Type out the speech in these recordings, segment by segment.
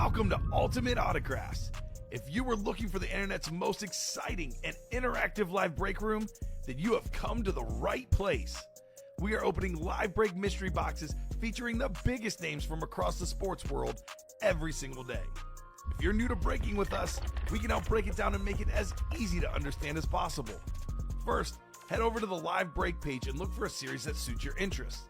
Welcome to Ultimate Autographs. If you were looking for the internet's most exciting and interactive live break room, then you have come to the right place. We are opening live break mystery boxes featuring the biggest names from across the sports world every single day. If you're new to breaking with us, we can help break it down and make it as easy to understand as possible. First, head over to the live break page and look for a series that suits your interests.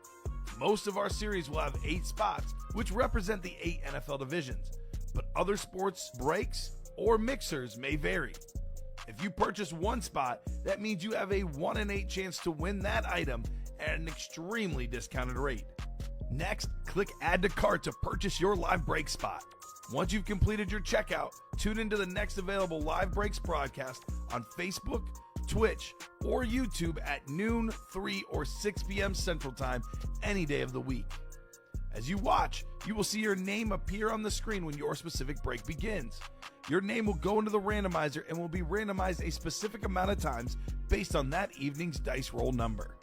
Most of our series will have 8 spots, which represent the 8 NFL divisions, but other sports breaks or mixers may vary. If you purchase one spot, that means you have a 1 in 8 chance to win that item at an extremely discounted rate. Next, click Add to Cart to purchase your live break spot. Once you've completed your checkout, tune into the next available live breaks broadcast on Facebook, Twitch, or YouTube at noon, 3, or 6 p.m. Central Time any day of the week. As you watch, you will see your name appear on the screen when your specific break begins. Your name will go into the randomizer and will be randomized a specific amount of times based on that evening's dice roll number.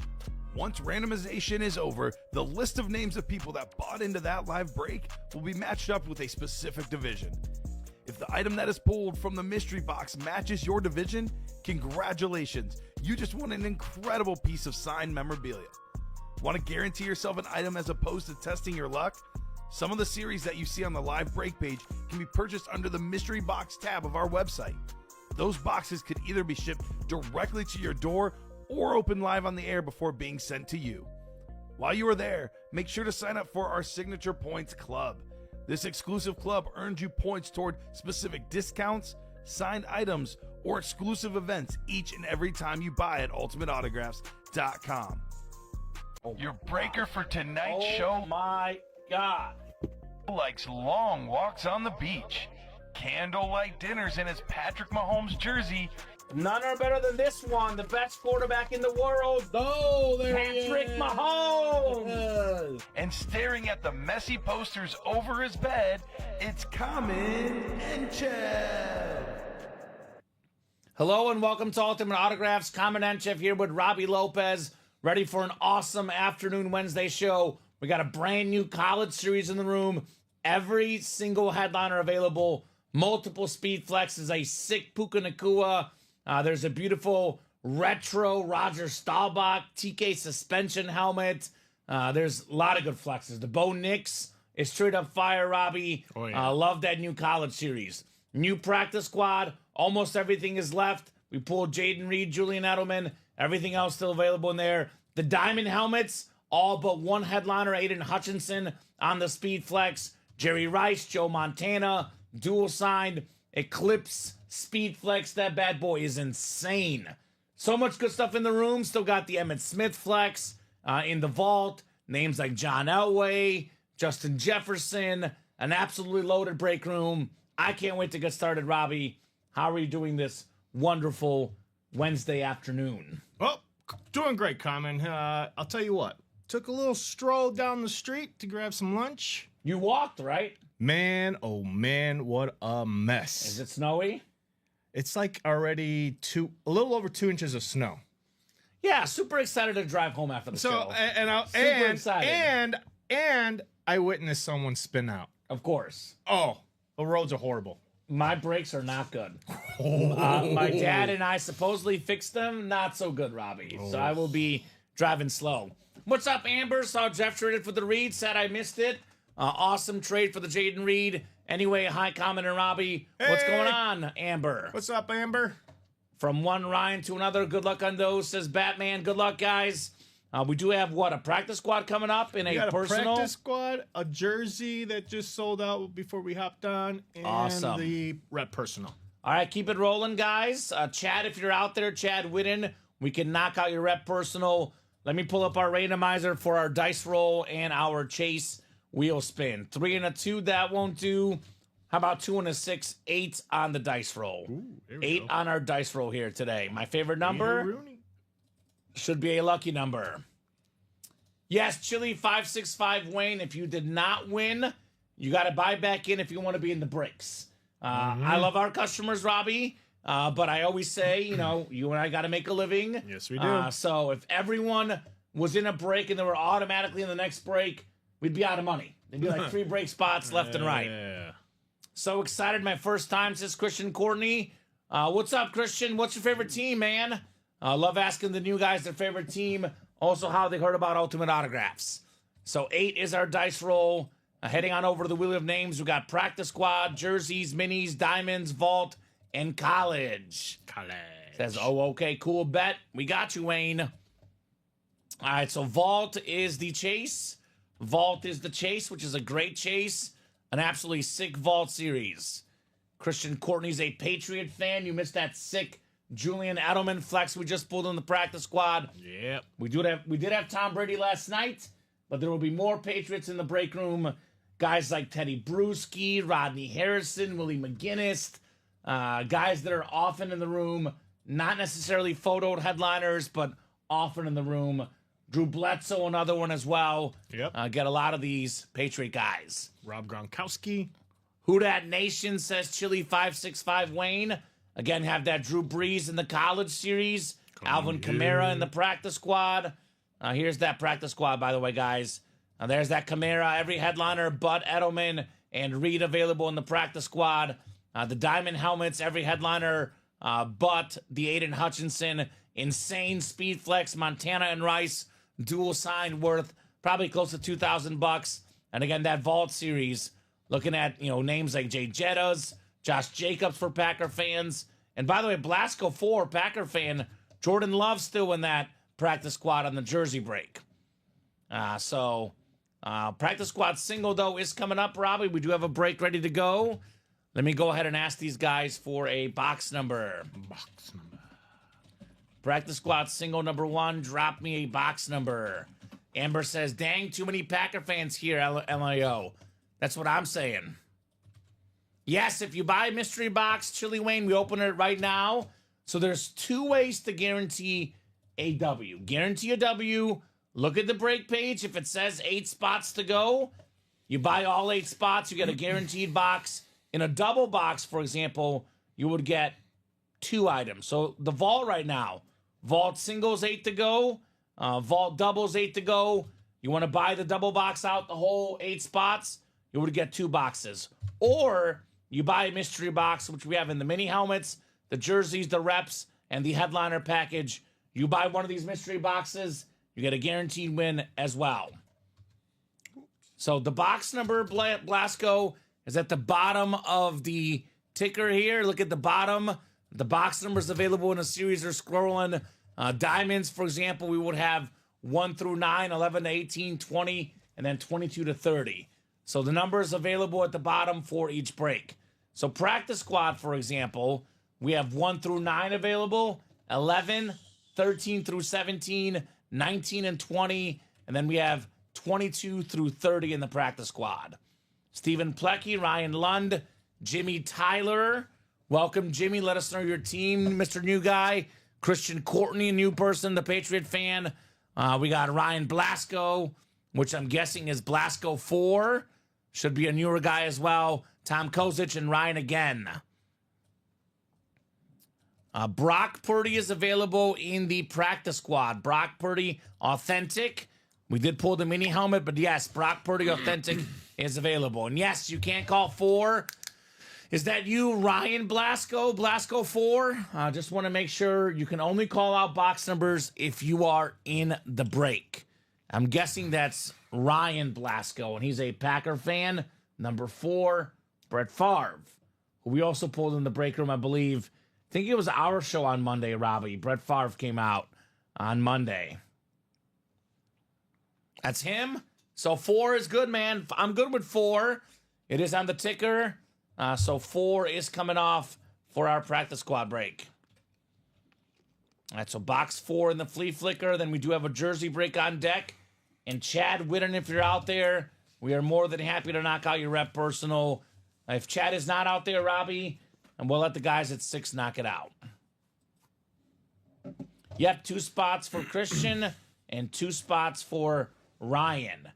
Once randomization is over, the list of names of people that bought into that live break will be matched up with a specific division. If the item that is pulled from the mystery box matches your division, congratulations, you just won an incredible piece of signed memorabilia. Want to guarantee yourself an item as opposed to testing your luck? Some of the series that you see on the live break page can be purchased under the mystery box tab of our website. Those boxes could either be shipped directly to your door or open live on the air before being sent to you. While you are there, make sure to sign up for our Signature Points Club. This exclusive club earns you points toward specific discounts, signed items, or exclusive events each and every time you buy at ultimateautographs.com. Your breaker for tonight's show, Oh my God, likes long walks on the beach, candlelight dinners in his Patrick Mahomes jersey, none are better than this one. The best quarterback in the world. Oh, there Patrick he is. Mahomes. and staring at the messy posters over his bed, it's Kamen Entchev. Hello and welcome to Ultimate Autographs. Kamen Entchev here with Robbie Lopez, ready for an awesome afternoon Wednesday show. We got a brand new college series in the room. Every single headliner available. Multiple speed flexes, a sick Puka Nakua. There's a beautiful retro Roger Staubach TK suspension helmet. There's a lot of good flexes. The Bo Nix is straight up fire, Robbie. Oh, yeah. Love that new college series. New practice squad. Almost everything is left. We pulled Jaden Reed, Julian Edelman. Everything else still available in there. The diamond helmets, all but one headliner, Aiden Hutchinson on the speed flex. Jerry Rice, Joe Montana, dual signed. Eclipse speed flex. That bad boy is insane. So much good stuff in the room. Still got the Emmitt Smith flex in the vault. Names like John Elway, Justin Jefferson. An absolutely loaded break room. I can't wait to get started, Robbie. How are you doing this wonderful Wednesday afternoon? Well, doing great, Kamen. I'll tell you what. Took a little stroll down the street to grab some lunch. You walked, right? Man, oh man, what a mess. Is it snowy? It's like already a little over 2 inches of snow. Yeah, super excited to drive home after the show. Super excited. And I witnessed someone spin out. Of course. Oh, the roads are horrible. My brakes are not good. My dad and I supposedly fixed them. Not so good, Robbie. So I will be driving slow. What's up, Amber? Saw Jeff traded for the Reed. Said I missed it. Awesome trade for the Jaden Reed. Anyway, hi, Kamen and Robbie. What's Hey. going on, Amber? What's up, Amber? From one Ryan to another. Good luck on those, says Batman. Good luck, guys. We do have, a practice squad coming up in We a got a personal. practice squad, a jersey that just sold out before we hopped on, and Awesome. the rep personal. All right, keep it rolling, guys. Chad, if you're out there, Chad Whitten, we can knock out your rep personal. Let me pull up our randomizer for our dice roll and our chase wheel spin. 3 and a 2, that won't do. How about 2 and a 6, 8 on the dice roll? There we 8 go. on our dice roll here today. My favorite number Rooney. should be a lucky number. Yes, Chili 565 Wayne. If you did not win, you got to buy back in if you want to be in the breaks. I love our customers, Robbie, but I always say, you and I got to make a living. Yes, we do. So if everyone was in a break and they were automatically in the next break, we'd be out of money. There'd be like 3 break spots left and right. Yeah. So excited. My first time since Christian Courtney. What's up, Christian? What's your favorite team, man? Love asking the new guys their favorite team. Also, how they heard about Ultimate Autographs. So 8 is our dice roll. Heading on over to the Wheel of Names, we got Practice Squad, Jerseys, Minis, Diamonds, Vault, and College. Says, oh, okay, cool bet. We got you, Wayne. All right, so Vault is the chase. Vault is the chase, which is a great chase. An absolutely sick Vault series. Christian Courtney's a Patriot fan. You missed that sick Julian Edelman flex we just pulled in the practice squad. Yep. We did have Tom Brady last night, but there will be more Patriots in the break room. Guys like Teddy Bruschi, Rodney Harrison, Willie McGinnis, guys that are often in the room, not necessarily photoed headliners, but often in the room. Drew Bledsoe, another one as well. Yep. Get a lot of these Patriot guys. Rob Gronkowski. Who Dat Nation says Chili 565 Wayne. Again, have that Drew Brees in the college series. Alvin Kamara in the practice squad. Here's that practice squad, by the way, guys. There's that Kamara, every headliner but Edelman and Reed available in the practice squad. The diamond helmets, every headliner but the Aiden Hutchinson. Insane speed flex, Montana and Rice. Dual sign worth probably close to $2,000. And again, that Vault series, looking at names like Jay Jettas, Josh Jacobs for Packer fans. And by the way, Blasco 4, Packer fan, Jordan Love still in that practice squad on the jersey break. Practice squad single, though, is coming up, Robbie. We do have a break ready to go. Let me go ahead and ask these guys for a box number. Practice squad single number 1, drop me a box number. Amber says, dang, too many Packer fans here, LIO. That's what I'm saying. Yes, if you buy a mystery box, Chili Wayne, we open it right now. So there's 2 ways to guarantee a W. Guarantee a W. Look at the break page. If it says 8 spots to go, you buy all 8 spots, you get a guaranteed box. In a double box, for example, you would get 2 items. So the Vault right now, Vault singles 8 to go, Vault doubles 8 to go. You want to buy the double box out, the whole 8 spots, you would get 2 boxes. Or you buy a mystery box, which we have in the mini helmets, the jerseys, the reps, and the headliner package. You buy one of these mystery boxes, you get a guaranteed win as well. So the box number, Blasco, is at the bottom of the ticker here. Look at the bottom. The box numbers available in a series are scrolling. Diamonds, for example, we would have 1 through 9, 11 to 18, 20, and then 22 to 30. So the numbers available at the bottom for each break. So practice squad, for example, we have 1 through 9 available, 11, 13 through 17, 19 and 20, and then we have 22 through 30 in the practice squad. Stephen Plecky, Ryan Lund, Jimmy Tyler. Welcome, Jimmy. Let us know your team, Mr. New Guy. Christian Courtney, a new person, the Patriot fan. We got Ryan Blasco, which I'm guessing is Blasco 4. Should be a newer guy as well. Tom Kozic and Ryan again. Brock Purdy is available in the practice squad. Brock Purdy, authentic. We did pull the mini helmet, but yes, Brock Purdy, authentic, is available. And yes, you can't call 4. Is that you, Ryan Blasco? Blasco 4? Just want to make sure you can only call out box numbers if you are in the break. I'm guessing that's Ryan Blasco, and he's a Packer fan. Number 4, Brett Favre, who we also pulled in the break room, I believe. I think it was our show on Monday, Robbie. Brett Favre came out on Monday. That's him. So 4 is good, man. I'm good with 4. It is on the ticker. So 4 is coming off for our practice squad break. All right, so box 4 in the flea flicker. Then we do have a jersey break on deck. And Chad Whitten, if you're out there, we are more than happy to knock out your rep personal. If Chad is not out there, Robbie, and we'll let the guys at 6 knock it out. Yep, 2 spots for Christian and 2 spots for Ryan.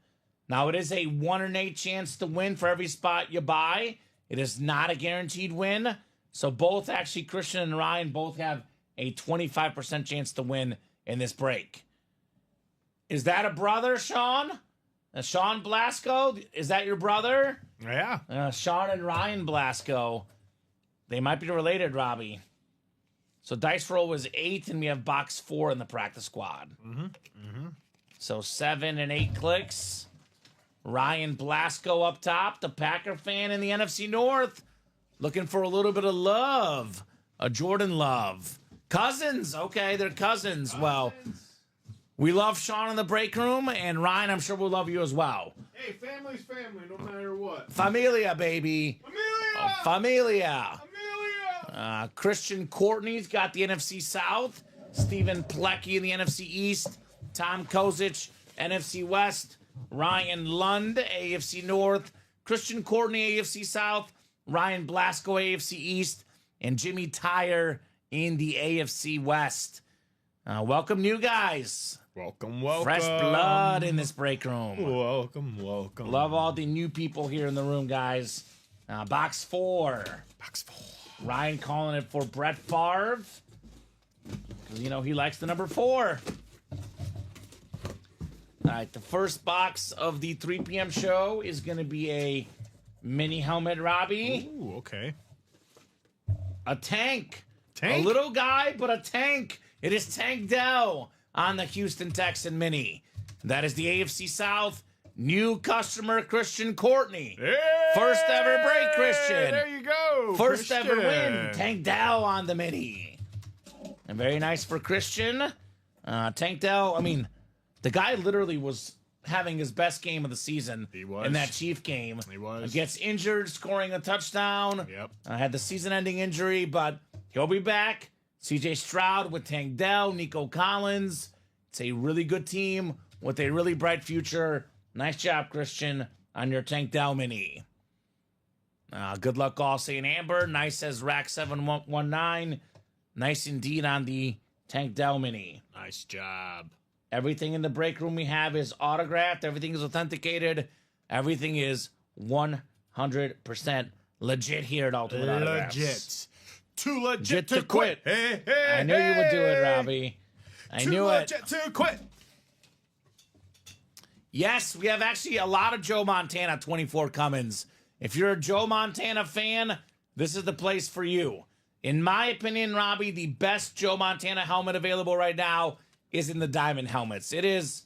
Now, it is a 1 in 8 chance to win for every spot you buy. It is not a guaranteed win. So both, actually, Christian and Ryan both have a 25% chance to win in this break. Is that a brother, Sean? Sean Blasco, is that your brother? Yeah. Sean and Ryan Blasco. They might be related, Robbie. So dice roll was 8, and we have box 4 in the practice squad. So 7 and 8 clicks. Ryan Blasco up top, the Packer fan in the NFC North. Looking for a little bit of love. A Jordan Love. Cousins. Okay, they're cousins. Well, we love Sean in the break room, and Ryan, I'm sure we'll love you as well. Hey, family's family, no matter what. Familia, baby. Amelia! Familia. Amelia! Christian Courtney's got the NFC South. Stephen Plecki in the NFC East. Tom Kozic, NFC West. Ryan Lund, AFC North. Christian Courtney, AFC South. Ryan Blasco, AFC East. And Jimmy Tyre in the AFC West. Welcome, new guys. Welcome. Fresh blood in this break room. Welcome. Love all the new people here in the room, guys. Box 4. Box 4. Ryan calling it for Brett Favre. Because, he likes the number 4. All right, the first box of the 3 p.m. show is going to be a mini helmet, Robbie. Ooh, okay. A tank. Tank? A little guy, but a tank. It is Tank Dell on the Houston Texan Mini. That is the AFC South. New customer, Christian Courtney. Hey! First ever break, Christian. There you go. First Christian. ever win. Tank Dell on the Mini. And very nice for Christian. Tank Dell, the guy literally was having his best game of the season. He was. In that Chief game. He was. Gets injured, scoring a touchdown. Yep. Had the season-ending injury, but he'll be back. CJ Stroud with Tank Dell, Nico Collins. It's a really good team with a really bright future. Nice job, Christian, on your Tank Dell Mini. Good luck, all St. Amber. Nice as Rack 719. Nice indeed on the Tank Dell Mini. Nice job. Everything in the break room we have is autographed. Everything is authenticated. Everything is 100% legit here at Ultimate Autographs. Legit. Too legit Legit to to quit. quit. Hey, I knew you would do it, Robbie. I knew it. Too legit to quit. Yes, we have actually a lot of Joe Montana 24 Cummins. If you're a Joe Montana fan, this is the place for you. In my opinion, Robbie, the best Joe Montana helmet available right now is in the diamond helmets. It is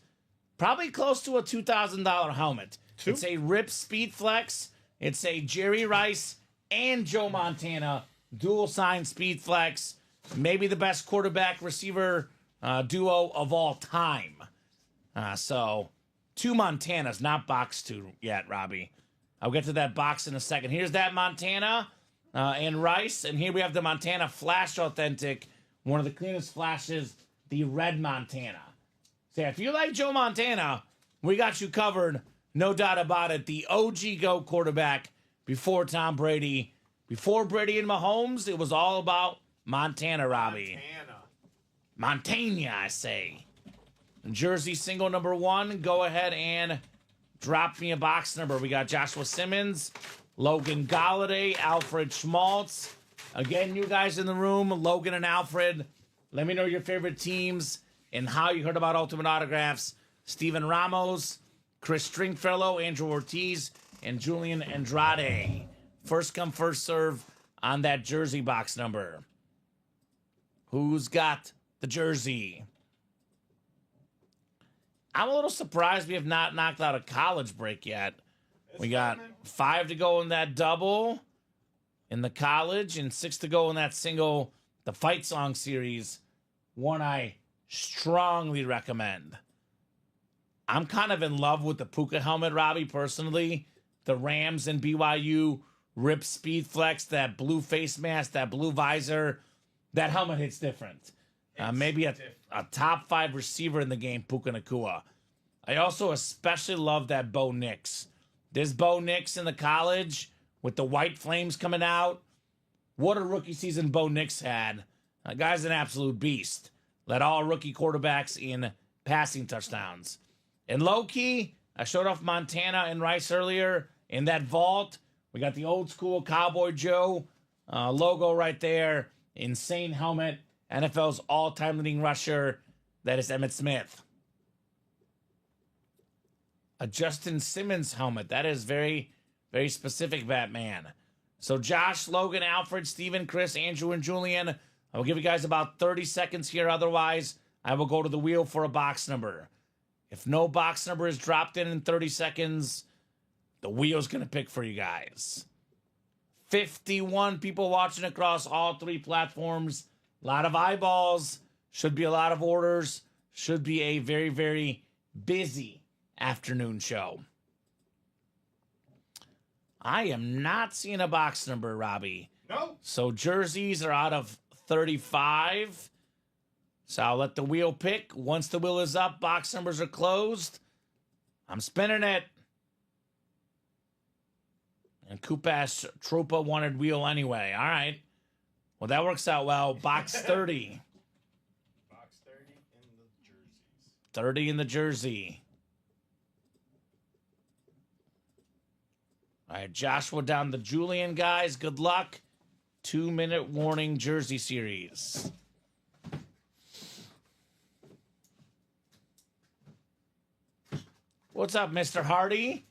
probably close to a $2,000 helmet. It's a Rip Speed Flex. It's a Jerry Rice and Joe Montana dual sign Speed Flex. Maybe the best quarterback receiver duo of all time. So 2 Montanas, not box 2 yet, Robbie. I'll get to that box in a second. Here's that Montana and Rice. And here we have the Montana Flash Authentic. One of the cleanest flashes, the red Montana. So if you like Joe Montana, we got you covered. No doubt about it. The OG GO quarterback before Tom Brady. Before Brady and Mahomes, it was all about Montana, Robbie. Montana, I say. Jersey single number 1. Go ahead and drop me a box number. We got Joshua Simmons, Logan Galladay, Alfred Schmaltz. Again, you guys in the room, Logan and Alfred, let me know your favorite teams and how you heard about Ultimate Autographs. Steven Ramos, Chris Stringfellow, Andrew Ortiz, and Julian Andrade. First come, first serve on that jersey box number. Who's got the jersey? I'm a little surprised we have not knocked out a college break yet. We got 5 to go in that double in the college and 6 to go in that single, the Fight Song series. One I strongly recommend. I'm kind of in love with the Puka helmet, Robbie, personally. The Rams and BYU Rip Speed Flex, that blue face mask, that blue visor. That helmet hits different. Maybe a top 5 receiver in the game, Puka Nacua. I also especially love that Bo Nix. This Bo Nix in the college with the white flames coming out. What a rookie season Bo Nix had. That guy's an absolute beast. Led all rookie quarterbacks in passing touchdowns. And low-key, I showed off Montana and Rice earlier. In that vault, we got the old school Cowboy Joe logo right there. Insane helmet. NFL's all-time leading rusher. That is Emmitt Smith. a Justin Simmons helmet. That is very, very specific, Batman. So Josh, Logan, Alfred, Steven, Chris, Andrew, and Julian. I will give you guys about 30 seconds here. Otherwise, I will go to the wheel for a box number. If no box number is dropped in 30 seconds, the wheel's going to pick for you guys. 51 people watching across all 3 platforms. A lot of eyeballs. Should be a lot of orders. Should be a very, very busy afternoon show. I am not seeing a box number, Robbie. No. So jerseys are out of 35. So I'll let the wheel pick. Once the wheel is up, box numbers are closed. I'm spinning it. And Koopass Troopa wanted wheel anyway. All right. Well, that works out well. Box 30. Box 30 in the jerseys. 30 in the jersey. All right, Joshua down the Julian, guys. Good luck. 2-minute warning jersey series. What's up, Mr. Hardy?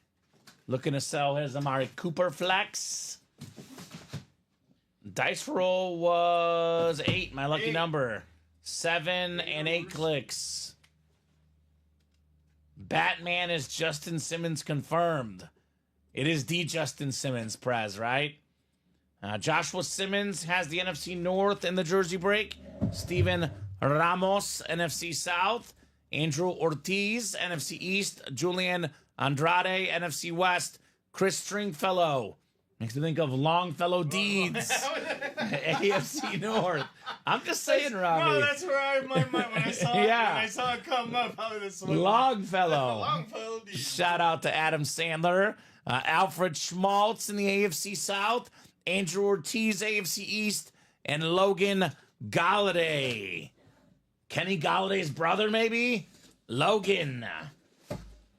Looking to sell his Amari Cooper flex. Dice roll was 8, my lucky number. 7 and 8 clicks. Batman is Justin Simmons confirmed. It is the Justin Simmons, Prez, right? Joshua Simmons has the NFC North in the jersey break. Steven Ramos, NFC South. Andrew Ortiz, NFC East. Julian Andrade, NFC West. Chris Stringfellow. Makes me think of Longfellow Deeds. AFC North. I'm just saying, Robbie. No, that's where my mind, when I saw it, Yeah. when I saw it come up, how this was. Longfellow. Longfellow. Shout out to Adam Sandler. Alfred Schmaltz in the AFC South. Andrew Ortiz, AFC East. And Logan Galladay. Kenny Galladay's brother, maybe? Logan.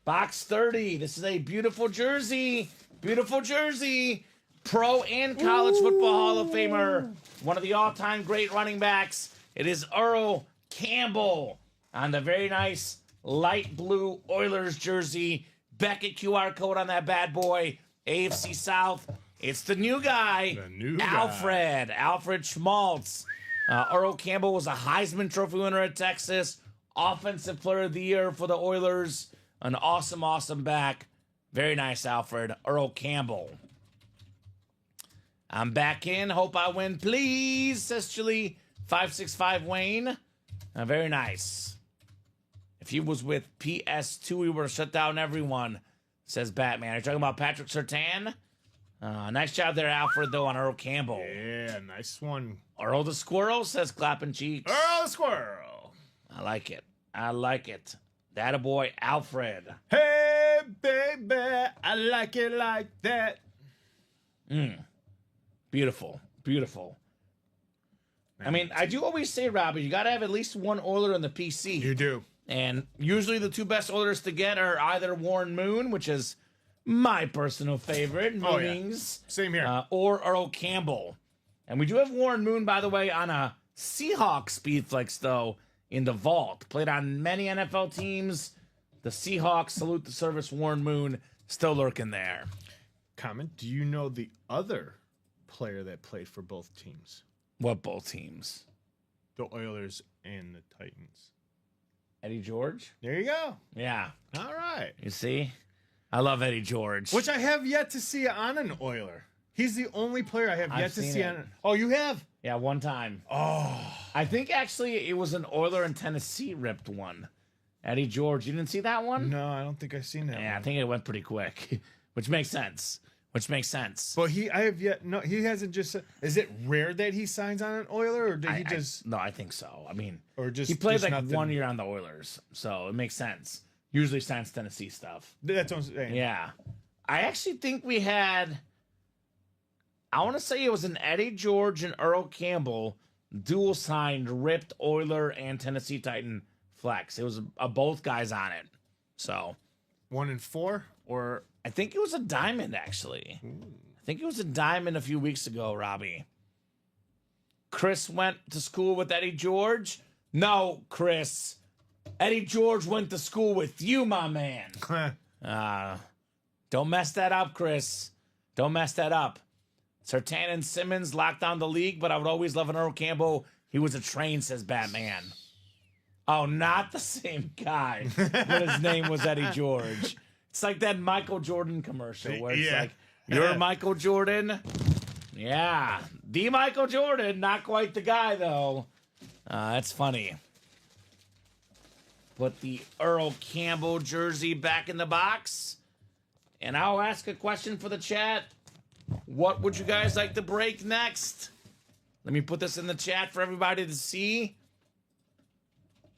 Box 30. This is a beautiful jersey. Beautiful jersey. Pro and college football Hall of Famer. One of the all-time great running backs. It is Earl Campbell on the very nice light blue Oilers jersey. Beckett QR code on that bad boy. AFC South. It's the new guy. The new guy. Alfred Schmaltz. Earl Campbell was a Heisman Trophy winner at Texas. Offensive Player of the Year for the Oilers. An awesome, awesome back. Very nice, Alfred. Earl Campbell. I'm back in. Hope I win, please, says Chili 565 Wayne. Very nice. If he was with PS2, we would have shut down everyone, says Batman. Are you talking about Patrick Surtain? Nice job there, Alfred, though, on Earl Campbell. Yeah, nice one. Earl the Squirrel, says Clapping Cheeks. Earl the Squirrel. I like it. I like it. That a boy, Alfred. Hey, baby, I like it like that. Beautiful. Beautiful. I mean, I do always say, Robbie, you got to have at least one Oiler on the PC. You do. And usually the 2 best Oilers to get are either Warren Moon, which is my personal favorite, Oh, yeah. Moonings, Same here. or Earl Campbell. And we do have Warren Moon, by the way, on a Seahawks Speedflex, though, in the vault. Played on many NFL teams. The Seahawks, salute the service, Warren Moon, still lurking there. Comment, do you know the other player that played for both teams? What both teams? The Oilers and the Titans. Eddie George? There you go. Yeah. All right. You see? I love Eddie George. Which I have yet to see on an Oiler. He's the only player I have I've yet to seen see it. on. Oh, you have? Yeah, one time. Oh. I think actually it was an Oiler in Tennessee ripped one. Eddie George. You didn't see that one? No, I don't think I've seen that. Yeah, I one. think it went pretty quick, which makes sense. But I have yet. No, he hasn't just. Is it rare that he signs on an Oiler, or did he I just? no, I think so. I mean, Or just he played just like nothing? 1 year on the Oilers, so it makes sense. Usually signs Tennessee stuff. That's what I'm saying. Yeah. I actually think we had, I want to say it was an Eddie George and Earl Campbell dual signed ripped Oiler and Tennessee Titan flex. It was both guys on it. So 1 and 4, or I think it was a diamond, actually. I think it was a diamond a few weeks ago, Robbie. Chris went to school with Eddie George. No, Chris. Eddie George went to school with you, my man. Don't mess that up, Chris. Don't mess that up. Sertan and Simmons locked down the league, but I would always love an Earl Campbell. He was a train, says Batman. Oh, not the same guy. But his name was Eddie George. It's like that Michael Jordan commercial where it's like, you're Michael Jordan? Yeah. The Michael Jordan. Not quite the guy, though. That's funny. Put the Earl Campbell jersey back in the box. And I'll ask a question for the chat. What would you guys like to break next? Let me put this in the chat for everybody to see.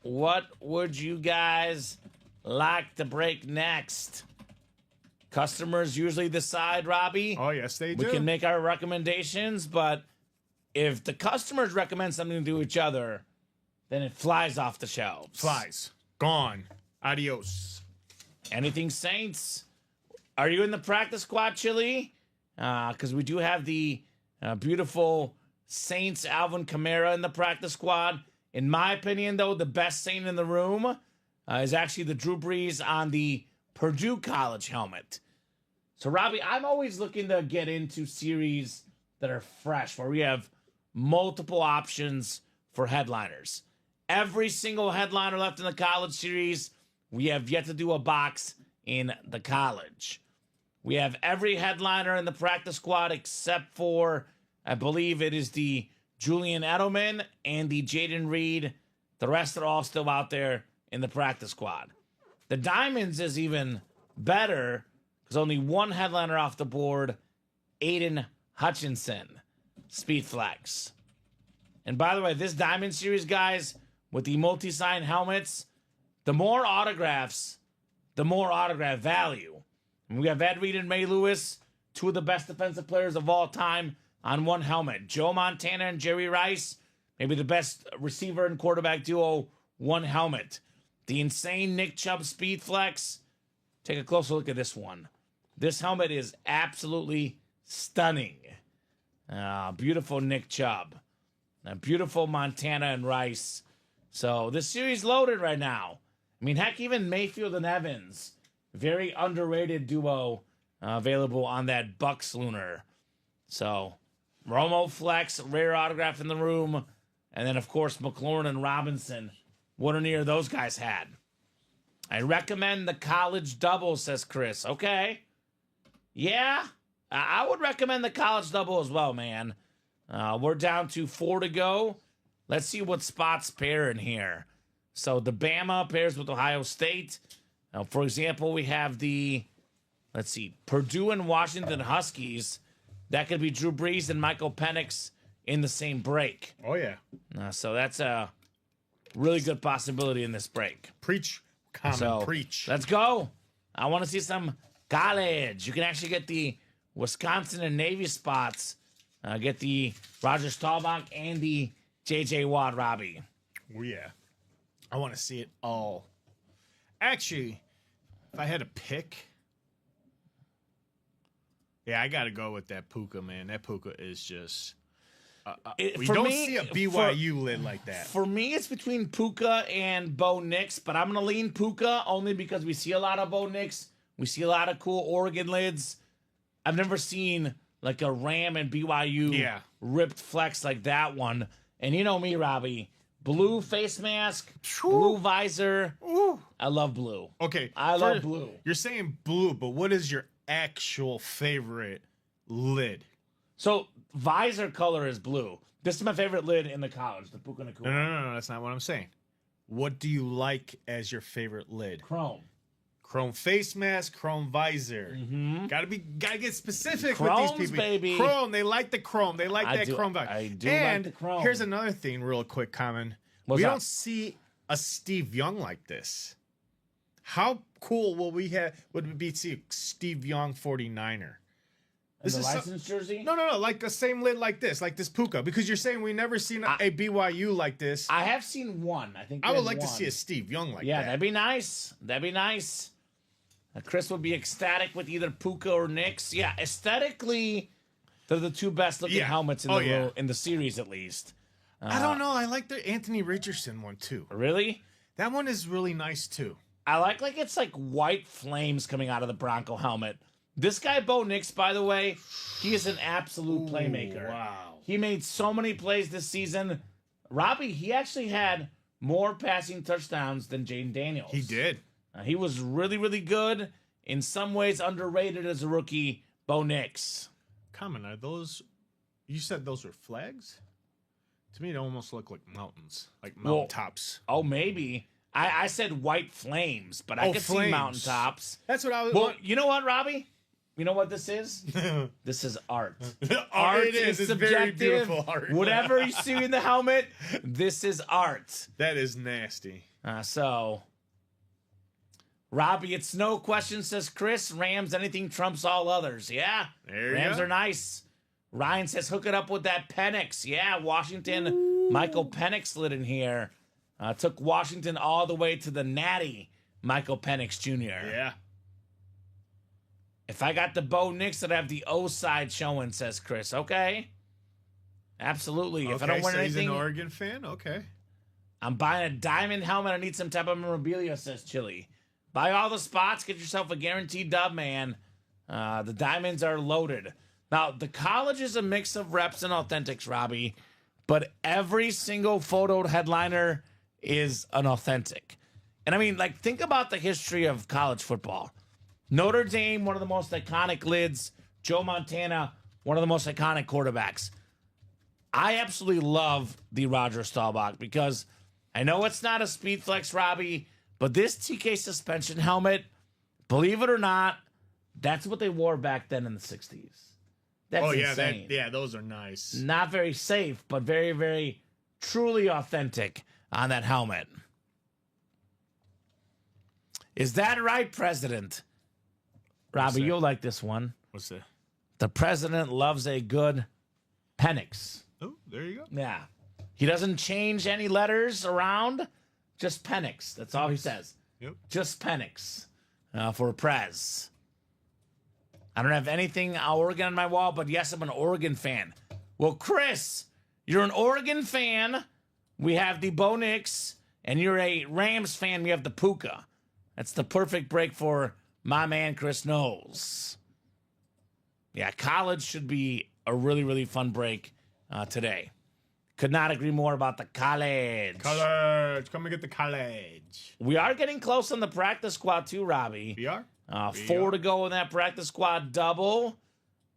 What would you guys like to break next? Customers usually decide, Robbie. Oh, yes, they do. We can make our recommendations, but if the customers recommend something to each other, then it flies off the shelves. Flies. Gone. Adios. Anything Saints? Are you in the practice squad, Chili? Because we do have the beautiful Saints Alvin Kamara in the practice squad. In my opinion, though, the best Saint in the room is actually the Drew Brees on the Purdue College helmet. So, Robbie, I'm always looking to get into series that are fresh, where we have multiple options for headliners. Every single headliner left in the college series, we have yet to do a box in the college. We have every headliner in the practice squad except for, I believe it is the Julian Edelman and the Jaden Reed. The rest are all still out there in the practice squad. The Diamonds is even better because only one headliner off the board, Aiden Hutchinson, Speed Flex. And by the way, this Diamond Series, guys, with the multi-sign helmets, the more autographs, the more autograph value. And we have Ed Reed and May Lewis, two of the best defensive players of all time, on one helmet. Joe Montana and Jerry Rice, maybe the best receiver and quarterback duo, one helmet. The insane Nick Chubb Speed Flex. Take a closer look at this one. This helmet is absolutely stunning. Beautiful Nick Chubb. Beautiful Montana and Rice. So this series loaded right now. I mean, heck, even Mayfield and Evans, very underrated duo available on that Bucks Lunar. So Romo Flex, rare autograph in the room. And then, of course, McLaurin and Robinson. What or near those guys had. I recommend the college double, says Chris. Okay. Yeah, I would recommend the college double as well, man. We're down to 4 to go. Let's see what spots pair in here. So the Bama pairs with Ohio State. Now, for example, we have the, let's see, Purdue and Washington Huskies. That could be Drew Brees and Michael Penix in the same break. Oh, yeah. So that's a really good possibility in this break. Preach, Kamen, preach. Let's go. I want to see some college. You can actually get the Wisconsin and Navy spots. Get the Roger Staubach and the J.J. Watt, Robbie. Oh, yeah. I want to see it all. Actually, if I had a pick, yeah, I got to go with that Puka, man. That Puka is just... we don't see a BYU lid like that. For me, it's between Puka and Bo Nix, but I'm going to lean Puka only because we see a lot of Bo Nix. We see a lot of cool Oregon lids. I've never seen like a Ram and BYU ripped flex like that one. And you know me, Robbie. Blue face mask, blue visor. Ooh. I love blue. Okay. I love blue. You're saying blue, but what is your actual favorite lid? So, visor color is blue. This is my favorite lid in the college, the Puka Nakua. No, that's not what I'm saying. What do you like as your favorite lid? Chrome. Chrome face mask, chrome visor. Mm-hmm. Gotta get specific Chromes, with these people. baby. Chrome, they like the chrome. They like that chrome visor. I do and like the chrome. Here's another thing, real quick, Kamen. What's we up? don't see a Steve Young like this. How cool would it be to see a Steve Young 49er? This is license jersey? No, like the same lid like this Puka. Because you're saying we never seen a BYU like this. I have seen one. I think I would like to see a Steve Young like that. Yeah, that'd be nice. That'd be nice. Chris would be ecstatic with either Puka or Nix. Yeah, aesthetically, they're the two best looking helmets in in the series, at least. I don't know. I like the Anthony Richardson one too. Really? That one is really nice too. I like it's like white flames coming out of the Bronco helmet. This guy, Bo Nix, by the way, he is an absolute playmaker. Wow. He made so many plays this season. Robbie, he actually had more passing touchdowns than Jaden Daniels. He did. He was really, really good. In some ways, underrated as a rookie, Bo Nix. Kamen, are those... You said those were flags? To me, they almost look like mountains. Like mountaintops. Oh, maybe. I said white flames, but I could see mountaintops. That's what I was... Well, you know what, Robbie? You know what this is? This is art. Art is subjective. very beautiful art. Whatever you see in the helmet, this is art. That is nasty. So, Robbie, it's no question, says Chris. Rams, anything trumps all others. Yeah, There you Rams go. are nice. Ryan says, hook it up with that Penix. Yeah, Washington. Michael Penix slid in here. Took Washington all the way to the natty Michael Penix Jr. Yeah. If I got the Bo Nix, I'd have the O side showing, says Chris. Okay. Absolutely. If I don't win so anything, he's an Oregon fan? Okay. I'm buying a diamond helmet. I need some type of memorabilia, says Chili. Buy all the spots. Get yourself a guaranteed dub, man. The diamonds are loaded. Now, the college is a mix of reps and authentics, Robbie, but every single photoed headliner is an authentic. And I mean, like, think about the history of college football. Notre Dame, one of the most iconic lids. Joe Montana, one of the most iconic quarterbacks. I absolutely love the Roger Staubach because I know it's not a speed flex, Robbie, but this TK suspension helmet, believe it or not, that's what they wore back then in the 60s. That's insane. Those are nice. Not very safe, but very, very truly authentic on that helmet. Is that right, President? Robbie, you'll like this one. What's that? The president loves a good Penix. Oh, there you go. Yeah. He doesn't change any letters around, just Penix. That's all he says. Yep. Just Penix for Prez. I don't have anything Oregon on my wall, but yes, I'm an Oregon fan. Well, Chris, you're an Oregon fan. We have the Bo Nix, and you're a Rams fan. We have the Puka. That's the perfect break for my man, Chris Knowles. Yeah, college should be a really, really fun break today. Could not agree more about the college. College. Come and get the college. We are getting close on the practice squad too, Robbie. We are? 4 to go in that practice squad double.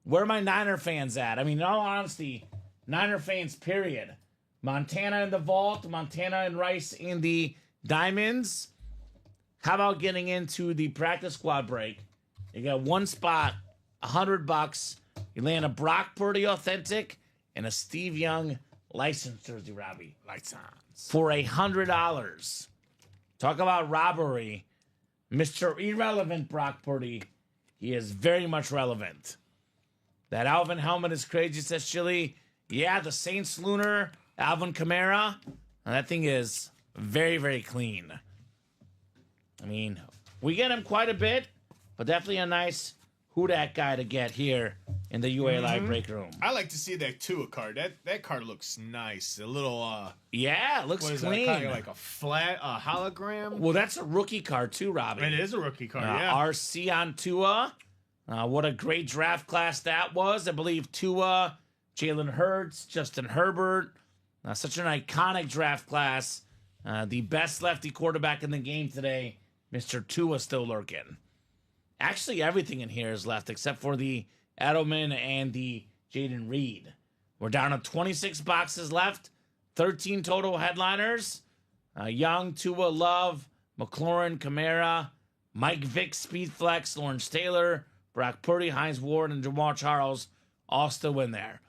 Where are my Niner fans at? I mean, in all honesty, Niner fans, period. Montana in the vault, Montana and Rice in the diamonds. How about getting into the practice squad break? You got one spot, $100. You land a Brock Purdy authentic and a Steve Young licensed jersey, Robbie. License. For $100. Talk about robbery. Mr. Irrelevant Brock Purdy. He is very much relevant. That Alvin helmet is crazy, says Chili. Yeah, the Saints Lunar, Alvin Kamara. And that thing is very, very clean. I mean, we get him quite a bit, but definitely a nice Hudak guy to get here in the UA Live break room. I like to see that Tua card. That card looks nice. A little yeah, it looks what is clean. That? Kind of like a flat hologram. Well, that's a rookie card too, Robbie. It is a rookie card. Yeah. RC on Tua. What a great draft class that was. I believe Tua, Jalen Hurts, Justin Herbert. Such an iconic draft class. The best lefty quarterback in the game today, Mr. Tua, still lurking. Actually, everything in here is left except for the Edelman and the Jaden Reed. We're down to 26 boxes left, 13 total headliners. Young, Tua, Love, McLaurin, Kamara, Mike Vick, Speedflex, Lawrence Taylor, Brock Purdy, Hines Ward, and Jamal Charles all still in there.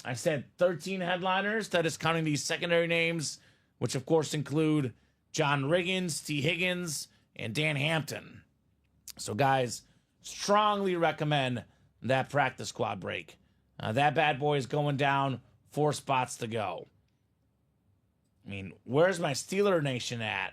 I said 13 headliners. That is counting these secondary names, which of course include John Riggins, T. Higgins, and Dan Hampton. So, guys, strongly recommend that practice squad break. That bad boy is going down, 4 spots to go. I mean, where's my Steeler Nation at?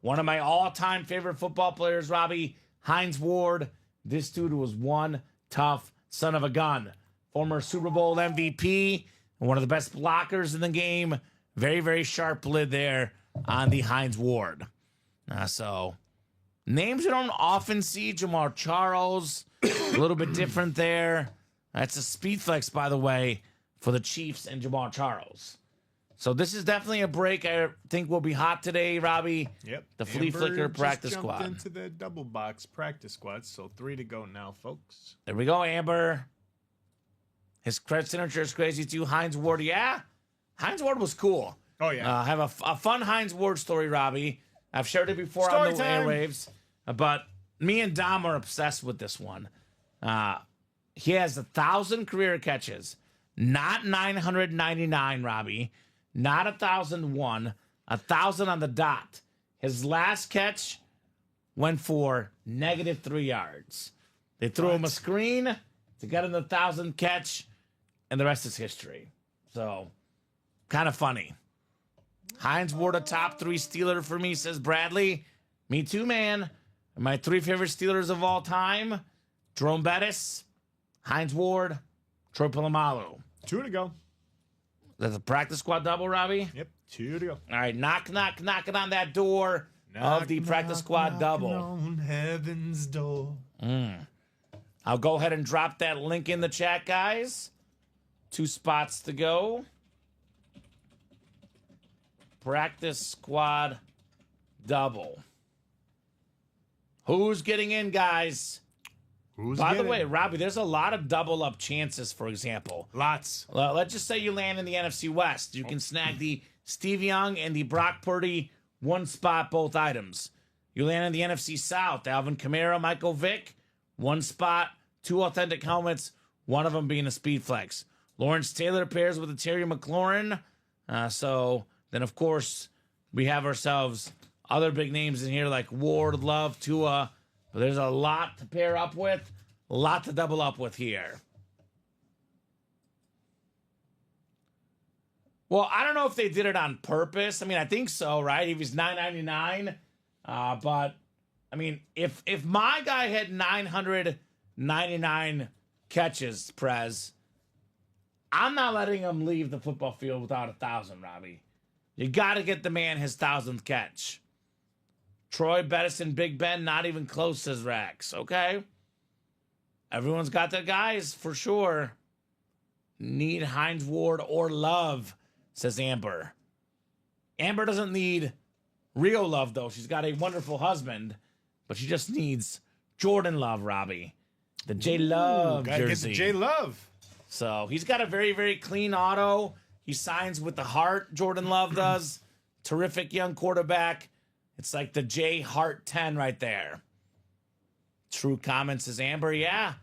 One of my all-time favorite football players, Robbie, Hines Ward. This dude was one tough son of a gun. Former Super Bowl MVP, and one of the best blockers in the game. Very, very sharp lid there on the Hines Ward. So, Names you don't often see. Jamar Charles, a little bit different there. That's a speed flex, by the way, for the Chiefs and Jamar Charles. So this is definitely a break I think will be hot today, Robbie. Yep. The Flea Amber Flicker just practice jumped squad. into the double box practice squad, so 3 to go now, folks. There we go, Amber. His credit signature is crazy too. Hines Ward, yeah. Hines Ward was cool. Oh, yeah. I have a fun Hines Ward story, Robbie. I've shared it before Story on the time. airwaves, but me and Dom are obsessed with this one. He has 1,000 career catches, not 999, Robbie, not 1,001, 1,000 on the dot. His last catch went for -3 yards. They threw him a screen to get him the 1,000 catch, and the rest is history. So, kind of funny. Hines Ward, a top 3 Steeler for me, says Bradley. Me too, man. My 3 favorite Steelers of all time: Jerome Bettis, Hines Ward, Troy Polamalu. 2 to go. That's a practice squad double, Robbie. Yep, 2 to go. All right, knocking on that door of the practice squad double. On heaven's door. I'll go ahead and drop that link in the chat, guys. 2 spots to go. Practice squad double. Who's getting in, guys? By the way, Robbie, there's a lot of double up chances, for example. Lots. Well, let's just say you land in the NFC West. You can snag the Steve Young and the Brock Purdy 1 spot, both items. You land in the NFC South. Alvin Kamara, Michael Vick, 1 spot, 2 authentic helmets, one of them being a speed flex. Lawrence Taylor pairs with a Terry McLaurin. So then, of course, we have ourselves other big names in here like Ward, Love, Tua. But there's a lot to pair up with, a lot to double up with here. Well, I don't know if they did it on purpose. I mean, I think so, right? If he's $9.99. But, I mean, if my guy had 999 catches, Prez, I'm not letting him leave the football field without 1,000, Robbie. You got to get the man his 1,000th catch. Troy, Bettis, and Big Ben, not even close, says Rax. Okay. Everyone's got their guys for sure. Need Hines Ward or Love, says Amber. Amber doesn't need real love, though. She's got a wonderful husband, but she just needs Jordan Love, Robbie. The J Love Gotta jersey. get the J Love. So he's got a very, very clean auto. He signs with the heart, Jordan Love does. Terrific young quarterback. It's like the J Hart 10 right there. True comment, says Amber. Yeah.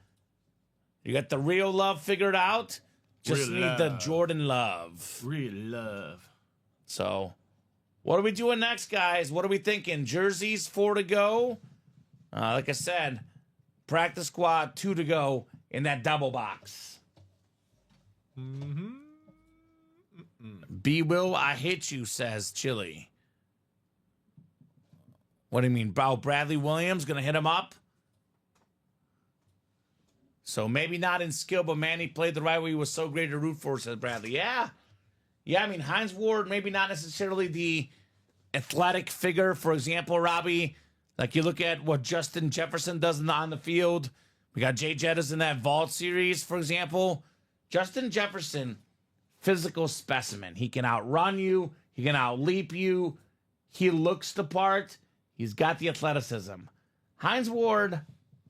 You got the real love figured out. Just Real need the love. Jordan Love. Real love. So, what are we doing next, guys? What are we thinking? Jerseys, 4 to go. Like I said, practice squad, 2 to go in that double box. B. Will, I hate you, says Chili. What do you mean? Oh, Bradley Williams going to hit him up? So maybe not in skill, but man, he played the right way. He was so great to root for, says Bradley. Yeah. Yeah, I mean, Hines Ward, maybe not necessarily the athletic figure. For example, Robbie, like you look at what Justin Jefferson does on the field. We got Jay Jettas in that Vault series, for example. Justin Jefferson, physical specimen. He can outrun you. He can outleap you. He looks the part. He's got the athleticism. Hines Ward,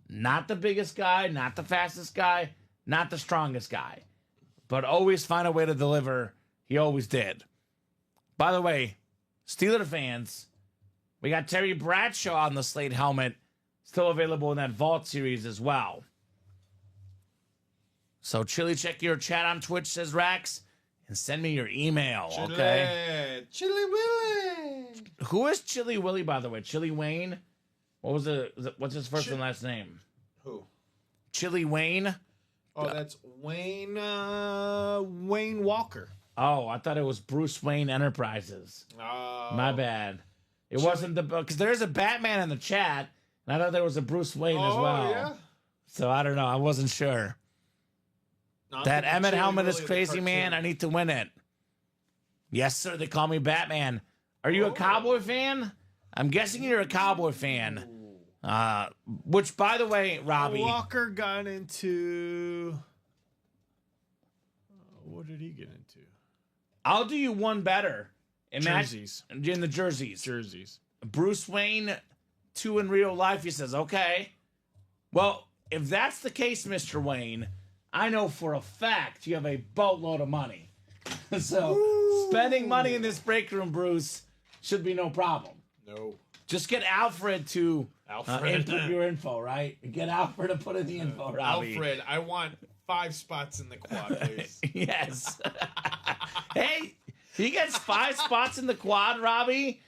not the biggest guy, not the fastest guy, not the strongest guy, but always find a way to deliver. He always did. By the way, Steeler fans, we got Terry Bradshaw on the Slate helmet, still available in that Vault series as well. So, Chili, check your chat on Twitch, says Rax, and send me your email, okay? Chili Willy. Who is Chili Willy, by the way? Chili Wayne? What's his first and last name? Who? Chili Wayne? Oh, that's Wayne Walker. Oh, I thought it was Bruce Wayne Enterprises. My bad. It wasn't because there's a Batman in the chat, and I thought there was a Bruce Wayne as well. Yeah? So I don't know. I wasn't sure. No, That I'm thinking Emmett Chili helmet Willy, is the crazy, man. cartoon. I need to win it. Yes, sir. They call me Batman. Are you a Cowboy fan? I'm guessing you're a Cowboy fan. Which, by the way, Robbie, Walker got into. What did he get into? I'll do you one better. Jerseys. In the jerseys. Jerseys. Bruce Wayne 2 in real life. He says, okay. Well, if that's the case, Mr. Wayne, I know for a fact you have a boatload of money. So spending money in this break room, Bruce, should be no problem. No. Just get Alfred to input your info, right? Get Alfred to put in the info, Robbie. Alfred, I want 5 spots in the quad, please. Yes. Hey, he gets 5 spots in the quad, Robbie.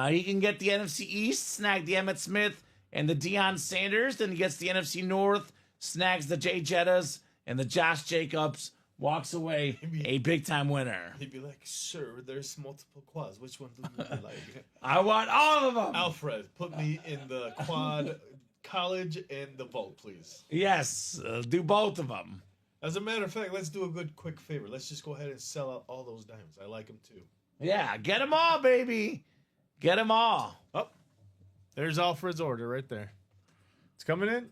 He can get the NFC East, snag the Emmitt Smith and the Deion Sanders. Then he gets the NFC North, snags the Jay Jettas and the Josh Jacobs. Walks away a big-time winner. He'd be like, sir, there's multiple quads. Which one do you like? I want all of them. Alfred, put me in the quad college and the vault, please. Yes, do both of them. As a matter of fact, let's do a good quick favor. Let's just go ahead and sell out all those diamonds. I like them too. Yeah, get them all, baby. Get them all. Oh, there's Alfred's order right there. It's coming in.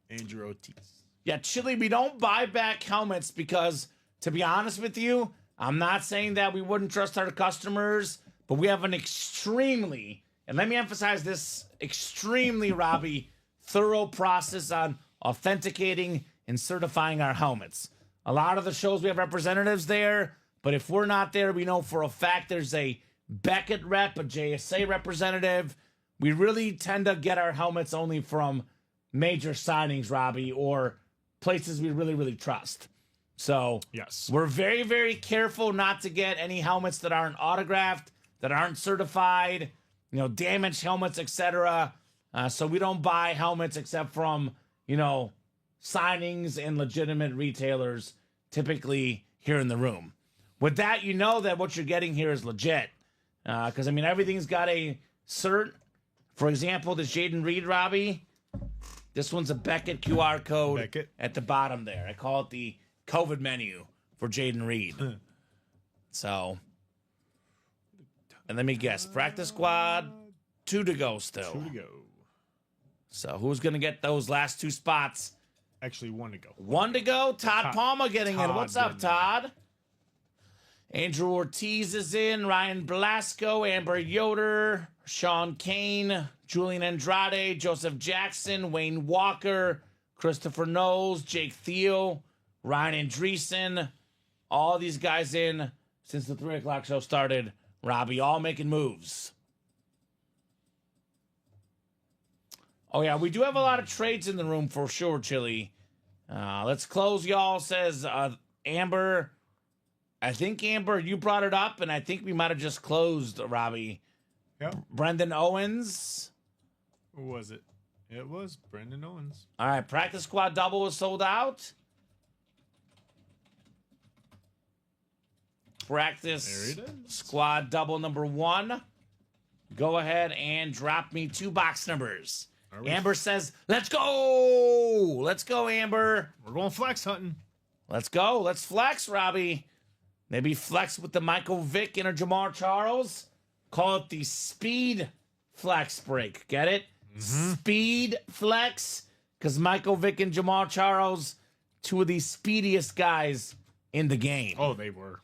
Andrew Ortiz. Yeah, Chili, we don't buy back helmets because, to be honest with you, I'm not saying that we wouldn't trust our customers, but we have an extremely, and let me emphasize this, extremely, Robbie, thorough process on authenticating and certifying our helmets. A lot of the shows we have representatives there, but if we're not there, we know for a fact there's a Beckett rep, a JSA representative. We really tend to get our helmets only from major signings, Robbie, or places we really, really trust. So yes, we're very, very careful not to get any helmets that aren't autographed, that aren't certified, damaged helmets, etc. So we don't buy helmets except from, signings and legitimate retailers, typically here in the room. With that, you know that what you're getting here is legit. Because, everything's got a cert. For example, this Jaden Reed, Robbie, this one's a Beckett QR code at the bottom there. I call it the COVID menu for Jaden Reed. So, and let me guess. Practice squad, 2 to go still. 2 to go. So, who's going to get those last 2 spots? Actually, 1 to go. 1 to go. Todd Palmer getting in. What's up, Todd? Andrew Ortiz is in. Ryan Blasco, Amber Yoder, Sean Kane, Julian Andrade, Joseph Jackson, Wayne Walker, Christopher Knowles, Jake Thiel, Ryan Andreessen. All these guys in since the 3 o'clock show started. Robbie, all making moves. Oh, yeah, we do have a lot of trades in the room for sure, Chili. Let's close, y'all, says Amber. I think, Amber, you brought it up, and I think we might have just closed, Robbie. Yep. Brendan Owens. Who was it? It was Brendan Owens. All right, practice squad double is sold out. Practice squad double number 1. Go ahead and drop me 2 box numbers. Amber says, let's go. Let's go, Amber. We're going flex hunting. Let's go. Let's flex, Robbie. Maybe flex with the Michael Vick and Jamar Charles. Call it the speed flex break. Get it? Mm-hmm. Speed flex. Because Michael Vick and Jamar Charles, 2 of the speediest guys in the game. Oh, they were.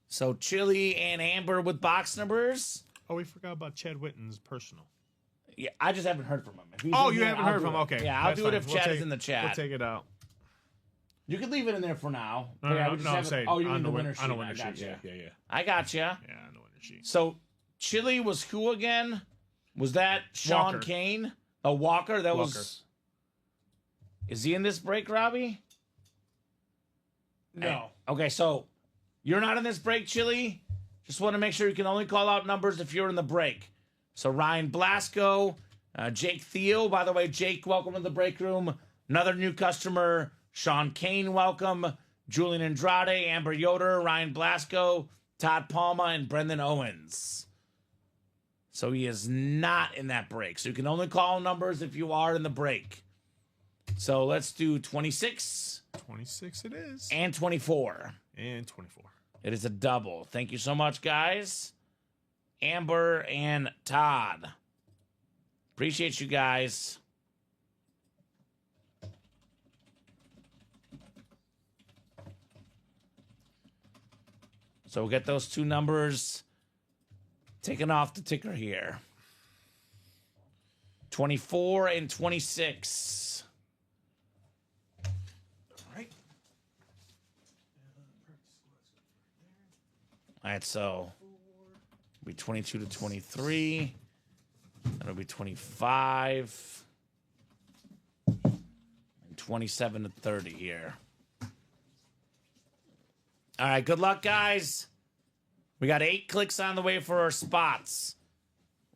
So Chili and Amber with box numbers. Oh, we forgot about Chad Witten's personal. Yeah, I just haven't heard from him. If he's you here, haven't heard from him? Okay. Yeah, I'll do it if Chad is in the chat. We'll take it out. You can leave it in there for now. No, I'm saying oh, you mean on the winner sheet. On the winner I sheet. gotcha. Yeah. I gotcha. Yeah, on the winner sheet. So Chili was who again? Was that Sean Walker. Kane? Oh, Walker? That Walker. was... Is he in this break, Robbie? No. Okay, so you're not in this break, Chili. Just want to make sure you can only call out numbers if you're in the break. So Ryan Blasco, Jake Thiel. By the way, Jake, welcome to the break room. Another new customer. Sean Kane, welcome. Julian Andrade, Amber Yoder, Ryan Blasco, Todd Palmer, and Brendan Owens. So he is not in that break. So you can only call numbers if you are in the break. So let's do 26. 26 it is. And 24. And 24. It is a double. Thank you so much, guys. Amber, and Todd. Appreciate you guys. So we'll get those two numbers taken off the ticker here. 24 and 26. All right. All right, so it'll be 22 to 23. That'll be 25. And 27 to 30 here. All right, good luck, guys. We got 8 clicks on the way for our spots.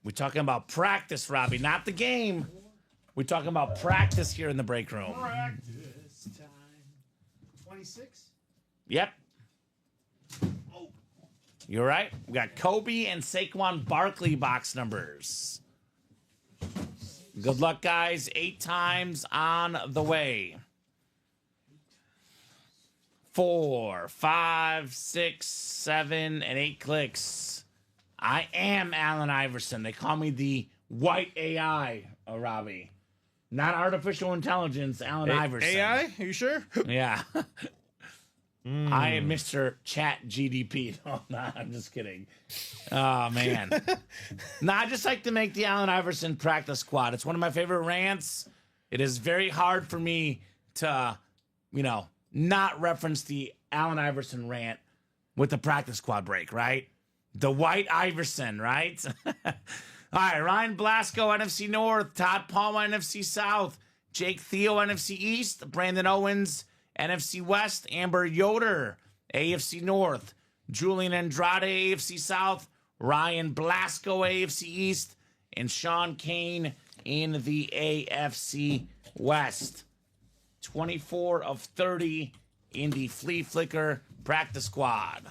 We're talking about practice, Robbie, not the game. We're talking about practice here in the break room. Practice time. 26? Yep. You're right. We got Kobe and Saquon Barkley box numbers. Good luck, guys. 8 times on the way. 4, 5, 6, 7, and 8 clicks. I am Allen Iverson. They call me the white AI, Robbie. Not artificial intelligence, Allen Iverson. AI? Are you sure? Yeah. I am Mr. Chat GDP. No, nah, I'm just kidding. Oh, man. I just like to make the Allen Iverson practice squad. It's one of my favorite rants. It is very hard for me to, not reference the Allen Iverson rant with the practice squad break, right? The white Iverson, right? All right, Ryan Blasco, NFC North. Todd Palmer, NFC South. Jake Theo, NFC East. Brandon Owens, NFC West. Amber Yoder, AFC North. Julian Andrade, AFC South. Ryan Blasco, AFC East. And Sean Kane in the AFC West. 24 of 30 in the Flea Flicker practice squad.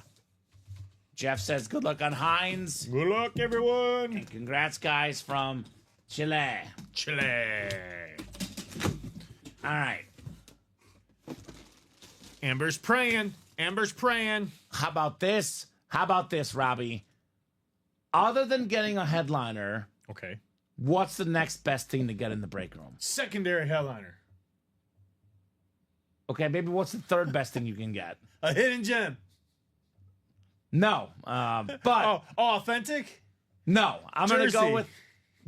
Jeff says good luck on Hines. Good luck, everyone. And congrats, guys, from Chile. Chile. All right. Amber's praying. Amber's praying. How about this? Robbie? Other than getting a headliner, Okay. what's the next best thing to get in the break room? Secondary headliner. Okay, maybe what's the third best thing you can get? A hidden gem. No, but Oh, authentic? no. I'm going to Jersey. go with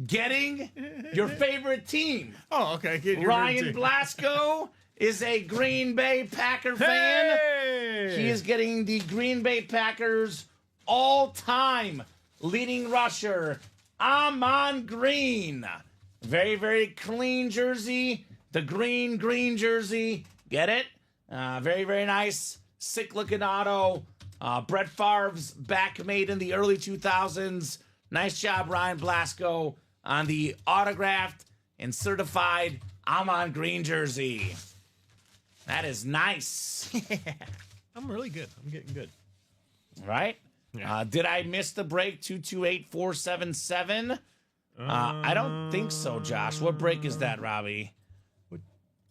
getting your favorite team. Oh, okay. Get your Ryan hidden gem. Blasco is a Green Bay Packer fan. Hey! He is getting the Green Bay Packers all-time leading rusher, Amon Green. Very, very clean jersey. The green jersey. Get it? Very, very nice. Sick-looking auto. Brett Favre's back made in the early 2000s. Nice job, Ryan Blasco, on the autographed and certified Amon Green jersey. That is nice. I'm really good. I'm getting good. Right? Yeah. Did I miss the break? 228477? I don't think so, Josh. What break is that, Robbie?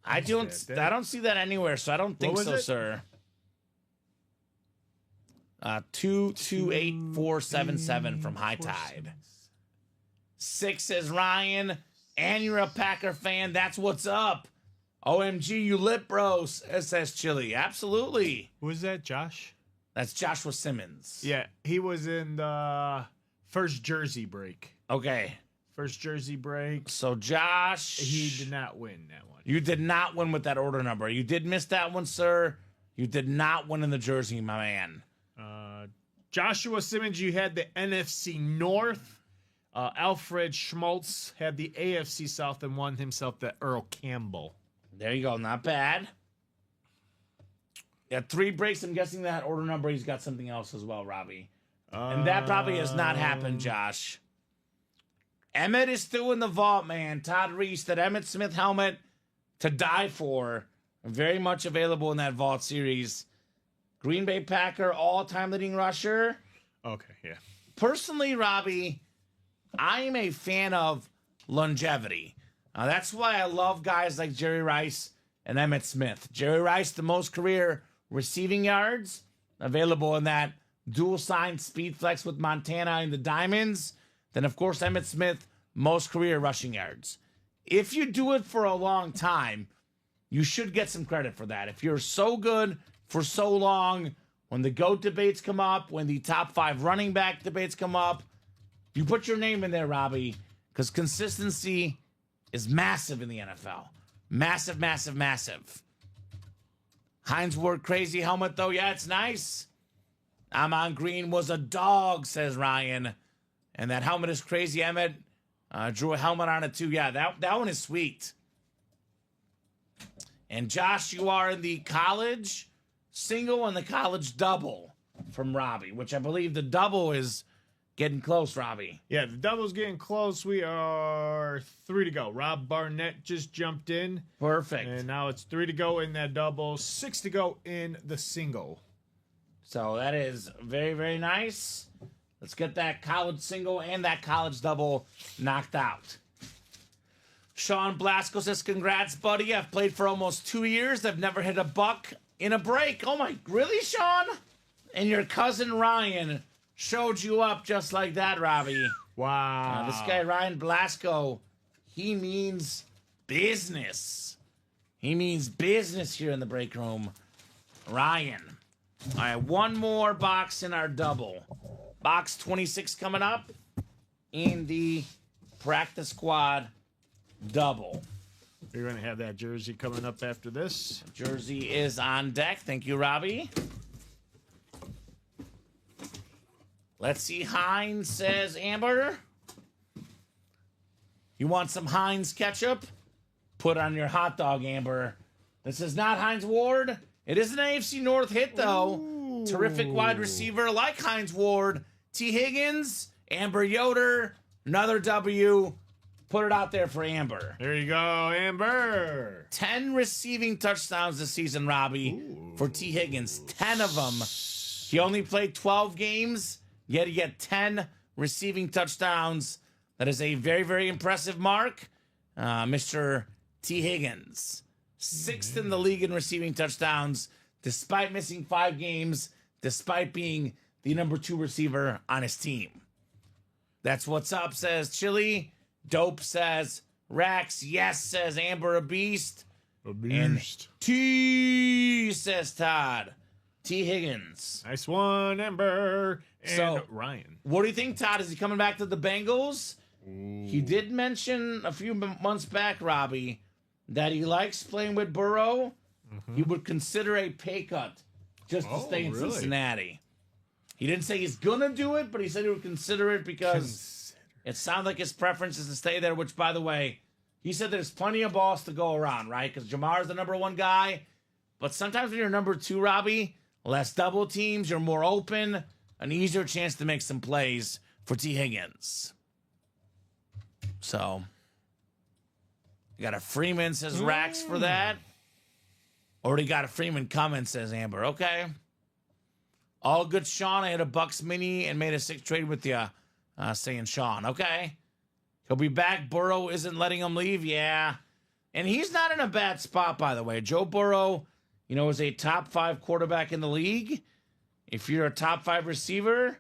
I don't see that anywhere, so I don't think was so, it? sir. 228477 from High Tide. 6 is Ryan, and you're a Packer fan. That's what's up. OMG, you lit bros, SS Chili. Absolutely. Who was that, Josh? That's Joshua Simmons. Yeah, he was in the first jersey break. Okay. First jersey break. So, Josh. He did not win that one. You did not win with that order number. You did miss that one, sir. You did not win in the jersey, my man. Joshua Simmons, you had the NFC North. Alfred Schmaltz had the AFC South and won himself the Earl Campbell. There you go. Not bad. Yeah, 3 breaks. I'm guessing that order number, he's got something else as well, Robbie. And that probably has not happened, Josh. Emmett is still in the vault, man. Todd Reese, that Emmett Smith helmet to die for. Very much available in that vault series. Green Bay Packer, all-time leading rusher. Okay, yeah. Personally, Robbie, I am a fan of longevity. That's why I love guys like Jerry Rice and Emmett Smith. Jerry Rice, the most career receiving yards available in that dual sign speed flex with Montana in the diamonds. Then, of course, Emmitt Smith, most career rushing yards. If you do it for a long time, you should get some credit for that. If you're so good for so long, when the GOAT debates come up, when the top 5 running back debates come up, you put your name in there, Robbie, because consistency is massive in the NFL. Massive, massive, massive. Heinz Ward crazy helmet, though. Yeah, it's nice. Amon Green was a dog, says Ryan. And that helmet is crazy. Emmett drew a helmet on it, too. Yeah, that one is sweet. And Josh, you are in the college single and the college double from Robbie, which I believe the double is getting close, Robbie. Yeah, the double's getting close. We are 3 to go. Rob Barnett just jumped in. Perfect. And now it's 3 to go in that double, 6 to go in the single. So that is very, very nice. Let's get that college single and that college double knocked out. Sean Blasco says, congrats, buddy. I've played for almost 2 years. I've never hit a buck in a break. Oh, my, really, Sean? And your cousin Ryan showed you up just like that, Robbie. Wow. This guy, Ryan Blasco, he means business. He means business here in the break room. Ryan. All right, one more box in our double. Box 26 coming up in the practice squad double. You're going to have that jersey coming up after this. Jersey is on deck. Thank you, Robbie. Let's see. Heinz says, Amber, you want some Heinz ketchup? Put on your hot dog, Amber. This is not Heinz Ward. It is an AFC North hit, though. Ooh. Terrific wide receiver like Heinz Ward. T. Higgins, Amber Yoder, another W. Put it out there for Amber. There you go, Amber. 10 receiving touchdowns this season, Robbie, for T. Higgins. 10 of them. He only played 12 games, yet he had 10 receiving touchdowns. That is a very, very impressive mark. Mr. T. Higgins. 6th in the league in receiving touchdowns, despite missing 5 games, despite being the number 2 receiver on his team. That's what's up, says Chili. Dope says Rex. Yes, says Amber, a beast. A beast. And T, says Todd. T. Higgins. Nice one, Amber. And so, Ryan. What do you think, Todd? Is he coming back to the Bengals? Ooh. He did mention a few months back, Robbie, that he likes playing with Burrow. Mm-hmm. He would consider a pay cut just to stay in Cincinnati. He didn't say he's going to do it, but he said he would consider it because it sounds like his preference is to stay there, which, by the way, he said there's plenty of balls to go around, right? Because Jamar's the number 1 guy. But sometimes when you're number 2, Robbie, less double teams, you're more open, an easier chance to make some plays for T. Higgins. So, you got a Freeman, says Rax, for that. Already got a Freeman coming, says Amber. Okay. All good, Sean. I hit a Bucks mini and made a 6 trade with you, saying Sean. Okay. He'll be back. Burrow isn't letting him leave. Yeah. And he's not in a bad spot, by the way. Joe Burrow, is a top 5 quarterback in the league. If you're a top 5 receiver,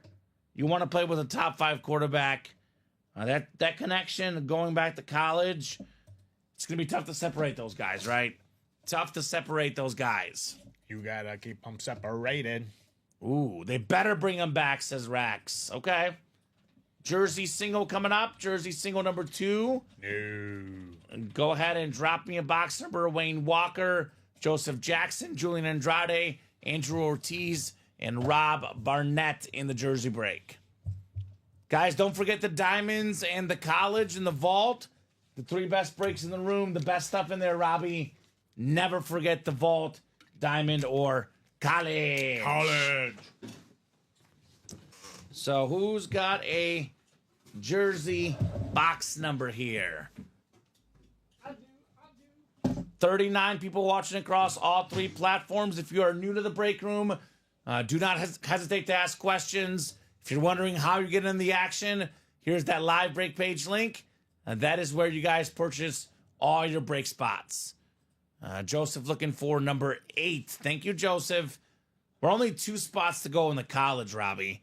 you want to play with a top 5 quarterback. That connection, going back to college, it's going to be tough to separate those guys, right? Tough to separate those guys. You got to keep them separated. Ooh, they better bring him back, says Rax. Okay. Jersey single coming up. Jersey single number 2. No. Go ahead and drop me a box number. Wayne Walker, Joseph Jackson, Julian Andrade, Andrew Ortiz, and Rob Barnett in the jersey break. Guys, don't forget the diamonds and the college and the vault. The 3 best breaks in the room. The best stuff in there, Robbie. Never forget the vault, diamond, or college. So who's got a jersey box number here? I do. 39 people watching across all 3 platforms. If you are new to the break room, do not hesitate to ask questions. If you're wondering how you're getting in the action, here's that live break page link. That is where you guys purchase all your break spots. Joseph looking for number 8. Thank you, Joseph. We're only 2 spots to go in the college, Robbie.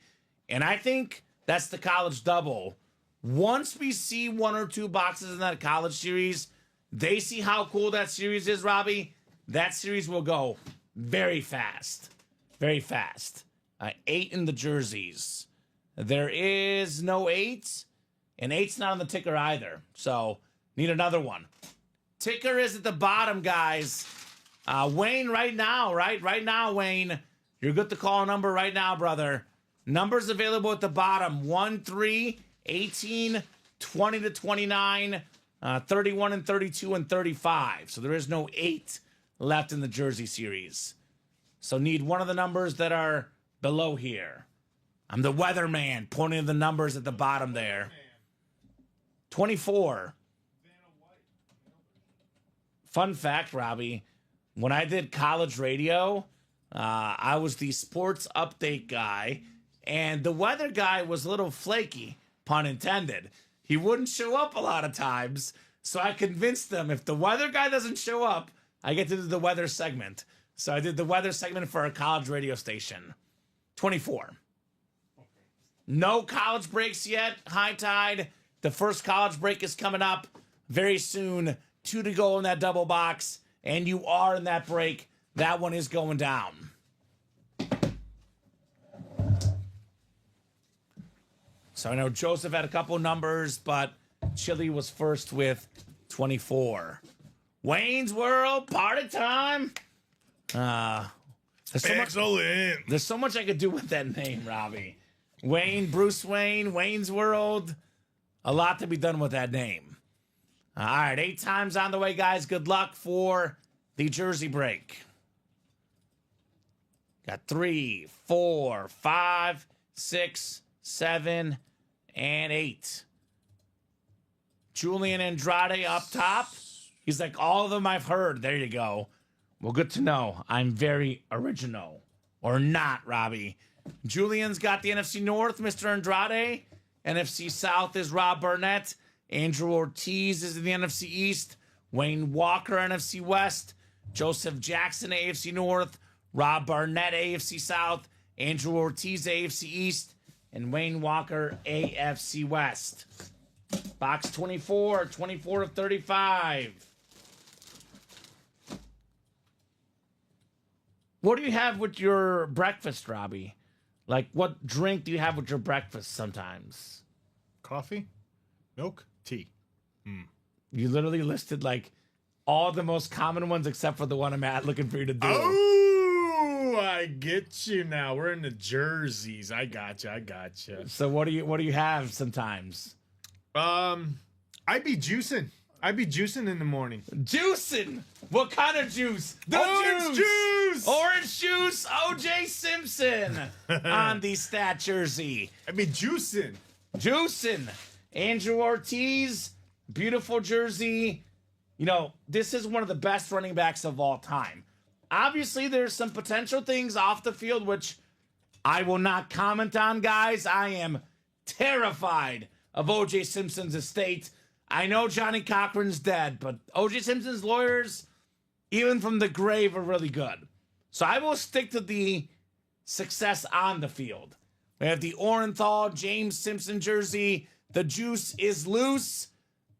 And I think that's the college double. Once we see 1 or 2 boxes in that college series, they see how cool that series is, Robbie. That series will go very fast. Very fast. 8 in the jerseys. There is no 8. And 8's not on the ticker either. So, need another one. Ticker is at the bottom, guys. Wayne, right now, right? Right now, Wayne. You're good to call a number right now, brother. Numbers available at the bottom. 1, 3, 18, 20 to 29, 31 and 32 and 35. So there is no 8 left in the jersey series. So need one of the numbers that are below here. I'm the weatherman pointing to the numbers at the bottom there. 24. Fun fact, Robbie. When I did college radio, I was the sports update guy, and the weather guy was a little flaky, pun intended. He wouldn't show up a lot of times, so I convinced them if the weather guy doesn't show up, I get to do the weather segment. So I did the weather segment for a college radio station. 24. No college breaks yet. High Tide. The first college break is coming up very soon. 2 to go in that double box. And you are in that break. That one is going down. So I know Joseph had a couple numbers, but Chili was first with 24. Wayne's World, party time. There's so much I could do with that name, Robbie. Wayne, Bruce Wayne, Wayne's World. A lot to be done with that name. All right, 8 times on the way, guys. Good luck for the jersey break. Got 3, 4, 5, 6, 7, and 8. Julian Andrade up top. He's like, all of them I've heard. There you go. Well, good to know. I'm very original. Or not, Robbie. Julian's got the NFC North, Mr. Andrade. NFC South is Rob Burnett. Andrew Ortiz is in the NFC East. Wayne Walker, NFC West. Joseph Jackson, AFC North. Rob Barnett, AFC South. Andrew Ortiz, AFC East. And Wayne Walker, AFC West. Box 24, 24 of 35. What do you have with your breakfast, Robbie? Like, what drink do you have with your breakfast sometimes? Coffee, milk, tea. You literally listed, like, all the most common ones except for the one I'm looking for you to do. Oh, I get you now. We're in the jerseys. I got you. So what do you have sometimes? I'd be juicing. In the morning. Juicing? What kind of juice? Orange juice! Orange juice, O.J. Simpson on the stat jersey. I'd be juicing. Andrew Ortiz, beautiful jersey. You know, this is one of the best running backs of all time. Obviously, there's some potential things off the field, which I will not comment on, guys. I am terrified of O.J. Simpson's estate. I know Johnny Cochran's dead, but O.J. Simpson's lawyers, even from the grave, are really good. So I will stick to the success on the field. We have the Orenthal James Simpson jersey. The juice is loose.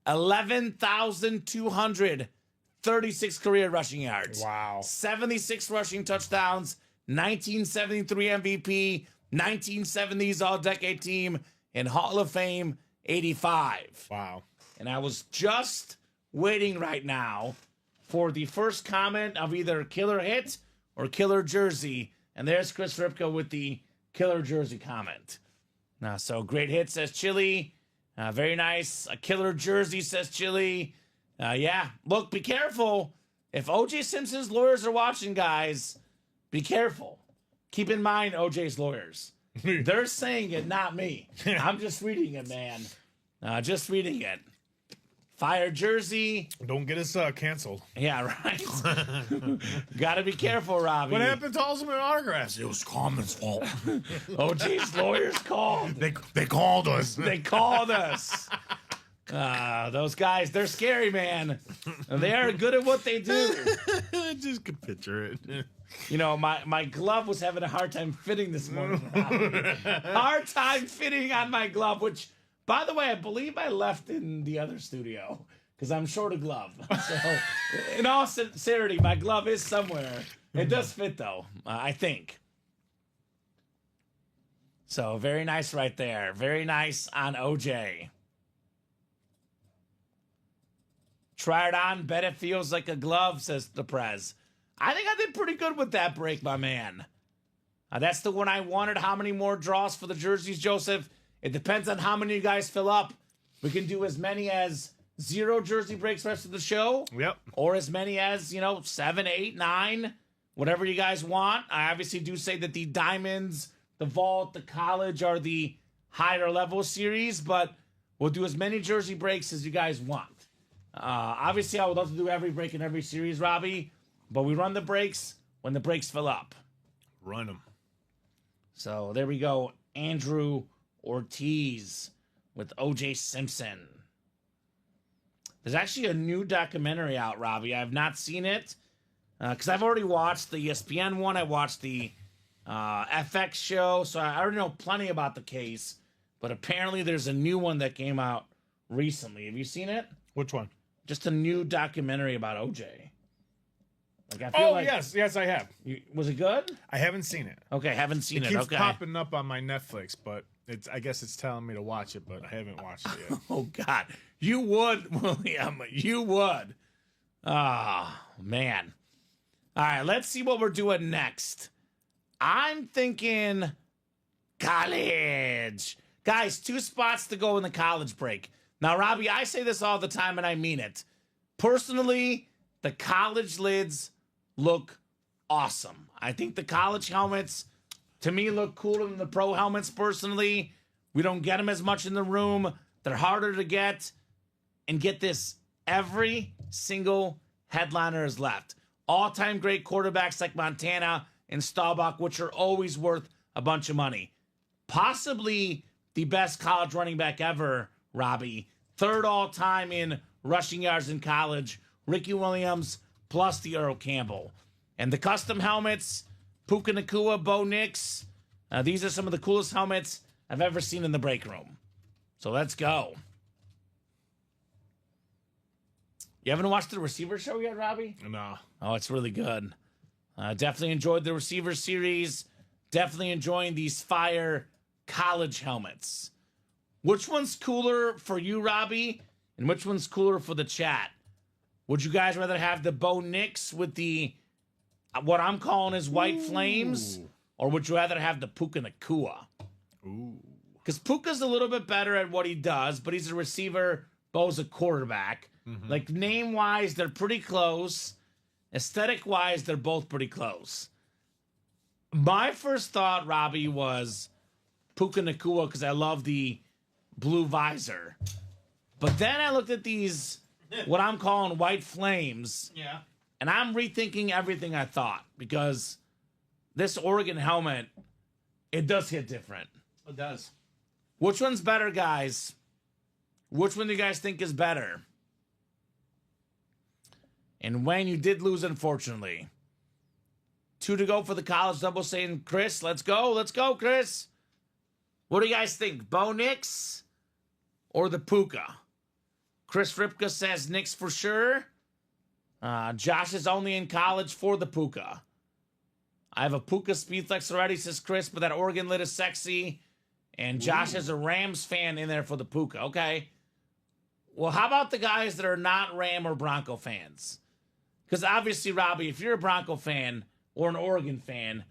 11,236 career rushing yards. Wow. 76 rushing touchdowns. 1973 MVP. 1970s All-Decade Team. And Hall of Fame 85. Wow. And I was just waiting right now for the first comment of either killer hit or killer jersey. And there's Chris Ripka with the killer jersey comment. So great hit, says Chili. Very nice. A killer jersey, says Chili. Yeah, look, be careful. If O.J. Simpson's lawyers are watching, guys, be careful. Keep in mind O.J.'s lawyers. They're saying it, not me. I'm just reading it, man. Just reading it. Fire jersey. Don't get us canceled. Yeah, right. Gotta be careful, Robbie. What happened to Ultimate Autographs? It was Common's fault. OG's lawyers called. They called us. They called us. Those guys, they're scary, man. They are good at what they do. I just could picture it. You know, my glove was having a hard time fitting this morning. Hard time fitting on my glove, which, by the way, I believe I left in the other studio because I'm short a glove. So, in all sincerity, my glove is somewhere. It does fit, though, I think. So, very nice right there. Very nice on OJ. Try it on, bet it feels like a glove, says the Prez. I think I did pretty good with that break, my man. That's the one I wanted. How many more draws for the jerseys, Joseph? It depends on how many you guys fill up. We can do as many as 0 jersey breaks rest of the show. Yep. Or as many as, 7, 8, 9, whatever you guys want. I obviously do say that the Diamonds, the Vault, the College are the higher level series, but we'll do as many jersey breaks as you guys want. Obviously, I would love to do every break in every series, Robbie, but we run the breaks when the breaks fill up. Run them. So there we go. Andrew Ortiz with O.J. Simpson. There's actually a new documentary out, Robbie. I have not seen it because I've already watched the ESPN one. I watched the FX show, so I already know plenty about the case. But apparently there's a new one that came out recently. Have you seen it? Which one? Just a new documentary about OJ. Like I feel like yes, I have. Was it good? I haven't seen it. Okay, haven't seen it. It keeps Okay. popping up on my Netflix, but I guess it's telling me to watch it, but I haven't watched it yet. Oh God, you would, William. You would. Ah, man. All right, let's see what we're doing next. I'm thinking college. Guys, 2 spots to go in the college break. Now, Robbie, I say this all the time, and I mean it. Personally, the college lids look awesome. I think the college helmets, to me, look cooler than the pro helmets, personally. We don't get them as much in the room. They're harder to get. And get this, every single headliner is left. All-time great quarterbacks like Montana and Staubach, which are always worth a bunch of money. Possibly the best college running back ever, Robbie. 3rd all-time in rushing yards in college. Ricky Williams plus the Earl Campbell. And the custom helmets, Puka Nacua, Bo Nix. These are some of the coolest helmets I've ever seen in the break room. So let's go. You haven't watched the receiver show yet, Robbie? No. Oh, it's really good. Definitely enjoyed the receiver series. Definitely enjoying these fire college helmets. Which one's cooler for you, Robbie? And which one's cooler for the chat? Would you guys rather have the Bo Nix with the, what I'm calling his white flames? Or would you rather have the Puka Nacua? Ooh. Because Puka's a little bit better at what he does, but he's a receiver. Bo's a quarterback. Mm-hmm. Like, name-wise, they're pretty close. Aesthetic-wise, they're both pretty close. My first thought, Robbie, was Puka Nacua because I love the blue visor. But then I looked at these, what I'm calling white flames. Yeah. And I'm rethinking everything I thought because this Oregon helmet, it does hit different. It does. Which one's better, guys? Which one do you guys think is better? And Wayne, you did lose, unfortunately. 2 to go for the college double, saying, Chris, let's go. Let's go, Chris. What do you guys think? Bo Nix or the Puka? Chris Ripka says Nix for sure. Josh is only in college for the Puka. I have a Puka Speedflex already, says Chris, but that Oregon lid is sexy. And Josh has a Rams fan in there for the Puka. Okay. Well, how about the guys that are not Ram or Bronco fans? Because obviously, Robbie, if you're a Bronco fan or an Oregon fan,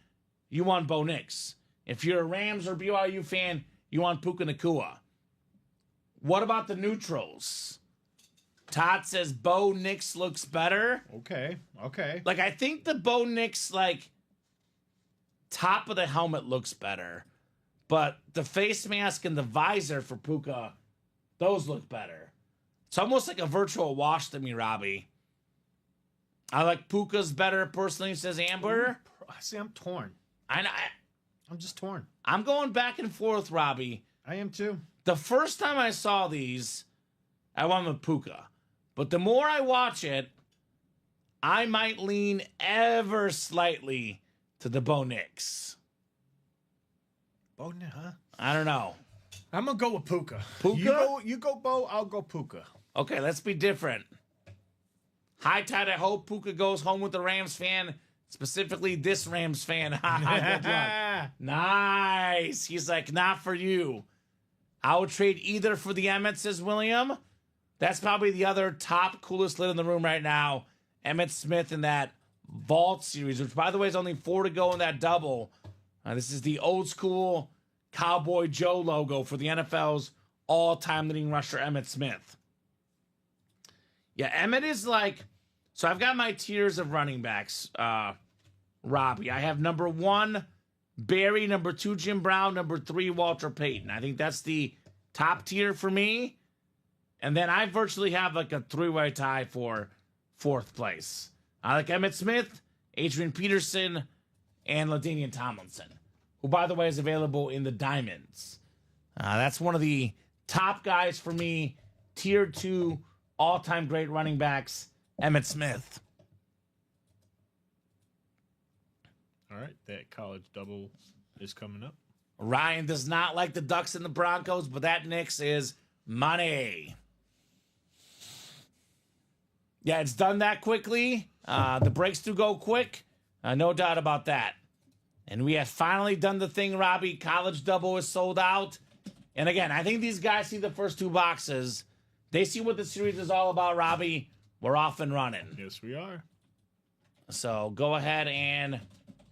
you want Bo Nix. If you're a Rams or BYU fan, you want Puka Nacua. What about the neutrals? Todd says Bo Nix looks better. Okay. Like, I think the Bo Nix, like, top of the helmet looks better. But the face mask and the visor for Puka, those look better. It's almost like a virtual wash to me, Robbie. I like Puka's better personally, says Amber. See, I'm torn. I'm just torn. I'm going back and forth, Robbie. I am too. The first time I saw these, I went with Puka. But the more I watch it, I might lean ever slightly to the Bo Nix. Bo, huh? I don't know. I'm gonna go with Puka. Puka? You go Bo, I'll go Puka. Okay, let's be different. High tide, I hope Puka goes home with the Rams fan, specifically this Rams fan. Good luck. Nice. He's like, not for you. I would trade either for the Emmett, says William. That's probably the other top coolest lid in the room right now. Emmitt Smith in that Vault series, which, by the way, is only 4 to go in that double. This is the old school Cowboy Joe logo for the NFL's all-time leading rusher, Emmitt Smith. Yeah, Emmitt is like... So I've got my tiers of running backs, Robbie. I have number 1, Barry. Number 2, Jim Brown. Number 3, Walter Payton. I think that's the top tier for me. And then I virtually have like a 3-way tie for 4th place. I like Emmitt Smith, Adrian Peterson, and LaDainian Tomlinson, who, by the way, is available in the Diamonds. That's one of the top guys for me. Tier 2, all-time great running backs, Emmitt Smith. All right, that college double is coming up. Ryan does not like the Ducks and the Broncos, but that Knicks is money. Yeah, it's done that quickly. The breaks do go quick. No doubt about that. And we have finally done the thing, Robbie. College double is sold out. And again, I think these guys see the first 2 boxes. They see what the series is all about, Robbie. We're off and running. Yes, we are. So go ahead and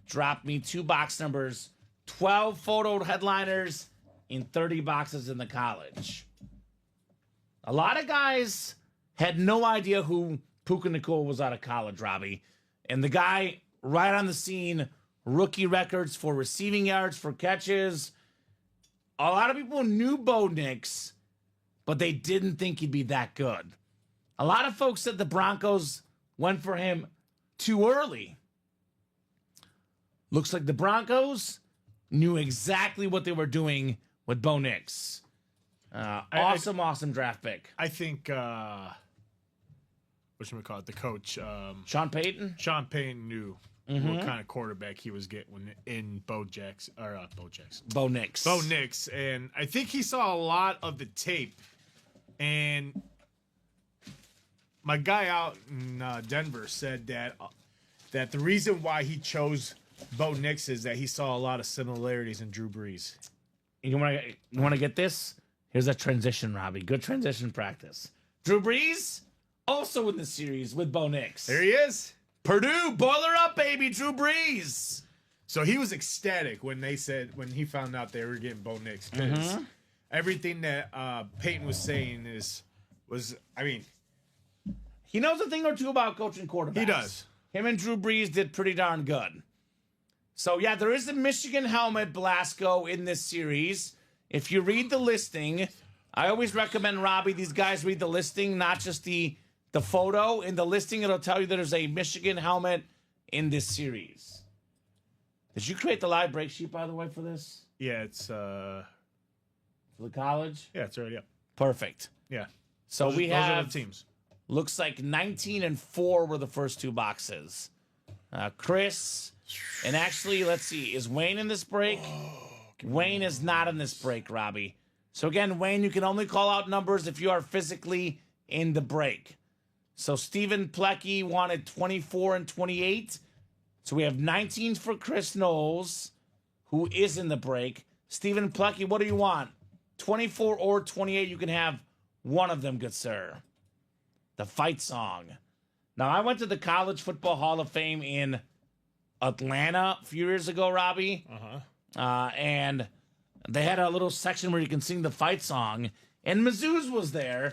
drop me 2 box numbers. 12 photo headliners in 30 boxes in the college. A lot of guys had no idea who Puka Nacua was out of college, Robbie. And the guy right on the scene, rookie records for receiving yards, for catches. A lot of people knew Bo Nix, but they didn't think he'd be that good. A lot of folks said the Broncos went for him too early. Looks like the Broncos knew exactly what they were doing with Bo Nix. Awesome draft pick. I think, whatchamacallit, the coach, Sean Payton? Sean Payton knew what kind of quarterback he was getting in Bo Nix. Bo Nix. Bo Nix. And I think he saw a lot of the tape. And my guy out in Denver said that the reason why he chose Bo Nix is that he saw a lot of similarities in Drew Brees. You want to get this? Here's a transition, Robbie. Good transition practice. Drew Brees, also in the series with Bo Nix. There he is. Purdue, boiler up, baby, Drew Brees. So he was ecstatic when he found out they were getting Bo Nix. Because everything that Peyton was saying was he knows a thing or two about coaching quarterbacks. He does. Him and Drew Brees did pretty darn good. So, yeah, there is a Michigan helmet, Blasco, in this series. If you read the listing, I always recommend, Robbie, these guys read the listing, not just the photo. In the listing, it'll tell you that there's a Michigan helmet in this series. Did you create the live break sheet, by the way, for this? Yeah, it's For the college? yeah, it's already up. Perfect. Yeah. So Those are the teams. Looks like 19 and 4 were the first 2 boxes. Chris, and actually, let's see, is Wayne in this break? Wayne is not in this break, Robbie. So again, Wayne, you can only call out numbers if you are physically in the break. So Stephen Plecky wanted 24 and 28. So we have 19 for Chris Knowles, who is in the break. Stephen Plecky, what do you want? 24 or 28, you can have one of them, good sir. The fight song. Now, I went to the College Football Hall of Fame in Atlanta a few years ago, Robbie. And they had a little section where you can sing the fight song. And Mizzou's was there.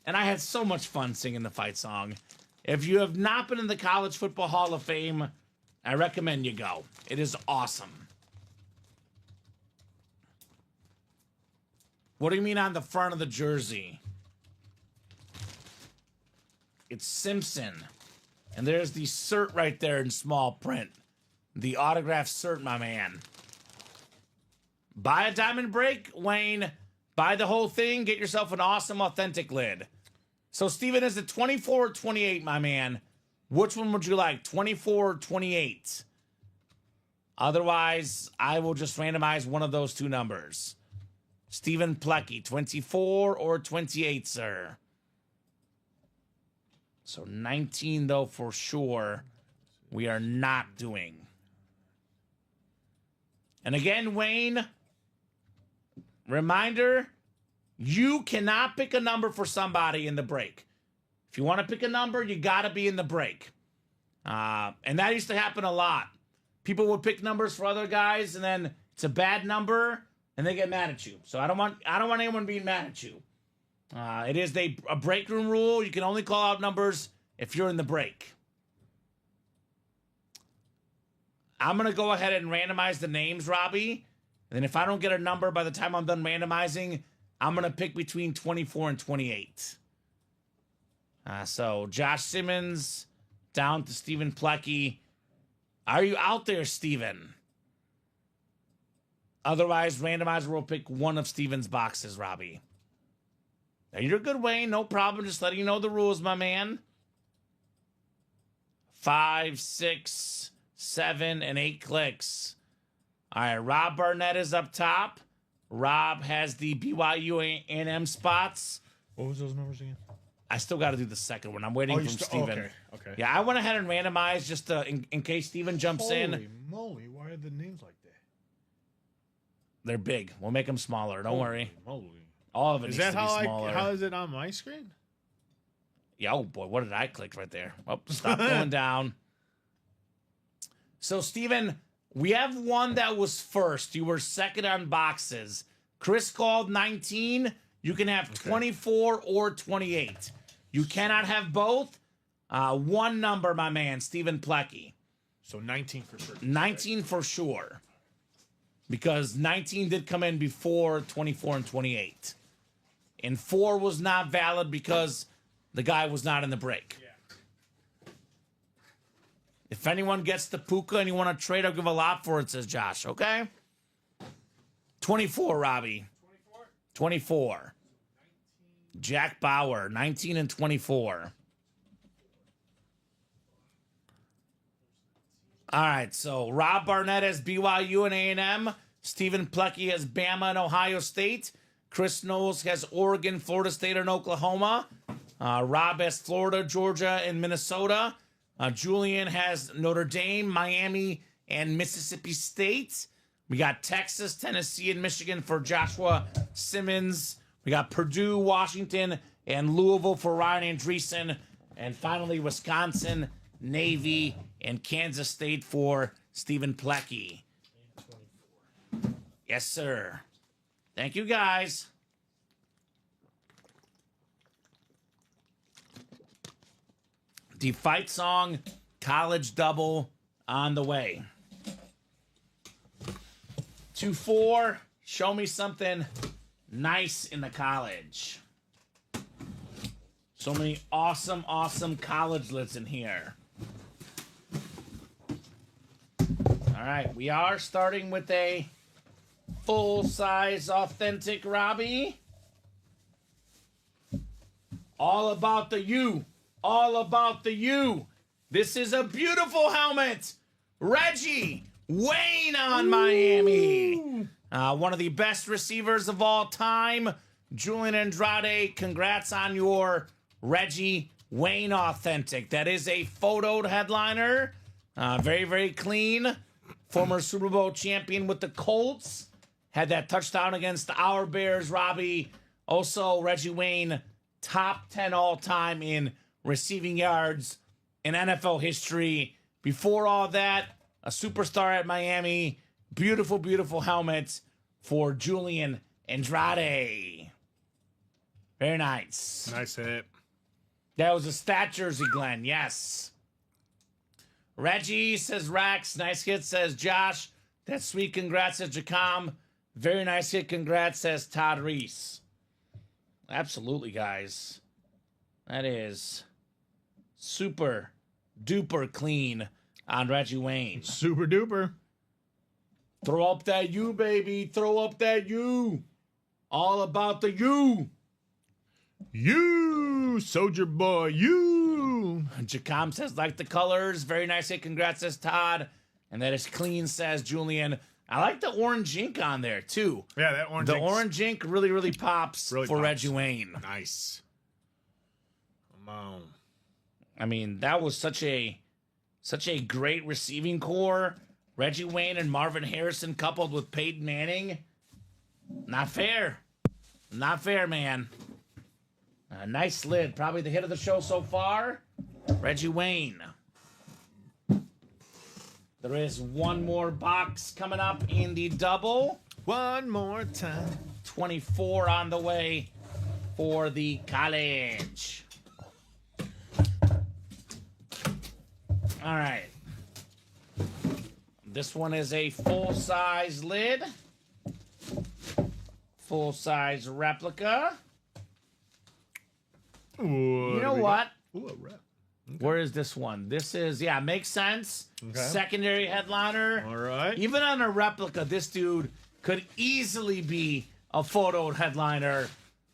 And I had so much fun singing the fight song. If you have not been in the College Football Hall of Fame, I recommend you go. It is awesome. What do you mean on the front of the jersey? It's Simpson. And there's the cert right there in small print. The autographed cert, my man. Buy a diamond break, Wayne. Buy the whole thing. Get yourself an awesome, authentic lid. So, Steven, is it 24 or 28, my man? Which one would you like, 24 or 28? Otherwise, I will just randomize one of those two numbers. Stephen Plecky, 24 or 28, sir? So 19, though, for sure, we are not doing. And again, Wayne, reminder, you cannot pick a number for somebody in the break. If you want to pick a number, you got to be in the break. And that used to happen a lot. People would pick numbers for other guys, and then it's a bad number, and they get mad at you. So I don't want anyone being mad at you. It is a break room rule. You can only call out numbers if you're in the break. I'm going to go ahead and randomize the names, Robbie. And then if I don't get a number by the time I'm done randomizing, I'm going to pick between 24 and 28. So Josh Simmons down to Stephen Plecky. Are you out there, Steven? Otherwise, randomizer will pick one of Steven's boxes, Robbie. Now, you're good, Wayne. No problem. Just letting you know the rules, my man. 5, 6, 7, and 8 clicks. All right, Rob Barnett is up top. Rob has the BYU A&M spots. What was those numbers again? I still got to do the second one. I'm waiting from Steven. Okay. Yeah, I went ahead and randomized just in case Steven jumps in. Holy moly, why are the names like that? They're big. We'll make them smaller. Don't worry. Moly. All of it Is needs that to be smaller. how is it on my screen? Yeah, oh boy, what did I click right there? Oh, stop going down. So, Steven, we have one that was first. You were second on boxes. Chris called 19. You can have 24 or 28. You cannot have both. One number, my man, Stephen Plecky. So 19 for sure. 19 for sure. Because 19 did come in before 24 and 28. And 4 was not valid because the guy was not in the break. Yeah. If anyone gets the Puka and you want to trade, I'll give a lot for it, says Josh. Okay? 24, Robbie. 24. Jack Bauer, 19 and 24. All right, so Rob Barnett has BYU and A&M. Stephen Plecky has Bama and Ohio State. Chris Knowles has Oregon, Florida State, and Oklahoma. Rob has Florida, Georgia, and Minnesota. Julian has Notre Dame, Miami, and Mississippi State. We got Texas, Tennessee, and Michigan for Joshua Simmons. We got Purdue, Washington, and Louisville for Ryan Andreessen. And finally, Wisconsin, Navy, and Kansas State for Stephen Plecky. Yes, sir. Thank you, guys. The Fight Song College Double on the way. 2-4. Show me something nice in the college. So many awesome, awesome college lists in here. All right, we are starting with a full-size, authentic Robbie. All about the U. All about the U. This is a beautiful helmet. Reggie Wayne on Miami. One of the best receivers of all time. Julian Andrade, congrats on your Reggie Wayne authentic. That is a photoed headliner. Very, very clean. Former Super Bowl champion with the Colts. Had that touchdown against our Bears, Robbie. Also, Reggie Wayne, top 10 all-time in receiving yards in NFL history. Before all that, a superstar at Miami. Beautiful, beautiful helmet for Julian Andrade. Very nice. Nice hit. That was a stat jersey, Glenn. Yes. Reggie, says Rax. Nice hit, says Josh. That's sweet. Congrats, says Jacom. Very nice hit. Congrats, says Todd Reese. Absolutely, guys. That is super duper clean on Reggie Wayne. Super duper. Throw up that U, baby. Throw up that U. All about the U. You, Soldier Boy, you. Jacom says, like the colors. Very nice. Hey, congrats, says Todd. And that is clean, says Julian. I like the orange ink on there, too. Yeah, that orange The ink's orange ink really, really pops really for pops. Reggie Wayne. Nice. Come on. I mean, that was such a great receiving core. Reggie Wayne and Marvin Harrison coupled with Peyton Manning. Not fair. Not fair, man. A nice lid. Probably the hit of the show so far. Reggie Wayne. There is one more box coming up in the double. One more time. 24 on the way for the college. All right. This one is a full-size lid. Full-size replica. Ooh, You know what? Ooh, a rep. Where is this one? This is, yeah, makes sense. Okay. Secondary headliner. All right. Even on a replica, this dude could easily be a photo headliner.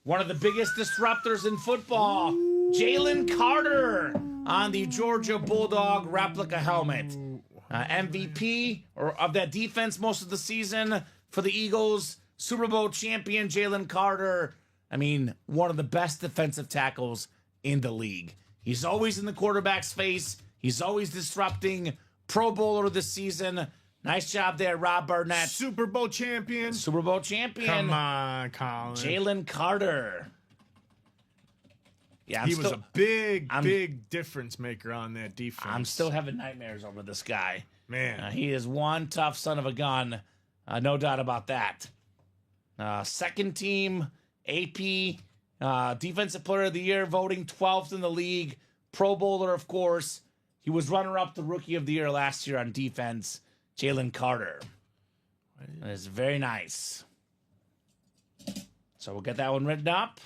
One of the biggest disruptors in football. Jalen Carter on the Georgia Bulldog replica helmet. MVP of that defense most of the season for the Eagles. Super Bowl champion Jalen Carter. I mean, one of the best defensive tackles in the league. He's always in the quarterback's face. He's always disrupting. Pro Bowler this season. Nice job there, Rob Barnett. Super Bowl champion. Super Bowl champion. Come on, Colin. Jalen Carter. Yeah, He was a big difference maker on that defense. I'm still having nightmares over this guy. Man. He is one tough son of a gun. No doubt about that. Second team AP Defensive Player of the Year, voting 12th in the league. Pro Bowler, of course. He was runner-up to Rookie of the Year last year on defense. Jalen Carter. That is very nice. So we'll get that one written up.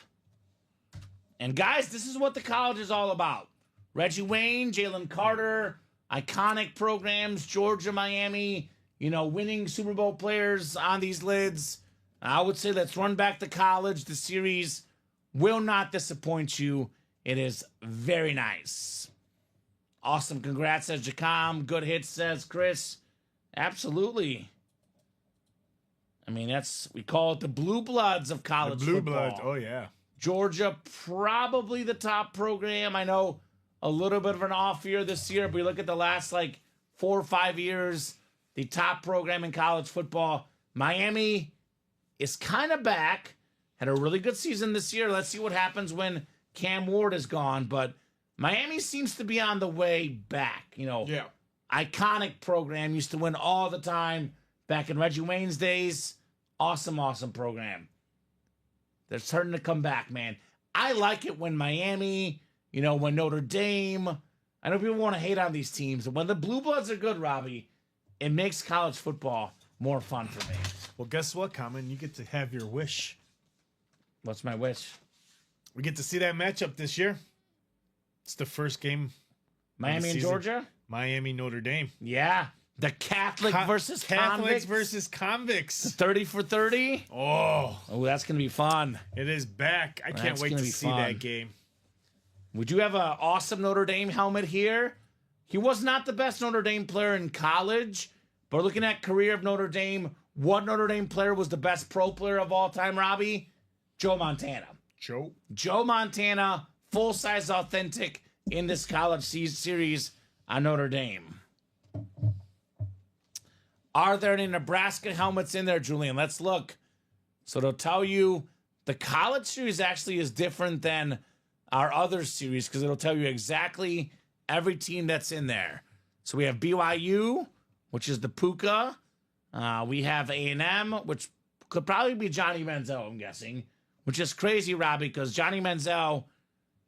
And guys, this is what the college is all about. Reggie Wayne, Jalen Carter, iconic programs, Georgia, Miami, winning Super Bowl players on these lids. I would say let's run back to college. The series will not disappoint you. It is very nice. Awesome. Congrats, says Jacom. Good hit, says Chris. Absolutely. I mean, we call it the blue bloods of college The blue football. bloods. Oh, yeah. Georgia, probably the top program. I know a little bit of an off year this year, but we look at the last 4 or 5 years, the top program in college football. Miami is kind of back. Had a really good season this year. Let's see what happens when Cam Ward is gone. But Miami seems to be on the way back. Yeah. Iconic program. Used to win all the time back in Reggie Wayne's days. Awesome, awesome program. They're starting to come back, man. I like it when Miami, when Notre Dame. I know people want to hate on these teams. When the Blue Bloods are good, Robbie, it makes college football more fun for me. Well, guess what, Kamen? You get to have your wish. What's my wish? We get to see that matchup this year. It's the first game. Miami and season. Georgia? Miami, Notre Dame. Yeah. The Catholic versus Catholics convicts. versus convicts. 30 for 30. Oh, That's going to be fun. it is back. I can't That's wait gonna to be see fun. that game. We do have an awesome Notre Dame helmet here. He was not the best Notre Dame player in college, but looking at career of Notre Dame, what Notre Dame player was the best pro player of all time, Robbie? Joe Montana. Joe Montana, full-size authentic in this college series on Notre Dame. Are there any Nebraska helmets in there, Julian? Let's look. So they'll tell you the college series actually is different than our other series because it'll tell you exactly every team that's in there. So we have BYU, which is the Puka. We have A&M, which could probably be Johnny Manziel, I'm guessing, which is crazy, Robbie, because Johnny Manziel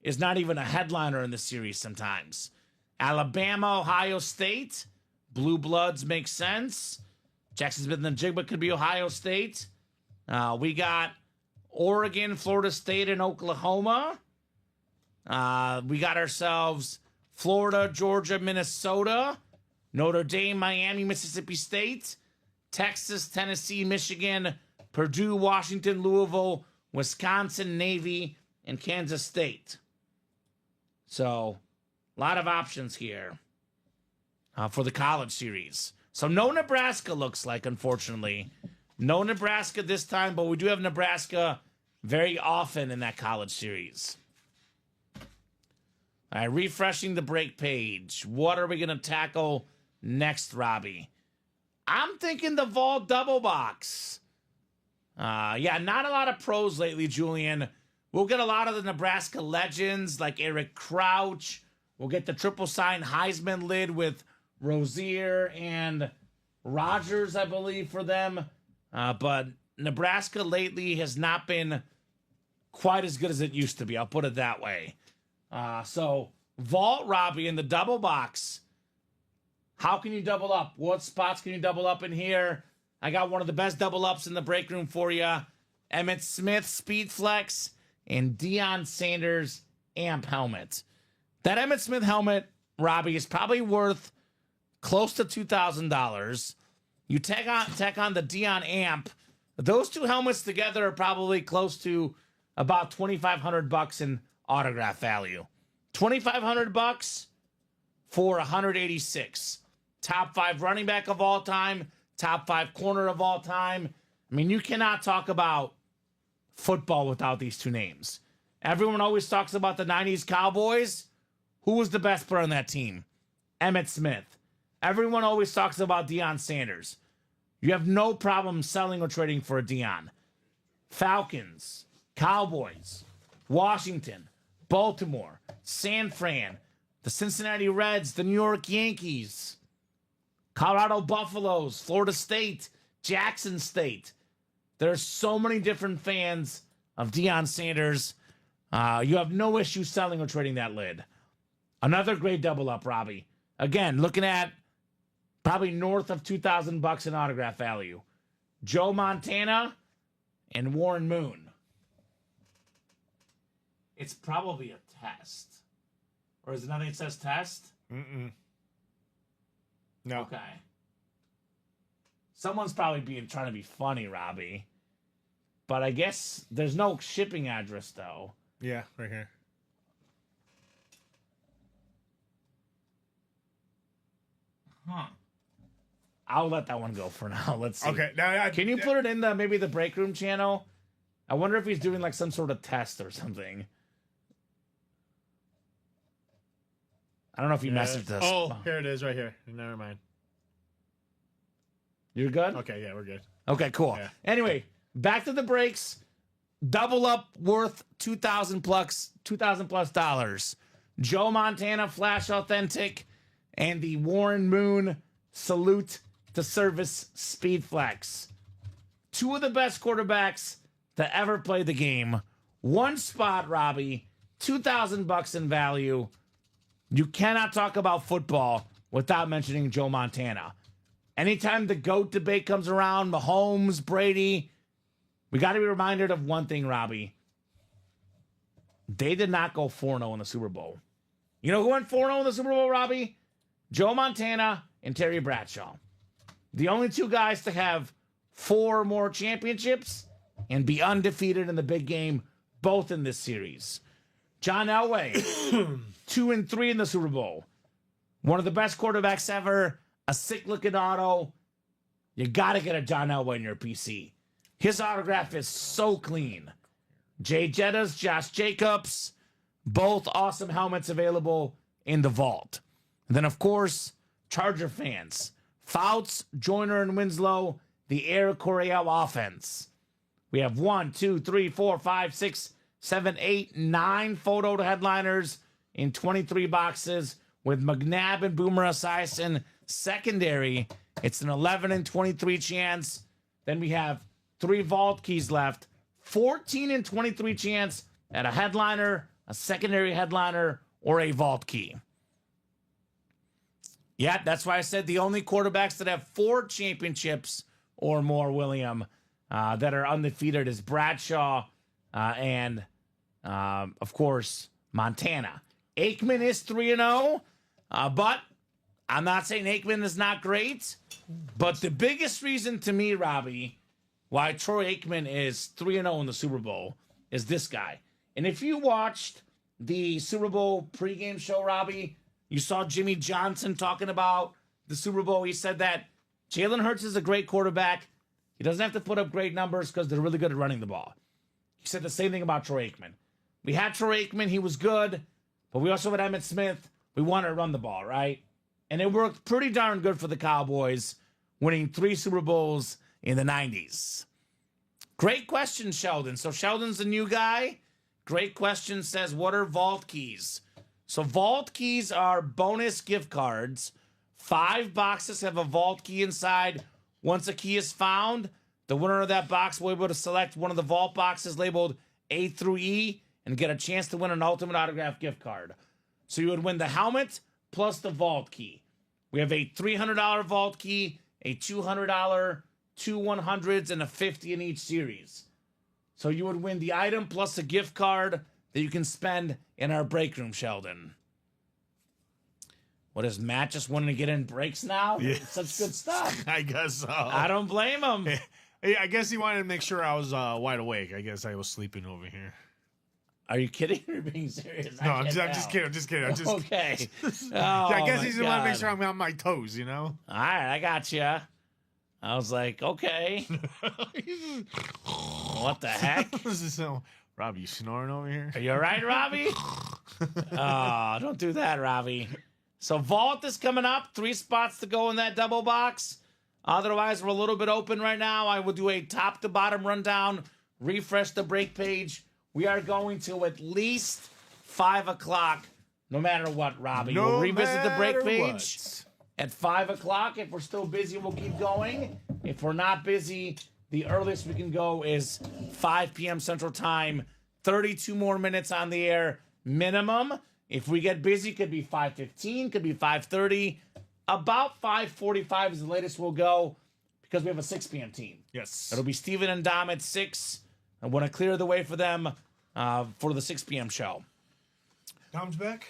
is not even a headliner in the series sometimes. Alabama, Ohio State. Blue Bloods makes sense. Jackson Smith and Jigba could be Ohio State. We got Oregon, Florida State, and Oklahoma. We got ourselves Florida, Georgia, Minnesota, Notre Dame, Miami, Mississippi State, Texas, Tennessee, Michigan, Purdue, Washington, Louisville, Wisconsin, Navy, and Kansas State. So, a lot of options here for the college series. So, no Nebraska looks like, unfortunately. No Nebraska this time, but we do have Nebraska very often in that college series. All right, refreshing the break page. What are we going to tackle next, Robbie? I'm thinking the vault double box. Yeah, not a lot of pros lately, Julian. We'll get a lot of the Nebraska legends like Eric Crouch. We'll get the triple sign Heisman lid with Rozier and Rogers, I believe, for them. But Nebraska lately has not been quite as good as it used to be. I'll put it that way. So, vault, Robbie, in the double box. How can you double up? What spots can you double up in here? I got one of the best double ups in the break room for you. Emmitt Smith Speed Flex and Deion Sanders amp helmet. That Emmitt Smith helmet, Robbie, is probably worth close to $2,000. You tack on the Deion amp. Those two helmets together are probably close to about $2,500 in autograph value. $2,500 for 186. Top 5 running back of all time. Top 5 corner of all time. I mean, you cannot talk about football without these two names. Everyone always talks about the 90s Cowboys. Who was the best player on that team? Emmitt Smith. Everyone always talks about Deion Sanders. You have no problem selling or trading for a Deion. Falcons, Cowboys, Washington, Baltimore, San Fran, the Cincinnati Reds, the New York Yankees, Colorado Buffaloes, Florida State, Jackson State. There's so many different fans of Deion Sanders. You have no issue selling or trading that lid. Another great double up, Robbie. Again, looking at probably north of $2,000 in autograph value. Joe Montana and Warren Moon. It's probably a test. Or is it nothing that says test? Mm-mm. No. Okay. Someone's probably trying to be funny, Robbie. But I guess there's no shipping address, though. Yeah, right here. Huh. I'll let that one go for now. Let's see. Okay. Now, Can you put it in maybe the break room channel? I wonder if he's doing like some sort of test or something. I don't know if he messaged us. Oh, here it is right here. Never mind. You're good? Okay, yeah, we're good. Okay, cool. Yeah. Anyway, back to the breaks. Double up worth $2,000 plus dollars. Joe Montana Flash Authentic and the Warren Moon Salute to Service Speed Flex. Two of the best quarterbacks to ever play the game. One spot, Robbie. $2,000 in value. You cannot talk about football without mentioning Joe Montana. Anytime the GOAT debate comes around, Mahomes, Brady, we got to be reminded of one thing, Robbie. They did not go 4-0 in the Super Bowl. You know who went 4-0 in the Super Bowl, Robbie? Joe Montana and Terry Bradshaw. The only two guys to have 4 more championships and be undefeated in the big game, both in this series. John Elway, 2-3 in the Super Bowl. One of the best quarterbacks ever. A sick-looking auto. You got to get a John Elway in your PC. His autograph is so clean. Jay Jettas, Josh Jacobs, both awesome helmets available in the vault. And then, of course, Charger fans. Fouts, Joyner, and Winslow, the Air Coryell offense. We have 1, 2, 3, 4, 5, 6, 7, 8, 9 photo headliners in 23 boxes with McNabb and Boomer Esiason secondary. It's an 11 and 23 chance. Then we have 3 vault keys left. 14 and 23 chance at a headliner, a secondary headliner, or a vault key. Yeah, that's why I said the only quarterbacks that have 4 championships or more, William, that are undefeated is Bradshaw and, of course, Montana. Aikman is 3-0, but I'm not saying Aikman is not great. But the biggest reason to me, Robbie, why Troy Aikman is 3-0 in the Super Bowl is this guy. And if you watched the Super Bowl pregame show, Robbie, you saw Jimmy Johnson talking about the Super Bowl. He said that Jalen Hurts is a great quarterback. He doesn't have to put up great numbers because they're really good at running the ball. He said the same thing about Troy Aikman. We had Troy Aikman. He was good. But we also had Emmitt Smith. We wanted to run the ball, right? And it worked pretty darn good for the Cowboys, winning 3 Super Bowls in the 90s. Great question, Sheldon. So Sheldon's a new guy. Great question says, what are vault keys? So vault keys are bonus gift cards. 5 boxes have a vault key inside. Once a key is found, the winner of that box will be able to select one of the vault boxes labeled A through E and get a chance to win an Ultimate Autograph gift card. So you would win the helmet plus the vault key. We have a $300 vault key, a $200, 2 100s, and a $50 in each series. So you would win the item plus a gift card that you can spend in our break room, Sheldon. What is Matt just wanting to get in breaks now? Yeah. Such good stuff. I guess so. I don't blame him. I guess he wanted to make sure I was wide awake. I guess I was sleeping over here. Are you kidding or being serious? No, I'm just kidding. Okay. Yeah, I guess my he just want to make God. sure I'm on my toes, you know? All right, I got you. I was like, okay. What the heck? So, Robbie, you snoring over here? Are you all right, Robbie? Oh, don't do that, Robbie. So Vault is coming up. 3 spots to go in that double box. Otherwise, we're a little bit open right now. I will do a top to bottom rundown, refresh the break page. We are going to at least 5 o'clock, no matter what, Robbie. We'll revisit the break page at 5 o'clock. If we're still busy, we'll keep going. If we're not busy, the earliest we can go is 5 p.m. Central Time. 32 more minutes on the air minimum. If we get busy, could be 5:15, could be 5:30. About 5:45 is the latest we'll go because we have a 6 p.m. team. Yes. It'll be Steven and Dom at 6. I want to clear the way for them for the 6 p.m. show. Dom's back.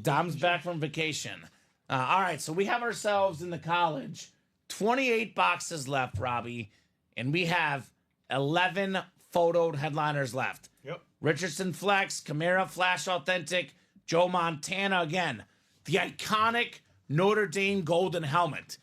Dom's back from vacation. All right, so we have ourselves in the college 28 boxes left, Robbie, and we have 11 photoed headliners left. Yep. Richardson Flex, Camara Flash Authentic, Joe Montana again. The iconic Notre Dame golden helmet.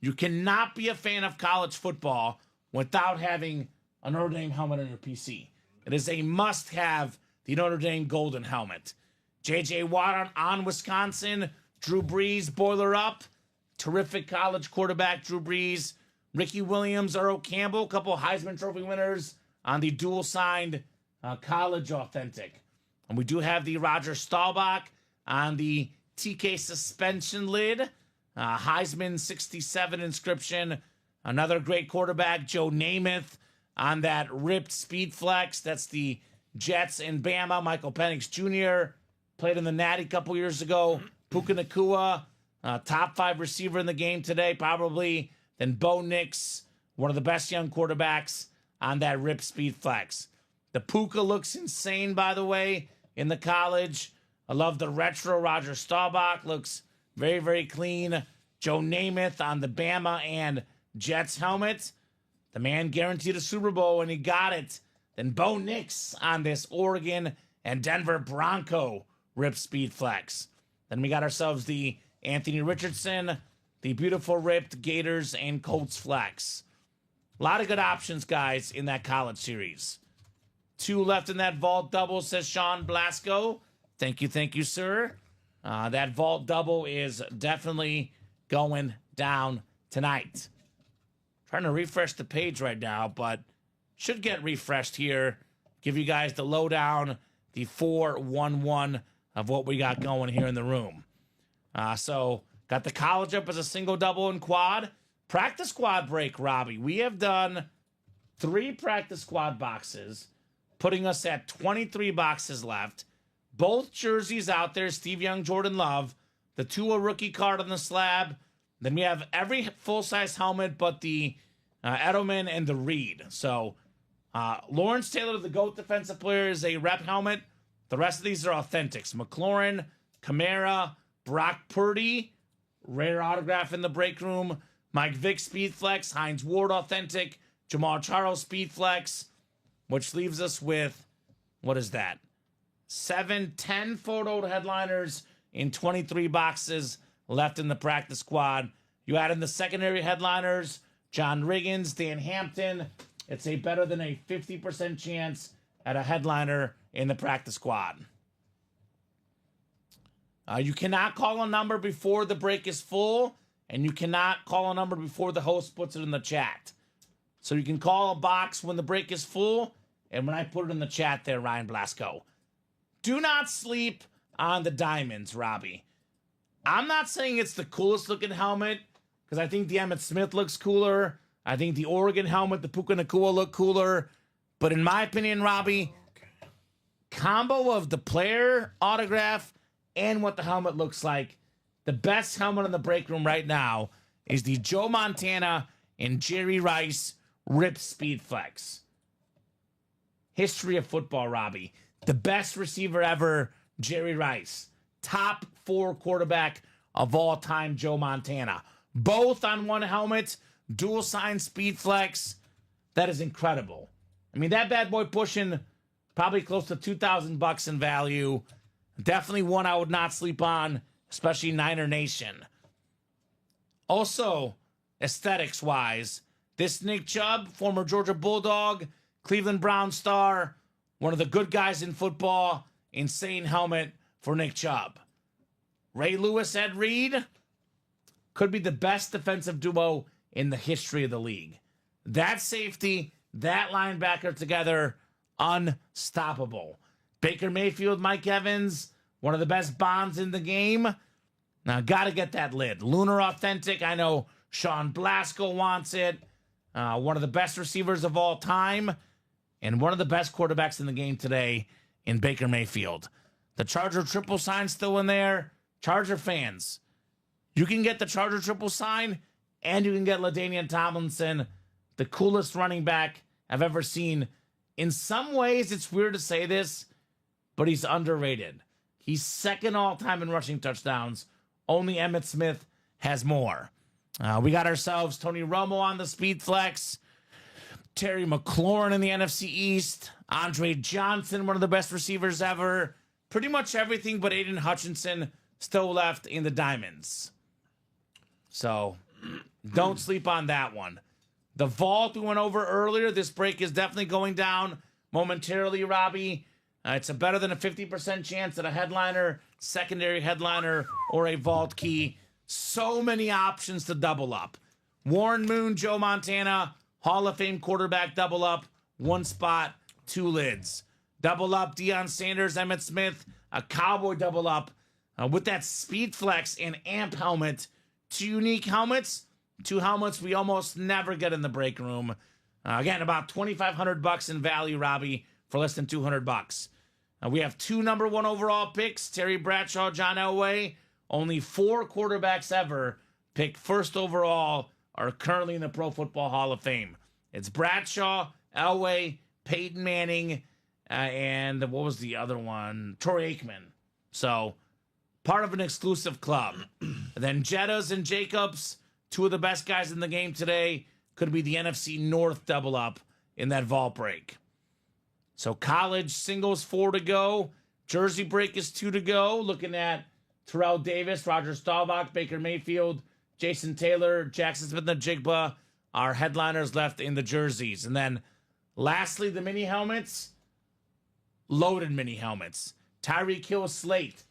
You cannot be a fan of college football without having a Notre Dame helmet on your PC. It is a must-have, the Notre Dame golden helmet. J.J. Watt on Wisconsin. Drew Brees, boiler up. Terrific college quarterback, Drew Brees. Ricky Williams, Earl Campbell, a couple Heisman Trophy winners on the dual-signed college authentic. And we do have the Roger Staubach on the TK suspension lid. Heisman 67 inscription. Another great quarterback, Joe Namath, on that ripped speed flex. That's the Jets and Bama. Michael Penix Jr. played in the Natty a couple years ago. Puka Nacua, top 5 receiver in the game today, probably. Then Bo Nix, one of the best young quarterbacks on that ripped speed flex. The Puka looks insane, by the way, in the college. I love the retro Roger Staubach. Looks very, very clean. Joe Namath on the Bama and Jets helmet. The man guaranteed a Super Bowl, and he got it. Then Bo Nix on this Oregon and Denver Bronco rip speed flex. Then we got ourselves the Anthony Richardson, the beautiful ripped Gators and Colts flex. A lot of good options, guys, in that college series. 2 left in that vault double, says Sean Blasco. Thank you, sir. That vault double is definitely going down tonight. Trying to refresh the page right now, but should get refreshed here. Give you guys the lowdown, the 411 of what we got going here in the room. So got the college up as a single, double, and quad. Practice squad break, Robbie. We have done 3 practice squad boxes, putting us at 23 boxes left. Both jerseys out there, Steve Young, Jordan Love. The Tua rookie card on the slab. Then we have every full-size helmet but the Edelman and the Reed. So Lawrence Taylor, the GOAT defensive player, is a rep helmet. The rest of these are authentics. McLaurin, Kamara, Brock Purdy, rare autograph in the break room. Mike Vick, Speed Flex, Hines Ward, authentic. Jamal Charles Speed Flex, which leaves us with, what is that? 10 photo headliners in 23 boxes left in the practice squad. You add in the secondary headliners, John Riggins, Dan Hampton. It's a better than a 50% chance at a headliner in the practice squad. You cannot call a number before the break is full, and you cannot call a number before the host puts it in the chat. So you can call a box when the break is full, and when I put it in the chat there, Ryan Blasco. Do not sleep on the diamonds, Robbie. I'm not saying it's the coolest looking helmet, because I think the Emmitt Smith looks cooler. I think the Oregon helmet, the Puka Nakua, look cooler. But in my opinion, Robbie, combo of the player autograph and what the helmet looks like, the best helmet in the break room right now is the Joe Montana and Jerry Rice Rip Speed Flex. History of football, Robbie. The best receiver ever, Jerry Rice. Top 4 quarterback of all time, Joe Montana. Both on one helmet, dual sign Speed Flex. That is incredible. I mean, that bad boy pushing probably close to $2,000 in value. Definitely one I would not sleep on, especially Niner Nation. Also, aesthetics-wise, this Nick Chubb, former Georgia Bulldog, Cleveland Brown star, one of the good guys in football, insane helmet for Nick Chubb. Ray Lewis, Ed Reed, could be the best defensive duo in the history of the league. That safety, that linebacker together, unstoppable. Baker Mayfield, Mike Evans, one of the best bonds in the game. Now, got to get that lid. Lunar Authentic, I know Sean Blasco wants it. One of the best receivers of all time. And one of the best quarterbacks in the game today in Baker Mayfield. The Charger triple sign still in there. Charger fans, you can get the Charger triple sign, and you can get LaDainian Tomlinson, the coolest running back I've ever seen. In some ways, it's weird to say this, but he's underrated. He's second all-time in rushing touchdowns. Only Emmitt Smith has more. We got ourselves Tony Romo on the Speed Flex. Terry McLaurin in the NFC East. Andre Johnson, one of the best receivers ever. Pretty much everything but Aiden Hutchinson still left in the diamonds. So, don't sleep on that one. The vault we went over earlier, this break is definitely going down momentarily, Robbie. It's a better than a 50% chance at a headliner, secondary headliner, or a vault key. So many options to double up. Warren Moon, Joe Montana, Hall of Fame quarterback double up, one spot, 2 lids. Double up, Deion Sanders, Emmitt Smith, a Cowboy double up with that Speed Flex and Amp helmet. 2 unique helmets, 2 helmets we almost never get in the break room. Again, about $2,500 in value, Robbie, for less than $200. We have 2 number 1 overall picks, Terry Bradshaw, John Elway. Only 4 quarterbacks ever picked first overall are currently in the Pro Football Hall of Fame. It's Bradshaw, Elway, Peyton Manning, and what was the other one? Troy Aikman. So, part of an exclusive club. Then Jettas and Jacobs, 2 of the best guys in the game today, could be the NFC North double up in that vault break. So, college singles 4 to go. Jersey break is 2 to go. Looking at Terrell Davis, Roger Staubach, Baker Mayfield, Jason Taylor, Jackson Smith-Njigba are headliners left in the jerseys. And then lastly, the mini helmets, loaded mini helmets. Tyreek Hill Slate,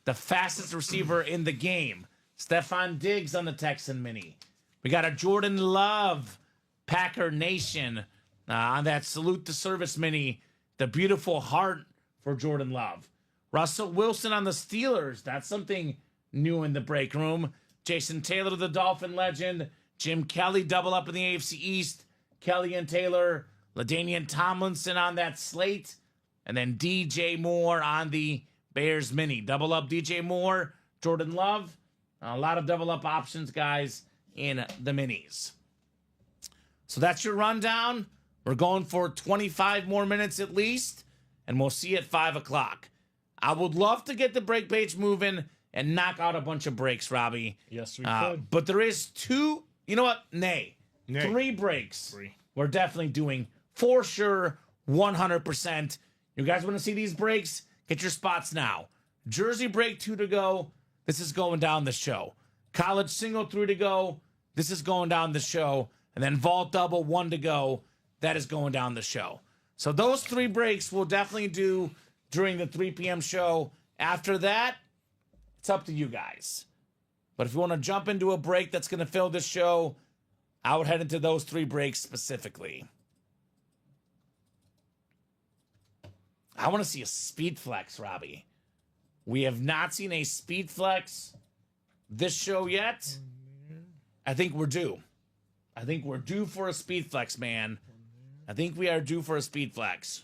the fastest receiver in the game. Stephon Diggs on the Texan mini. We got a Jordan Love, Packer Nation on that Salute to Service mini. The beautiful heart for Jordan Love. Russell Wilson on the Steelers. That's something new in the break room. Jason Taylor, the Dolphin legend. Jim Kelly double up in the AFC East. Kelly and Taylor. LaDainian Tomlinson on that slate. And then DJ Moore on the Bears mini. Double up DJ Moore, Jordan Love. A lot of double up options, guys, in the minis. So that's your rundown. We're going for 25 more minutes at least. And we'll see you at 5 o'clock. I would love to get the break page moving and knock out a bunch of breaks, Robbie. Yes, we could. But there is 2, you know what? Nay. 3 breaks. 3. we're definitely doing for sure 100%. You guys want to see these breaks? Get your spots now. Jersey break 2 to go. This is going down the show. College single 3 to go. This is going down the show. And then vault double 1 to go. That is going down the show. So those 3 breaks we'll definitely do during the 3 p.m. show. After that, it's up to you guys. But if you want to jump into a break that's going to fill this show, I would head into those 3 breaks specifically. I want to see a speed flex, Robbie. We have not seen a speed flex this show yet. I think we're due. I think we're due for a speed flex, man. I think we are due for a speed flex.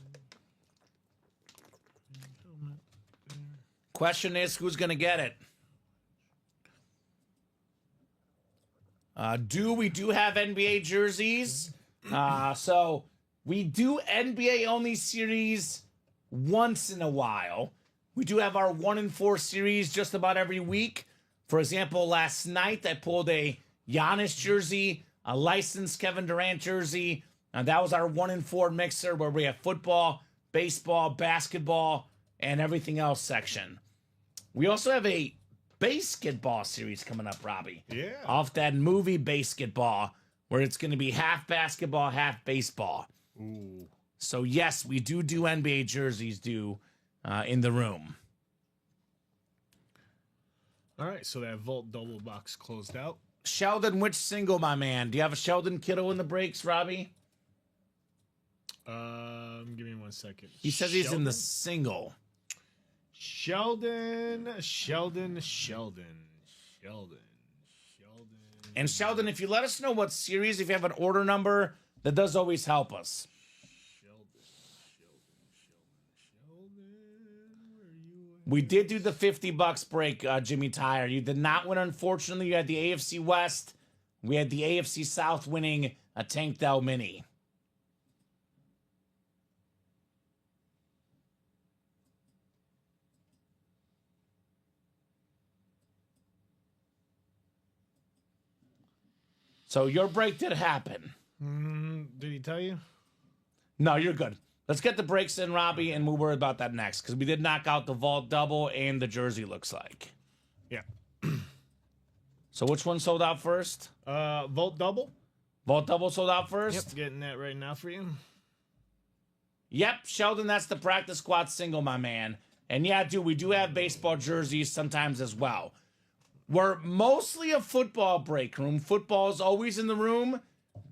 Question is, who's going to get it? We do have NBA jerseys. So we do NBA only series once in a while. We do have our 1 in 4 series just about every week. For example, last night I pulled a Giannis jersey, a licensed Kevin Durant jersey. That was our 1 in 4 mixer where we have football, baseball, basketball, and everything else section. We also have a basketball series coming up, Robbie. Yeah. Off that movie Basketball, where it's going to be half basketball, half baseball. Ooh. So yes, we do NBA jerseys in the room. All right, so that vault double box closed out. Sheldon, which single, my man? Do you have a Sheldon Kittle in the breaks, Robbie? Give me 1 second. He says he's in the single. Sheldon. And Sheldon, if you let us know what series, if you have an order number, that does always help us. We did do the $50 break, Jimmy Tyre. You did not win, unfortunately. You had the AFC West. We had the AFC South winning a Tank Dell Mini. So your break did happen. Did he tell you? No, you're good. Let's get the breaks in, Robbie, and we'll worry about that next, because we did knock out the vault double and the jersey, looks like. Yeah. So which one sold out first? Vault double. Vault double sold out first? Yep, getting that right now for you. Yep, Sheldon, that's the practice squad single, my man. And yeah, dude, we do have baseball jerseys sometimes as well. We're mostly a football break room. Football is always in the room.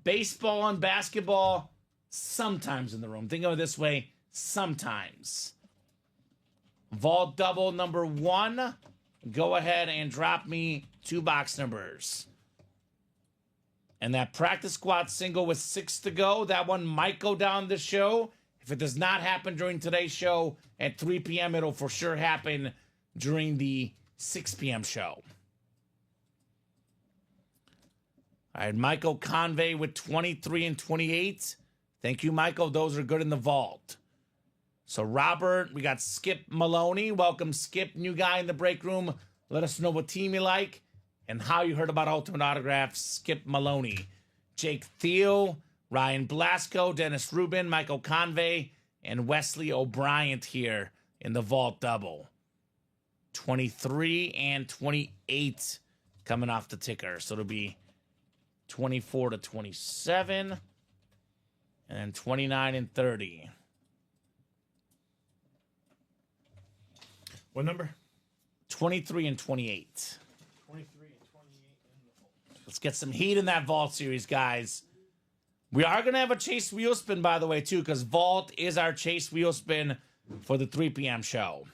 Baseball and basketball, sometimes in the room. Think of it this way, sometimes. Vault double number 1. Go ahead and drop me 2 box numbers. And that practice squad single with 6 to go, that one might go down the show. If it does not happen during today's show at 3 p.m., it'll for sure happen during the 6 p.m. show. All right, Michael Convey with 23 and 28. Thank you, Michael. Those are good in the vault. So, Robert, we got Skip Maloney. Welcome, Skip, new guy in the break room. Let us know what team you like and how you heard about Ultimate Autographs. Skip Maloney. Jake Thiel, Ryan Blasco, Dennis Rubin, Michael Convey, and Wesley O'Brien here in the vault double. 23 and 28 coming off the ticker. So it'll be 24 to 27 and then 29 and 30. What number? 23 and 28. 23 and 28 in the vault. Let's get some heat in that vault series, guys. We are going to have a chase wheel spin, by the way, too, because vault is our chase wheel spin for the 3 p.m. show.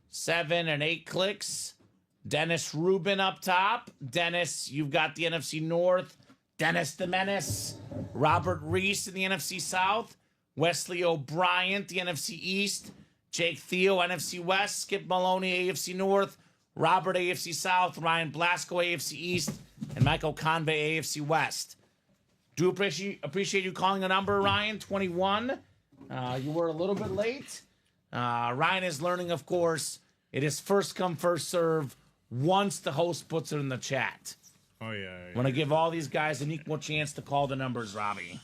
7 and 8 clicks. Dennis Rubin up top. Dennis, you've got the NFC North. Dennis the Menace. Robert Reese in the NFC South. Wesley O'Brien, the NFC East. Jake Thiel, NFC West. Skip Maloney, AFC North. Robert, AFC South. Ryan Blasco, AFC East. And Michael Convey, AFC West. Do appreciate you calling a number, Ryan. 21. You were a little bit late. Ryan is learning, of course. It is first come, first serve once the host puts it in the chat. Oh, yeah. I want to give all these guys an equal chance to call the numbers, Robbie.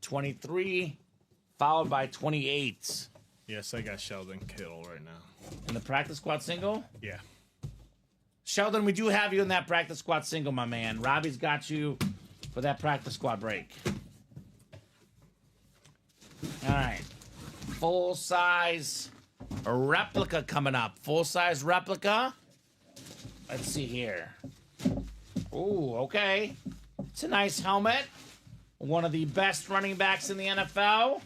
23, followed by 28. Yes, I got Sheldon Kittle right now. In the practice squad single? Yeah. Sheldon, we do have you in that practice squad single, my man. Robbie's got you for that practice squad break. All right. Full-size replica coming up. Full-size replica. Let's see here. Ooh, okay. It's a nice helmet. One of the best running backs in the NFL.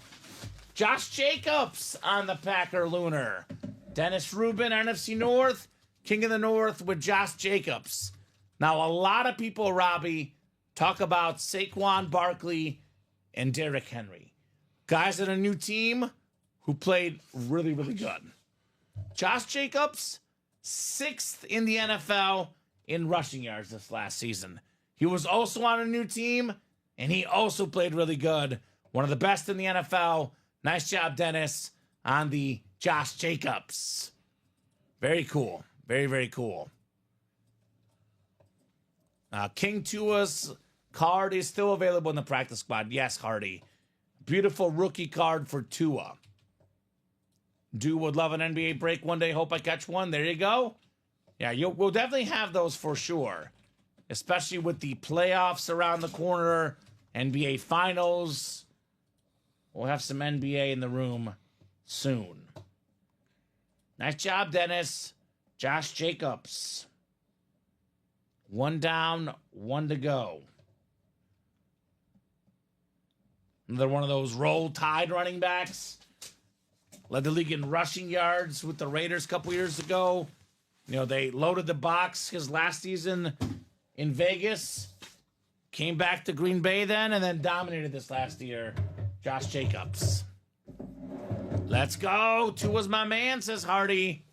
Josh Jacobs on the Packer Lunar. Dennis Rubin, NFC North. King of the North with Josh Jacobs. Now, a lot of people, Robbie, talk about Saquon Barkley and Derrick Henry. Guys on a new team who played really, really good. Josh Jacobs, 6th in the NFL in rushing yards this last season. He was also on a new team, and he also played really good. One of the best in the NFL. Nice job, Dennis, on the Josh Jacobs. Very cool. Very, very cool. King Tua's card is still available in the practice squad. Yes, Hardy. Beautiful rookie card for Tua. Would love an NBA break one day. Hope I catch one. There you go. Yeah, we'll definitely have those for sure. Especially with the playoffs around the corner. NBA Finals. We'll have some NBA in the room soon. Nice job, Dennis. Josh Jacobs. 1 down, 1 to go. Another one of those roll tide running backs. Led the league in rushing yards with the Raiders a couple years ago. You know, they loaded the box his last season in Vegas. Came back to Green Bay then and then dominated this last year. Josh Jacobs. Let's go. Tua's my man, says Hardy.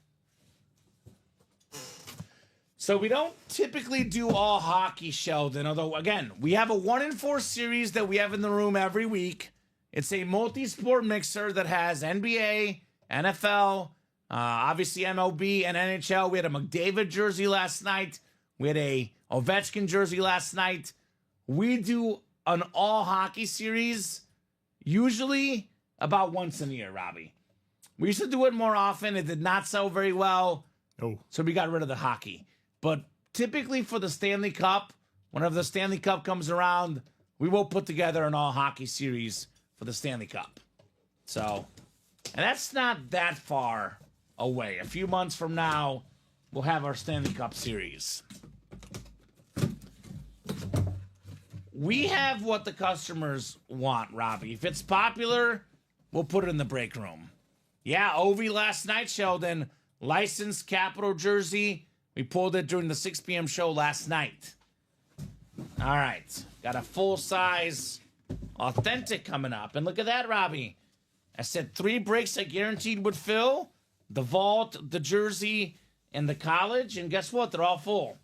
So we don't typically do all hockey, Sheldon. Although, again, we have a 1-in-4 series that we have in the room every week. It's a multi-sport mixer that has NBA, NFL, obviously MLB and NHL. We had a McDavid jersey last night. We had a Ovechkin jersey last night. We do an all hockey series usually about once in a year, Robbie. We used to do it more often. It did not sell very well. Oh. So we got rid of the hockey. But typically for the Stanley Cup, whenever the Stanley Cup comes around, we will put together an all hockey series for the Stanley Cup. So, and that's not that far away. A few months from now, we'll have our Stanley Cup series. We have what the customers want, Robbie. If it's popular, we'll put it in the break room. Yeah, Ovi last night, Sheldon. Licensed Capital jersey. We pulled it during the 6 p.m. show last night. All right. Got a full-size authentic coming up. And look at that, Robbie. I said 3 breaks I guaranteed would fill. The vault, the jersey, and the college. And guess what? They're all full.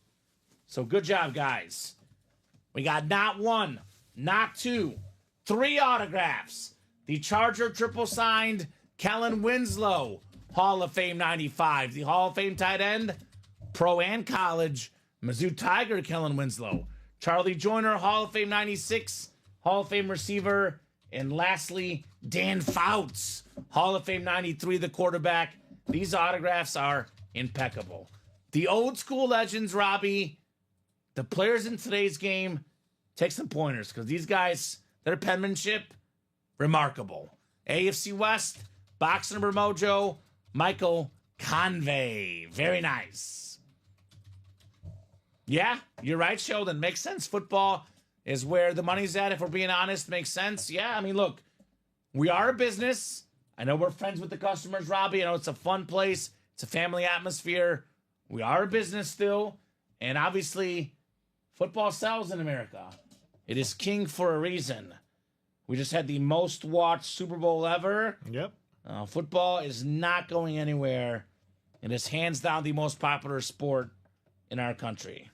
So good job, guys. We got not 1, not 2, 3 autographs. The Charger triple signed Kellen Winslow, Hall of Fame 95. The Hall of Fame tight end, pro and college, Mizzou Tiger Kellen Winslow. Charlie Joyner, Hall of Fame 96, Hall of Fame receiver. And lastly, Dan Fouts, Hall of Fame 93, the quarterback. These autographs are impeccable. The old school legends, Robbie, the players in today's game, take some pointers because these guys, their penmanship, remarkable. AFC West, box number mojo, Michael Convey. Very nice. Yeah, you're right, Sheldon. Makes sense. Football is where the money's at, if we're being honest. Makes sense. Yeah, I mean, look, we are a business. I know we're friends with the customers, Robbie. I know it's a fun place. It's a family atmosphere. We are a business still. And obviously, football sells in America. It is king for a reason. We just had the most watched Super Bowl ever. Yep. Football is not going anywhere. It is hands down the most popular sport in our country.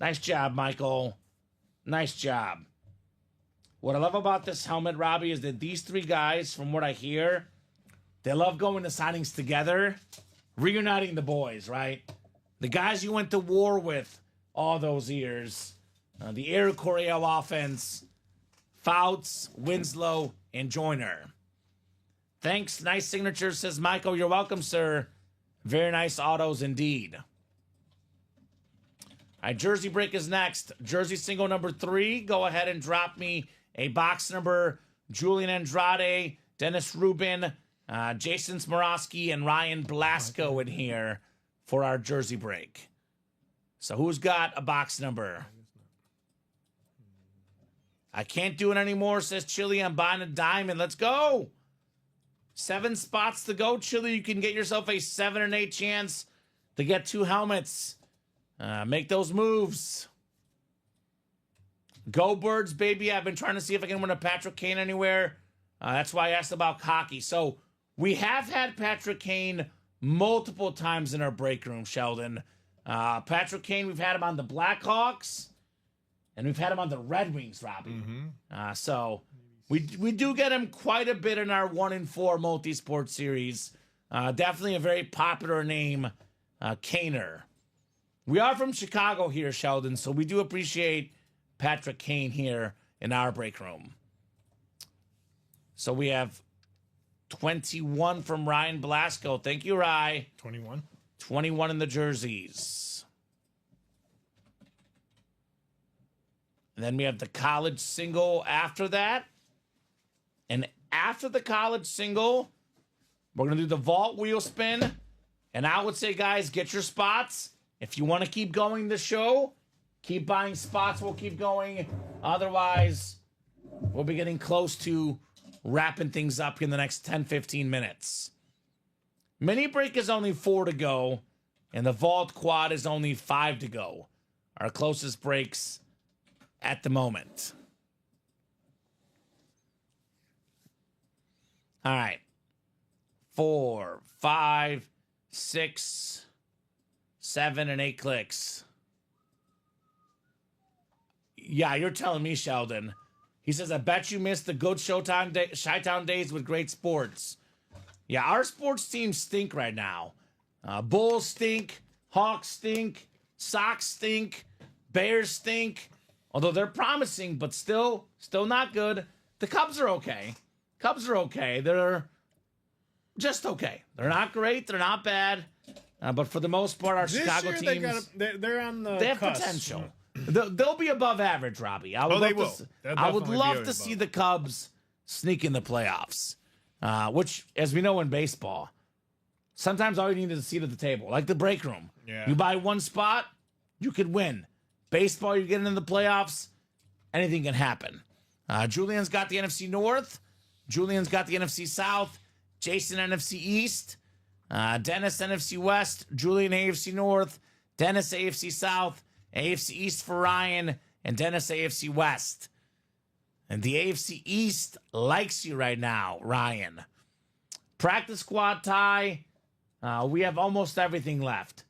Nice job, Michael. Nice job. What I love about this helmet, Robbie, is that these 3 guys, from what I hear, they love going to signings together, reuniting the boys, right? The guys you went to war with all those years. The Air Coryell offense. Fouts, Winslow, and Joyner. Thanks. Nice signature, says Michael. You're welcome, sir. Very nice autos indeed. All right, jersey break is next. Jersey single number 3. Go ahead and drop me a box number. Julian Andrade, Dennis Rubin, Jason Smorowski, and Ryan Blasco in here for our jersey break. So who's got a box number? I can't do it anymore, says Chili. I'm buying a diamond. Let's go. 7 spots to go, Chili. You can get yourself a 7 and 8 chance to get 2 helmets. Make those moves. Go Birds, baby. I've been trying to see if I can win a Patrick Kane anywhere. That's why I asked about Cocky. So we have had Patrick Kane multiple times in our break room, Sheldon. Patrick Kane, we've had him on the Blackhawks, and we've had him on the Red Wings, Robbie. So we do get him quite a bit in our 1 in 4 multi-sport series. Definitely a very popular name, Kaner. We are from Chicago here, Sheldon, so we do appreciate Patrick Kane here in our break room. So we have 21 from Ryan Blasco. Thank you, Rye. 21. 21 in the jerseys. And then we have the college single after that. And after the college single, we're going to do the vault wheel spin. And I would say, guys, get your spots. If you want to keep going the show, keep buying spots. We'll keep going. Otherwise, we'll be getting close to wrapping things up in the next 10, 15 minutes. Mini break is only 4 to go, and the vault quad is only 5 to go. Our closest breaks at the moment. All right. 4, 5, 6, 7, and 8 clicks. Yeah, you're telling me, Sheldon. He says, I bet you missed the good Chi-Town days with great sports. Yeah, our sports teams stink right now. Bulls stink. Hawks stink. Sox stink. Bears stink. Although they're promising, but still not good. The Cubs are okay. They're just okay. They're not great. They're not bad. But for the most part, our Chicago teams, they're on the they have cusp. Potential. They'll be above average, Robbie. I would love to see the Cubs sneak in the playoffs. Which, as we know in baseball, sometimes all you need is a seat at the table, like the break room. Yeah. You buy one spot, you could win. Baseball, you're getting in the playoffs, anything can happen. Julian's got the NFC North. Julian's got the NFC South. Jason, NFC East. Dennis, NFC West. Julian, AFC North. Dennis, AFC South. AFC East for Ryan. And Dennis, AFC West. And the AFC East likes you right now, Ryan. Practice squad tie. We have almost everything left.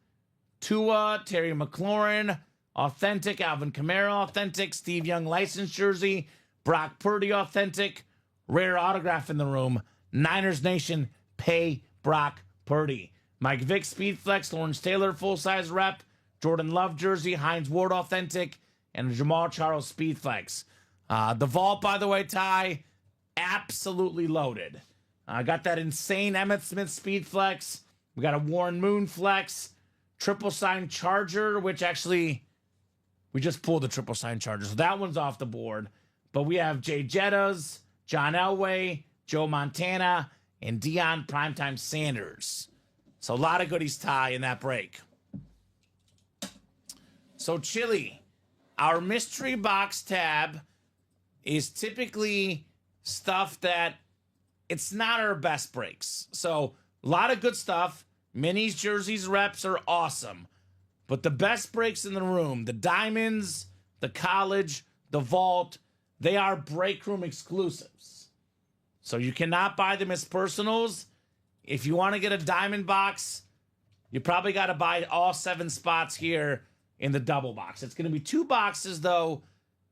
Tua, Terry McLaurin, authentic. Alvin Kamara, authentic. Steve Young, licensed jersey. Brock Purdy, authentic. Rare autograph in the room. Niners Nation, pay Brock Purdy. Mike Vick, Speed Flex. Lawrence Taylor, full-size rep. Jordan Love jersey. Hines Ward, authentic. And Jamal Charles, Speed Flex. The vault, by the way, Ty, absolutely loaded. I got that insane Emmitt Smith Speed Flex. We got a Warren Moon Flex. Triple sign Charger, which actually, we just pulled the triple sign Charger. So that one's off the board. But we have Jay Jettas, John Elway, Joe Montana, and Deion Primetime Sanders. So a lot of goodies, Ty, in that break. So Chili, our mystery box tab is typically stuff that it's not our best breaks. So a lot of good stuff. Minis, jerseys, reps are awesome. But the best breaks in the room, the diamonds, the college, the vault, they are break room exclusives. So you cannot buy them as personals. If you want to get a diamond box, you probably got to buy all 7 spots here in the double box. It's going to be 2 boxes, though.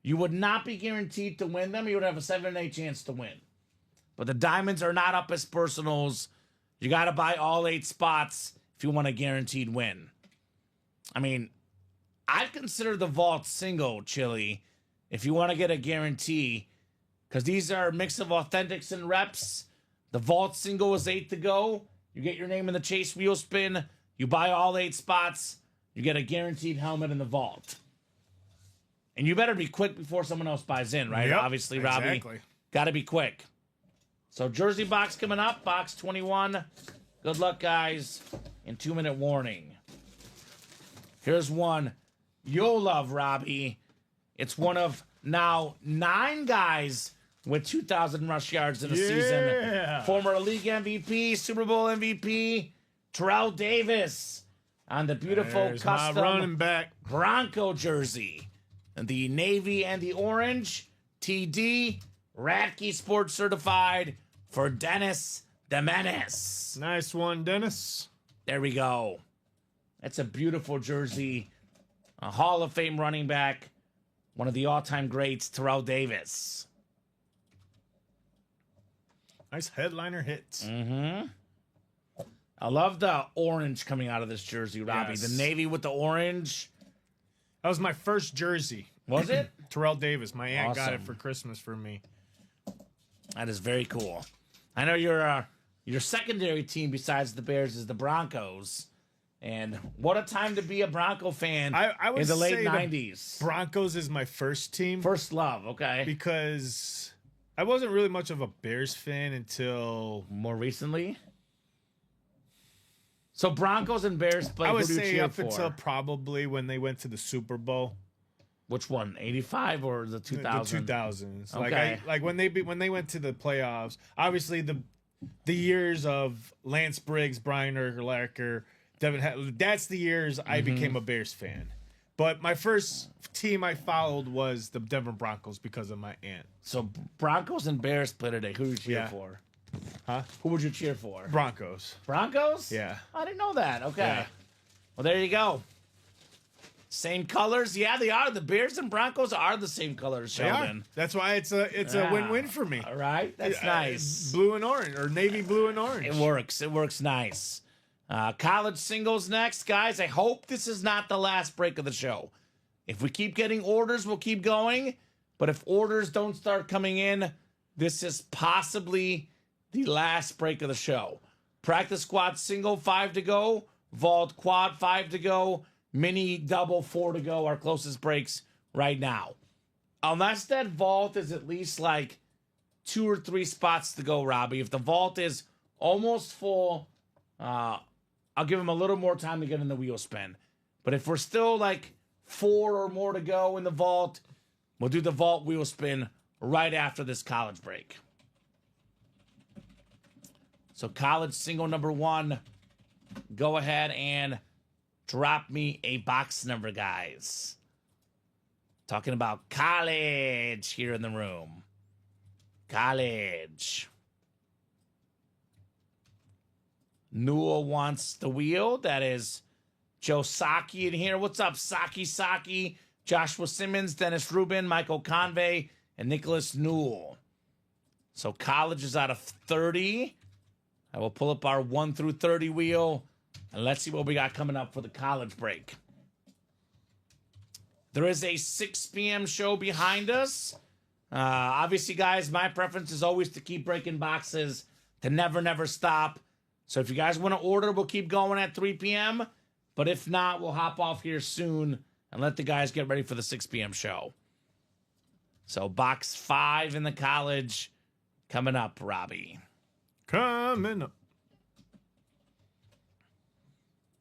You would not be guaranteed to win them. You would have a 7 and 8 chance to win. But the diamonds are not up as personals. You got to buy all 8 spots if you want a guaranteed win. I mean, I'd consider the vault single, Chili, if you want to get a guarantee, because these are a mix of authentics and reps. The vault single is 8 to go. You get your name in the chase wheel spin. You buy all 8 spots. You get a guaranteed helmet in the vault. And you better be quick before someone else buys in, right? Yep, Obviously, Robbie. exactly. Got to be quick. So, jersey box coming up, box 21. Good luck, guys. And 2-minute warning. Here's one you'll love, Robbie. It's one of now 9 guys with 2,000 rush yards in a season. Former league MVP, Super Bowl MVP, Terrell Davis on the beautiful There's my custom running back. Bronco jersey. And the navy and the orange, TD, Radke Sports Certified for Dennis the Menace. Nice one, Dennis. There we go. That's a beautiful jersey. A Hall of Fame running back. One of the all-time greats, Terrell Davis. Nice headliner hits. I love the orange coming out of this jersey, Robbie. Yes. The navy with the orange. That was my first jersey. Was it? Terrell Davis. My aunt got it Awesome. for Christmas for me. That is very cool. I know your secondary team besides the Bears is the Broncos. And what a time to be a Bronco fan I would in the late say the 90s. Broncos is my first team First love, okay. because I wasn't really much of a Bears fan until More recently? So Broncos and Bears play. I would Who do you say cheer up for? until probably when they went to the Super Bowl. Which one? 85 or the 2000s? The 2000s. Okay. Like when they went to the playoffs. Obviously the years of Lance Briggs, Brian Urlacher, that's the years I became a Bears fan. But my first team I followed was the Denver Broncos because of my aunt. So Broncos and Bears play today. Who do you cheer Yeah. for? Huh? Who would you cheer for? Broncos. Broncos? Yeah. I didn't know that. Okay. Yeah. Well, there you go. Same colors. Yeah, they are. The Bears and Broncos are the same colors, They are. Sheldon. That's why it's a win-win for me. All right. That's nice. Blue and orange or navy blue and orange. It works. It works nice. College singles next, guys. I hope this is not the last break of the show. If we keep getting orders, we'll keep going. But if orders don't start coming in, this is possibly the last break of the show. Practice squad single, 5 to go. Vault quad, 5 to go. Mini double, 4 to go. Our closest breaks right now. Unless that vault is at least like 2 or 3 spots to go, Robbie. If the vault is almost full, I'll give him a little more time to get in the wheel spin. But if we're still like 4 or more to go in the vault, we'll do the vault wheel spin right after this college break. So college single number 1, go ahead and drop me a box number, guys. Talking about college here in the room. College. Newell wants the wheel. That is Joe Saki in here. What's up, Saki? Joshua Simmons, Dennis Rubin, Michael Convey, and Nicholas Newell. So college is out of 30. I will pull up our 1 through 30 wheel, and let's see what we got coming up for the college break. There is a 6 p.m. show behind us. Obviously, guys, my preference is always to keep breaking boxes, to never stop. So if you guys want to order, we'll keep going at 3 p.m. But if not, we'll hop off here soon and let the guys get ready for the 6 p.m. show. So box 5 in the college coming up, Robbie. Coming up.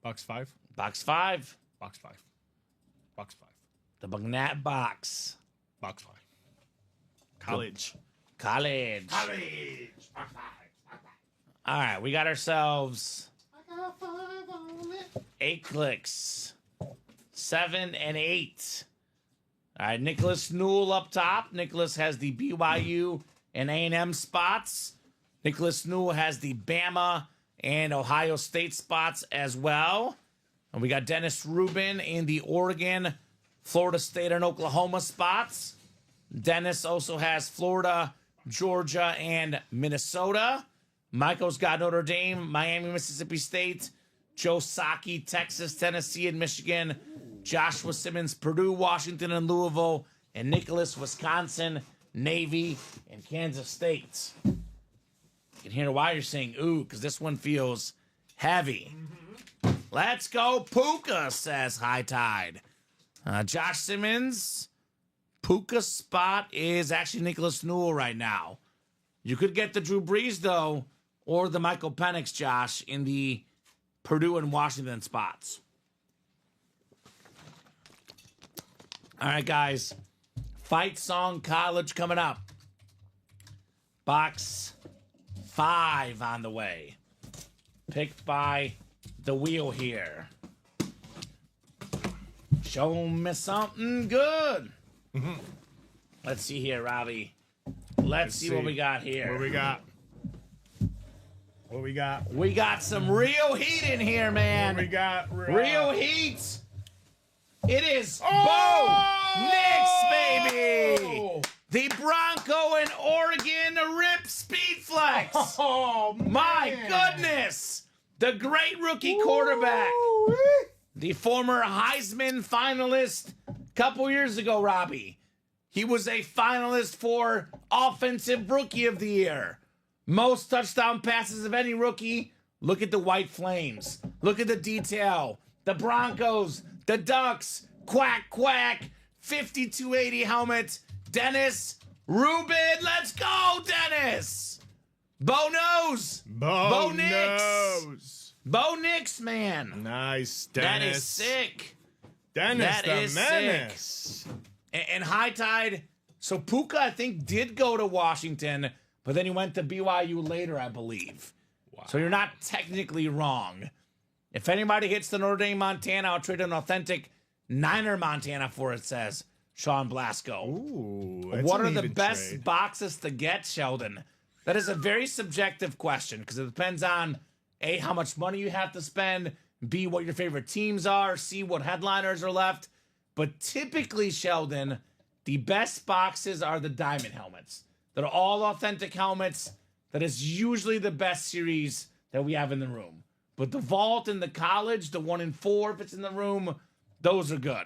Box 5? Box 5. Box 5. Box 5. The Bagnat box. Box 5. College. College. All right, we got ourselves 8 clicks. 7 and 8. All right, Nicholas Newell up top. Nicholas has the BYU and A&M spots. Nicholas Newell has the Bama and Ohio State spots as well. And we got Dennis Rubin in the Oregon, Florida State, and Oklahoma spots. Dennis also has Florida, Georgia, and Minnesota. Michael's got Notre Dame, Miami, Mississippi State, Joe Saki, Texas, Tennessee, and Michigan. Joshua Simmons, Purdue, Washington, and Louisville. And Nicholas, Wisconsin, Navy, and Kansas State. You can hear why you're saying ooh, because this one feels heavy. Let's go Puka, says High Tide. Josh Simmons, Puka spot is actually Nicholas Newell right now. You could get the Drew Brees, though, or the Michael Penix, Josh, in the Purdue and Washington spots. All right, guys. Fight Song College coming up. Box 5 on the way. Picked by the wheel here. Show me something good. Let's see here, Robbie. Let's see what we got here. What we got? What we got? We got some real heat in here, man. What we got? Real heat. It is Bo Nix, baby. The Bronco in Oregon Rip Speed Flex. Oh, man. My goodness. The great rookie quarterback. The former Heisman finalist a couple years ago, Robbie. He was a finalist for Offensive Rookie of the Year. Most touchdown passes of any rookie. Look at the White Flames. Look at the detail. The Broncos, the Ducks, quack, quack, 5280 helmet. Dennis Rubin, let's go, Dennis. Bo knows. Bo Nix. knows. Bo Nix, man. Nice, Dennis. That is sick. Dennis That the is Menace. And High Tide, so Puka, I think, did go to Washington, but then he went to BYU later, I believe. Wow. So you're not technically wrong. If anybody hits the Notre Dame Montana, I'll trade an authentic Niner Montana for it, says Sean Blasco. Ooh, What are the best boxes to get, Sheldon? That is a very subjective question because it depends on A, how much money you have to spend, B, what your favorite teams are, C, what headliners are left. But typically, Sheldon, the best boxes are the diamond helmets. They're all authentic helmets. That is usually the best series that we have in the room. But the vault and the college, the 1 in 4, if it's in the room, those are good.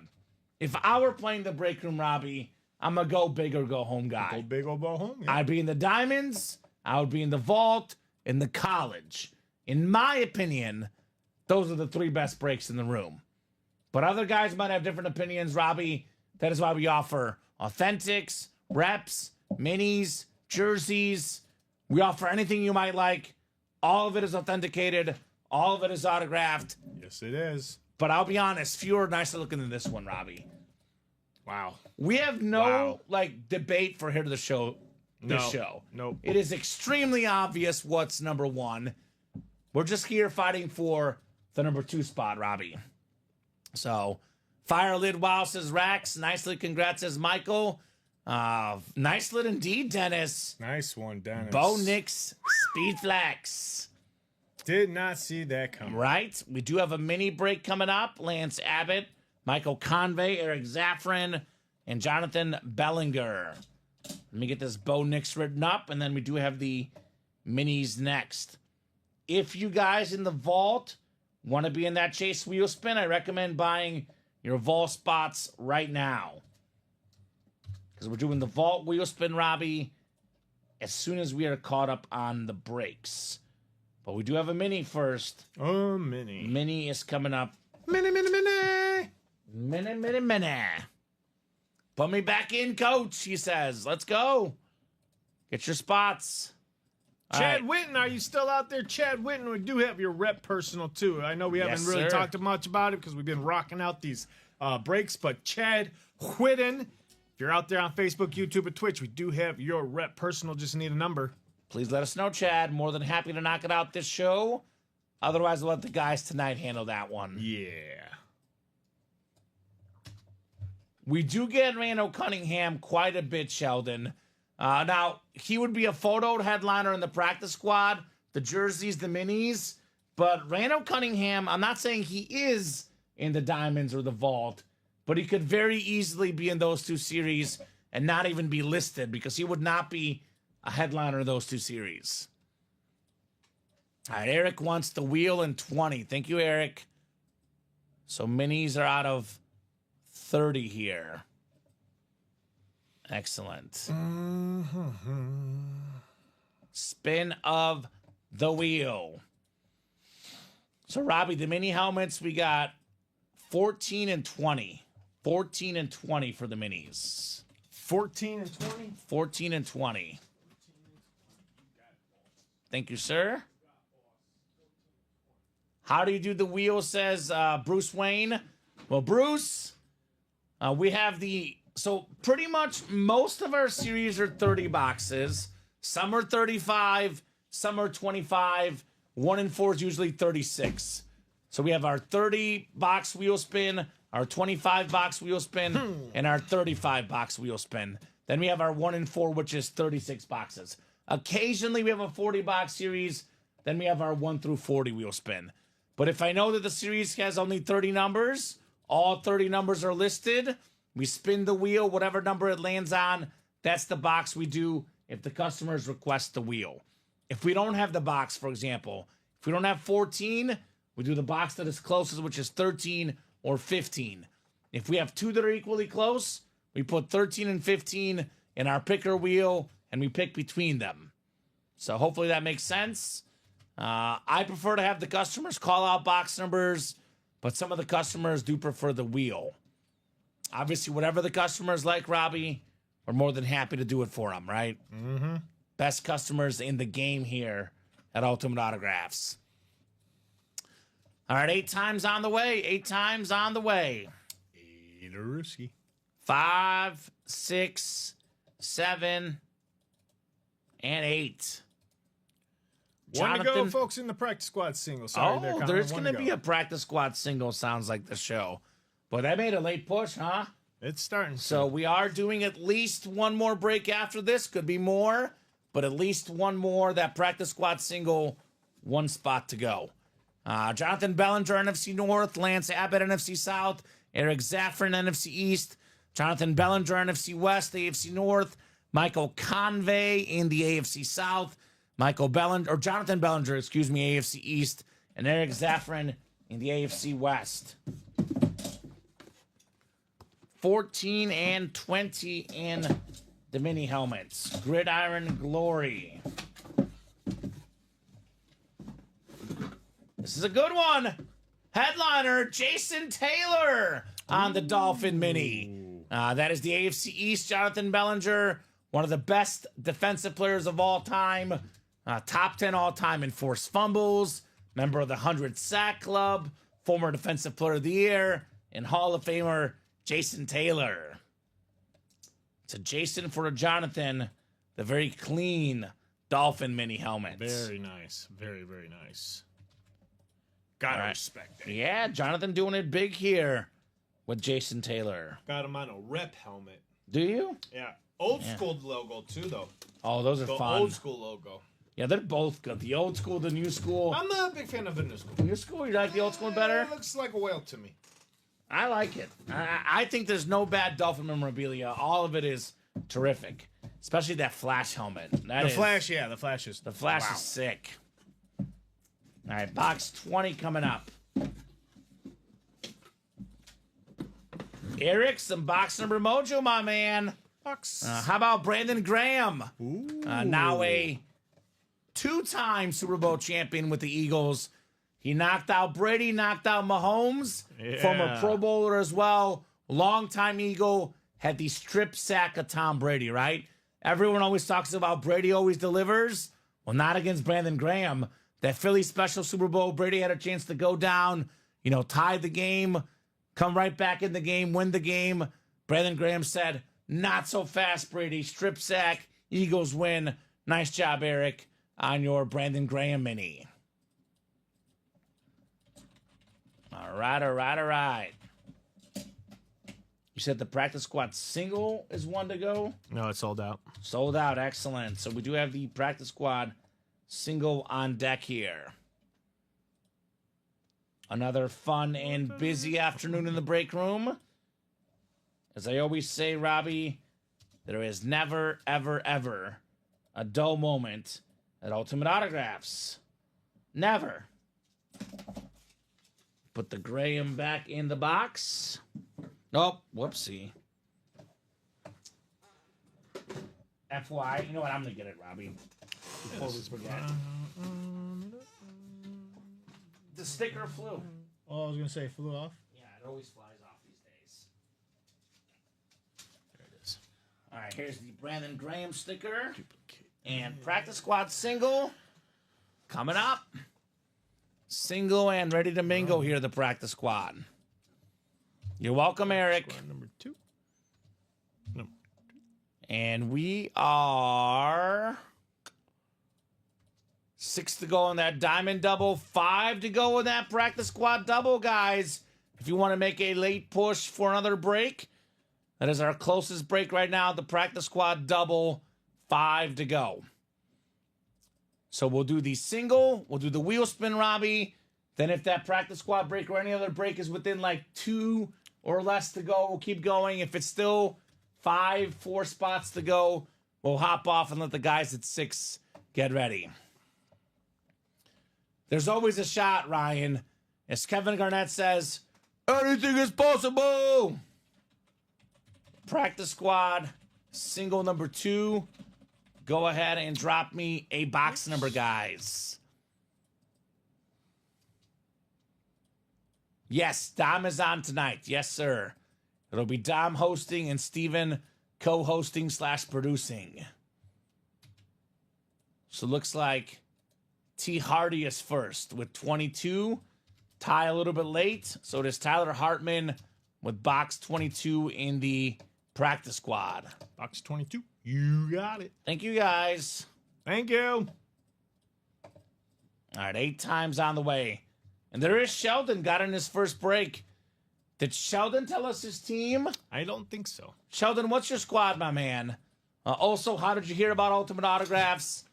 If I were playing the break room, Robbie, I'm a go big or go home guy. Go big or go home. Yeah. I'd be in the diamonds. I would be in the vault, in the college. In my opinion, those are the 3 best breaks in the room. But other guys might have different opinions, Robbie. That is why we offer authentics, reps, minis, jerseys. We offer anything you might like. All of it is authenticated. All of it is autographed. Yes, it is. But I'll be honest, fewer are nicer looking than this one, Robbie. Wow. We have no debate for here to the show. Nope. It is extremely obvious what's number 1. We're just here fighting for the number 2 spot, Robbie. So, fire lid wow, says Rax. Nicely, congrats, says Michael. Nice lid indeed, Dennis. Nice one, Dennis. Bo Nix, Speed Flex. Did not see that coming. Right. We do have a mini break coming up. Lance Abbott, Michael Convey, Eric Zaffron, and Jonathan Bellinger. Let me get this Bo Nix written up, and then we do have the minis next. If you guys in the vault want to be in that Chase Wheel Spin, I recommend buying your vault spots right now. Because we're doing the vault wheel spin, Robbie, as soon as we are caught up on the breaks. But we do have a mini first. Oh, mini. Mini is coming up. Mini. Mini. Put me back in, coach, he says. Let's go. Get your spots. Chad Witten, are you still out there? Chad Witten, we do have your rep personal, too. I know we haven't really talked much about it because we've been rocking out these breaks, but Chad Witten, if you're out there on Facebook, YouTube, and Twitch, we do have your rep personal. Just need a number. Please let us know, Chad. More than happy to knock it out this show. Otherwise, we'll let the guys tonight handle that one. Yeah. We do get Randall Cunningham quite a bit, Sheldon. Now, he would be a photoed headliner in the practice squad, the jerseys, the minis. But Randall Cunningham, I'm not saying he is in the diamonds or the vault, but he could very easily be in those 2 series and not even be listed because he would not be a headliner in those 2 series. All right, Eric wants the wheel in 20. Thank you, Eric. So minis are out of 30 here. Excellent. Spin of the wheel. So, Robbie, the mini helmets, we got 14 and 20. 14 and 20 for the minis. 14 and 20? 14 and 20. Thank you, sir. How do you do the wheel, says Bruce Wayne. Well, Bruce, we have so pretty much most of our series are 30 boxes. Some are 35, some are 25. 1 and 4 is usually 36. So we have our 30 box wheel spin, our 25 box wheel spin, and our 35 box wheel spin. Then we have our 1 and 4, which is 36 boxes. Occasionally we have a 40 box series. Then we have our 1 through 40 wheel spin. But if I know that the series has only 30 numbers, all 30 numbers are listed. We spin the wheel, whatever number it lands on, that's the box we do if the customers request the wheel. If we don't have the box, for example, if we don't have 14, we do the box that is closest, which is 13 or 15. If we have two that are equally close, we put 13 and 15 in our picker wheel, and we pick between them. So hopefully that makes sense. I prefer to have the customers call out box numbers, but some of the customers do prefer the wheel. Obviously, whatever the customers like, Robbie, we're more than happy to do it for them, right? Mm-hmm. Best customers in the game here at Ultimate Autographs. All right, 8 times on the way. 8 times on the way. 5, 6, 7, and 8. One to go, folks, in the practice squad single. Sorry, there's going to be a practice squad single, sounds like the show. But that made a late push, huh? It's starting. So we are doing at least one more break after this. Could be more, but at least one more. That practice squad single, 1 spot to go. Jonathan Bellinger, NFC North. Lance Abbott, NFC South. Eric Zaffron, NFC East. Jonathan Bellinger, NFC West, AFC North. Michael Convey in the AFC South. Jonathan Bellinger, AFC East. And Eric Zaffron in the AFC West. 14 and 20 in the mini helmets. Gridiron Glory. This is a good one. Headliner, Jason Taylor on the Dolphin Mini. That is the AFC East, Jonathan Bellinger, one of the best defensive players of all time. Top 10 all time in forced fumbles, member of the 100 Sack Club, former Defensive Player of the Year, and Hall of Famer Jason Taylor. It's a Jason for a Jonathan, the very clean Dolphin Mini helmet. Very nice. Very, very nice. Gotta respect it. Yeah, Jonathan doing it big here with Jason Taylor. Got him on a rep helmet. Do you? Yeah. Old school logo, too, though. Oh, those are the fun. Old school logo. Yeah, they're both good. The old school, the new school. I'm not a big fan of the new school. New school? You like the old school better? It looks like a whale to me. I like it. I think there's no bad Dolphin memorabilia. All of it is terrific. Especially that Flash helmet. The Flash is... The Flash is sick. All right, box 20 coming up. Eric, some box number mojo, my man. How about Brandon Graham? Now a 2-time Super Bowl champion with the Eagles. He knocked out Brady, knocked out Mahomes, former Pro Bowler as well. Longtime Eagle, had the strip sack of Tom Brady, right? Everyone always talks about Brady always delivers. Well, not against Brandon Graham. That Philly special Super Bowl, Brady had a chance to go down, tie the game, come right back in the game, win the game. Brandon Graham said, not so fast, Brady. Strip sack, Eagles win. Nice job, Eric, on your Brandon Graham mini. All right. You said the practice squad single is one to go? No, it's sold out. Sold out, excellent. So we do have the practice squad single on deck here. Another fun and busy afternoon in the break room. As I always say, Robbie, there is never, ever, ever a dull moment at Ultimate Autographs. Never. Put the Graham back in the box. Nope. Whoopsie. FY. You know what? I'm going to get it, Robbie. Before we forget. The sticker flew. Oh, I was going to say it flew off. Yeah, it always flies off these days. There it is. All right, here's the Brandon Graham sticker. And practice squad single coming up. Single and ready to mingle here, the practice squad. You're welcome, Eric. Squad number 2. No. And we are 6 to go on that diamond double, 5 to go in that practice squad double, guys. If you want to make a late push for another break, that is our closest break right now, the practice squad double, 5 to go. So we'll do the single, we'll do the wheel spin, Robbie. Then if that practice squad break or any other break is within like 2 or less to go, we'll keep going. If it's still 4 spots to go, we'll hop off and let the guys at 6 get ready. There's always a shot, Ryan. As Kevin Garnett says, anything is possible. Practice squad, single number 2. Go ahead and drop me a box number, guys. Yes, Dom is on tonight. Yes, sir. It'll be Dom hosting and Steven co-hosting / producing. So looks like T. Hardy is first with 22. Ty a little bit late. So it is Tyler Hartman with box 22 in the practice squad. Box 22. You got it. Thank you, guys. Thank you. All right, 8 times on the way. And there is Sheldon, got in his first break. Did Sheldon tell us his team? I don't think so. Sheldon, what's your squad, my man? Also, how did you hear about Ultimate Autographs?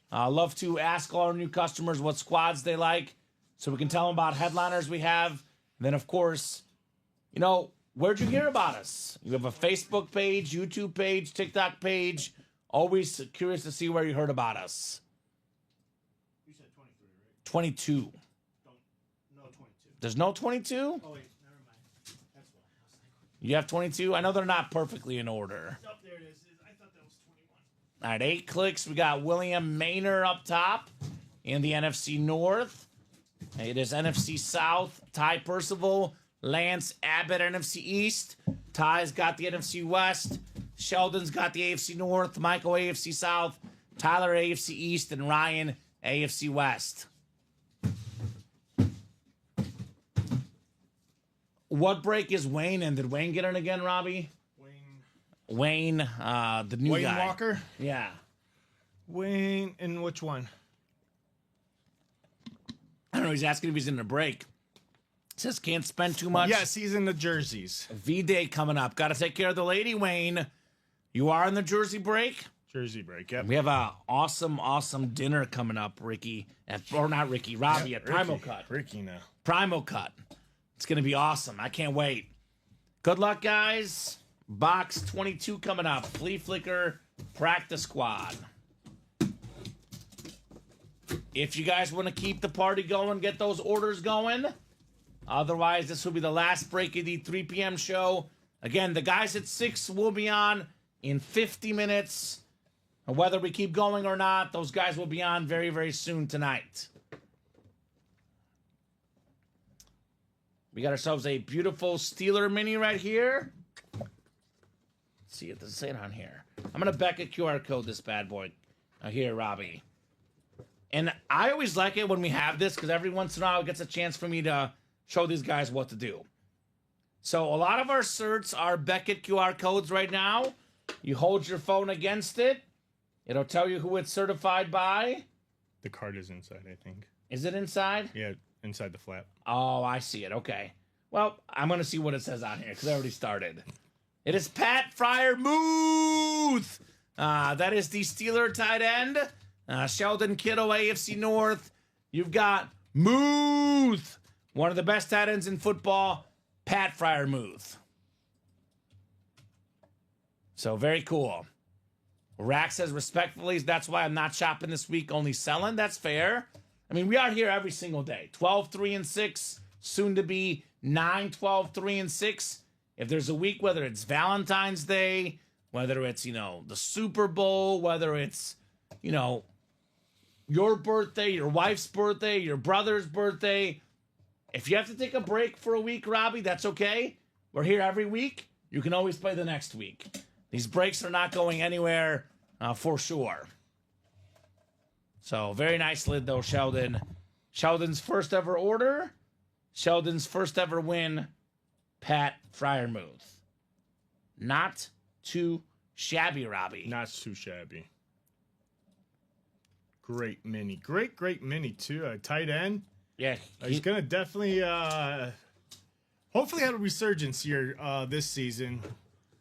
I love to ask all our new customers what squads they like so we can tell them about headliners we have. And then, of course, you know, where'd you hear about us? You have a Facebook page, YouTube page, TikTok page. Always curious to see where you heard about us. You said 23, right? 22. No, 22. There's no 22? Oh, wait. Never mind. That's what I was like. You have 22? I know they're not perfectly in order. Nope, there it is. I thought that was 21. All right, 8 clicks. We got William Maynard up top in the NFC North. It is NFC South. Ty Percival, Lance Abbott, NFC East. Ty's got the NFC West. Sheldon's got the AFC North. Michael, AFC South. Tyler, AFC East. And Ryan, AFC West. What break is Wayne in? Did Wayne get in again, Robbie? Wayne, the new Wayne guy. Walker? Yeah. Wayne, in which one? I don't know. He's asking if he's in a break. Says can't spend too much. Yes, he's in the jerseys. V-Day coming up. Got to take care of the lady, Wayne. You are in the Jersey break? Jersey break, yep. We have a awesome dinner coming up, Ricky. Or not Ricky, Robbie Yep, at Primal Cut. Ricky now. Primal Cut. It's going to be awesome. I can't wait. Good luck, guys. Box 22 coming up. Flea Flicker Practice Squad. If you guys want to keep the party going, get those orders going. Otherwise, this will be the last break of the 3 p.m. show. Again, the guys at 6 will be on in 50 minutes. And whether we keep going or not, those guys will be on very, very soon tonight. We got ourselves a beautiful Steeler mini right here. Let's see if this is it on here. I'm going to Beckett QR code this bad boy. Here, Robbie. And I always like it when we have this because every once in a while it gets a chance for me to show these guys what to do. So a lot of our certs are Beckett QR codes right now. You hold your phone against it. It'll tell you who it's certified by. The card is inside, I think. Is it inside? Yeah, inside the flap. Oh, I see it. Okay. Well, I'm going to see what it says on here because I already started. It is Pat Fryer Muth. That is the Steeler tight end. Sheldon Kittle, AFC North. You've got Muth, one of the best tight ends in football, Pat Fryer Muth. So very cool. Rack says respectfully, that's why I'm not shopping this week, only selling. That's fair. I mean, we are here every single day. 12, 3, and 6, soon to be 9, 12, 3, and 6. If there's a week, whether it's Valentine's Day, whether it's, the Super Bowl, whether it's, your birthday, your wife's birthday, your brother's birthday. If you have to take a break for a week, Robbie, that's okay. We're here every week. You can always play the next week. These breaks are not going anywhere for sure. So, very nice lid, though, Sheldon. Sheldon's first ever order. Sheldon's first ever win. Pat Fryermuth. Not too shabby, Robbie. Not too shabby. Great mini. Great mini, too. A tight end. Yeah. He's going to definitely, hopefully have a resurgence here this season.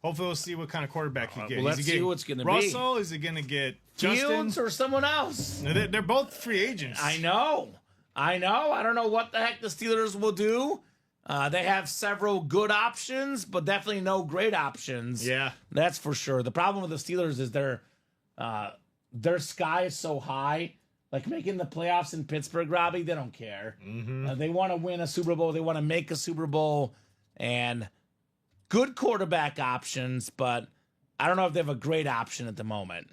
Hopefully we'll see what kind of quarterback he gets. Let's see who it's going to be. Russell? Is he going to get Fields Justin? or someone else? They're both free agents. I know. I don't know what the heck the Steelers will do. They have several good options, but definitely no great options. Yeah. That's for sure. The problem with the Steelers is their sky is so high. Like making the playoffs in Pittsburgh, Robbie, they don't care. Mm-hmm. They want to win a Super Bowl. They want to make a Super Bowl. And good quarterback options, but I don't know if they have a great option at the moment.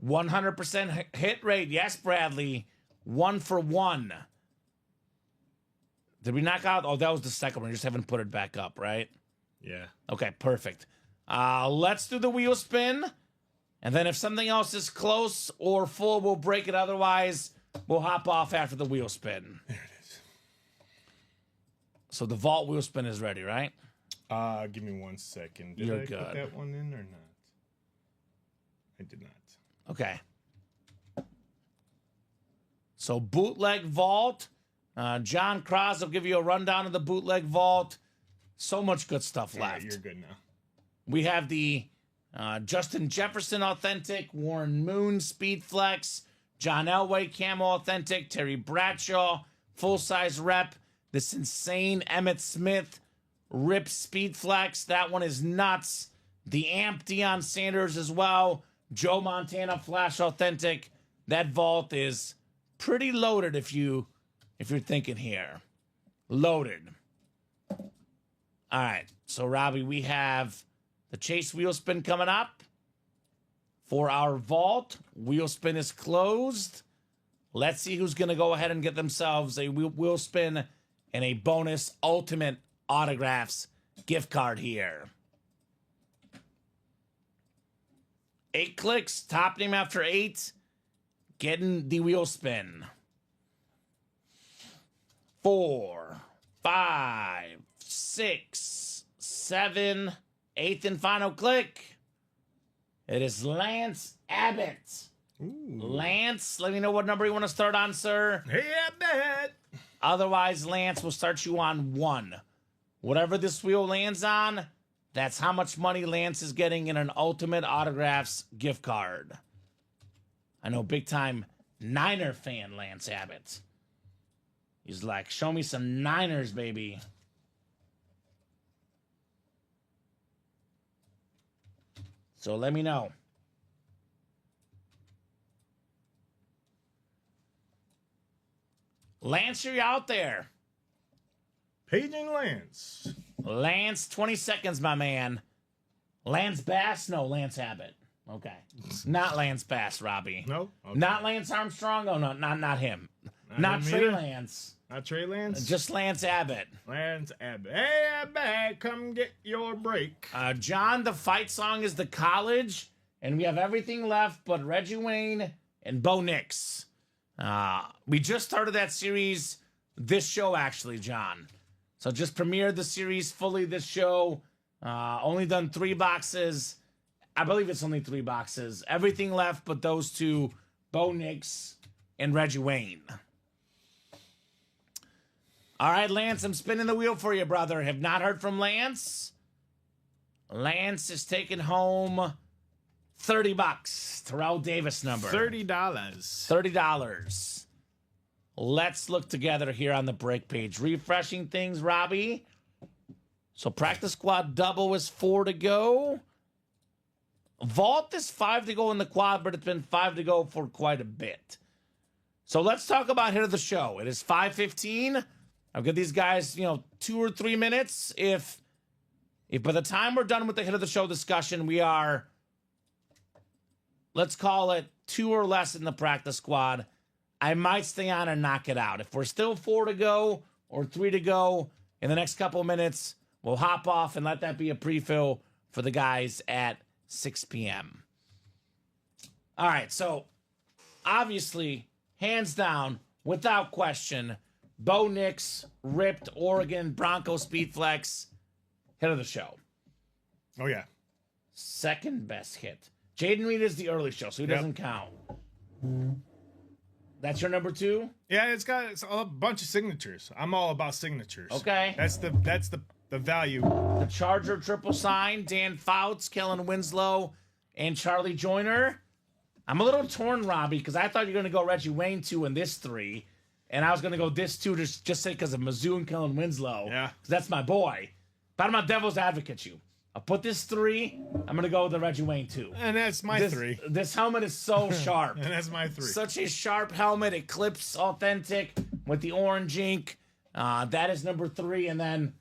100% hit rate. Yes, Bradley. 1 for 1. Did we knock out? Oh, that was the second one. You just haven't put it back up, right? Yeah. Okay, perfect. Let's do the wheel spin. And then if something else is close or full, we'll break it. Otherwise, we'll hop off after the wheel spin. There it is. So the vault wheel spin is ready, right? Give me 1 second. Did You're I good. put that one in or not? I did not. Okay. So bootleg vault. John Cross will give you a rundown of the bootleg vault. So much good stuff left. Right, you're good now. We have the Justin Jefferson authentic, Warren Moon speed flex, John Elway camo authentic, Terry Bradshaw full size rep, this insane Emmitt Smith rip speed flex. That one is nuts. The amp Deion Sanders as well, Joe Montana flash authentic. That vault is pretty loaded if you're thinking here. Loaded. All right. So Robbie, we have the Chase wheel spin coming up for our vault. Wheel spin is closed. Let's see who's going to go ahead and get themselves a wheel spin and a bonus ultimate autographs gift card here. 8 clicks, top name after 8, getting the wheel spin. 4, 5, 6, 7, 8th and final click. It is Lance Abbott. Ooh. Lance, let me know what number you want to start on, sir. Hey, Abbott. Otherwise, Lance will start you on 1. Whatever this wheel lands on, that's how much money Lance is getting in an Ultimate Autographs gift card. I know big time Niner fan Lance Abbott. He's like, show me some Niners, baby. So let me know. Lance, you're out there. Paging Lance. Lance, 20 seconds, my man. Lance Bass? No, Lance Abbott. Okay. Not Lance Bass, Robbie. No? Okay. Not Lance Armstrong? Oh, no, not him. Not him Trey either? Lance. Not Trey Lance? Just Lance Abbott. Lance Abbott. Hey, Abbott, come get your break. John, the fight song is The College, and we have everything left but Reggie Wayne and Bo Nix. We just started that series this show, actually, John. So just premiered the series fully this show. Only done 3 boxes. I believe it's only 3 boxes. Everything left but those 2, Bo Nix and Reggie Wayne. All right, Lance, I'm spinning the wheel for you, brother. Have not heard from Lance. Lance is taking home $30. Terrell Davis number. $30. $30. Let's look together here on the break page. Refreshing things, Robbie. So practice squad double is 4 to go. Vault is 5 to go in the quad, but it's been 5 to go for quite a bit. So let's talk about hit of the show. It is 5:15. I'll give these guys, 2 or 3 minutes. If by the time we're done with the hit of the show discussion, we are, let's call it 2 or less in the practice squad, I might stay on and knock it out. If we're still 4 to go or 3 to go in the next couple of minutes, we'll hop off and let that be a pre-fill for the guys at 6 p.m. All right, so obviously, hands down, without question, Bo Nix ripped Oregon Bronco Speed Flex hit of the show. Oh, yeah. Second best hit. Jaden Reed is the early show, so he doesn't count. That's your number 2? Yeah, it's a bunch of signatures. I'm all about signatures. Okay. That's the value. The Charger triple sign, Dan Fouts, Kellen Winslow, and Charlie Joyner. I'm a little torn, Robbie, because I thought you were going to go Reggie Wayne 2 and this 3. And I was going to go this 2 just say because of Mizzou and Kellen Winslow. Yeah. 'Cause that's my boy. But I'm not devil's advocate you. I'll put this 3. I'm going to go with the Reggie Wayne 2. And that's my 3. This helmet is so sharp. And that's my 3. Such a sharp helmet. It clips authentic with the orange ink. That is number 3. And then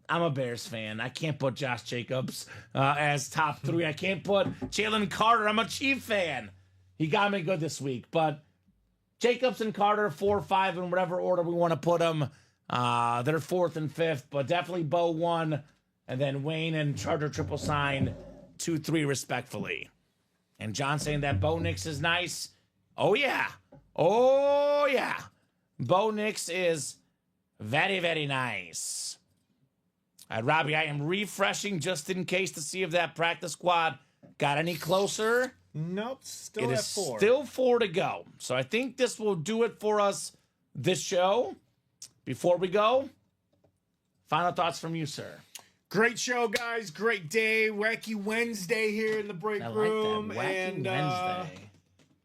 I'm a Bears fan. I can't put Josh Jacobs as top 3. I can't put Jalen Carter. I'm a Chief fan. He got me good this week. But Jacobs and Carter, 4, 5, in whatever order we want to put them. They're 4th and 5th. But definitely Bo 1. And then Wayne and Charger triple sign 2, 3 respectfully. And John saying that Bo Nix is nice. Oh, yeah. Oh, yeah. Bo Nix is very, very nice. Robbie, I am refreshing just in case to see if that practice squad got any closer. Nope, still It at is 4. still 4 to go. So I think this will do it for us this show. Before we go, final thoughts from you, sir. Great show, guys. Great day. Wacky Wednesday here in the break room. I like that. Wacky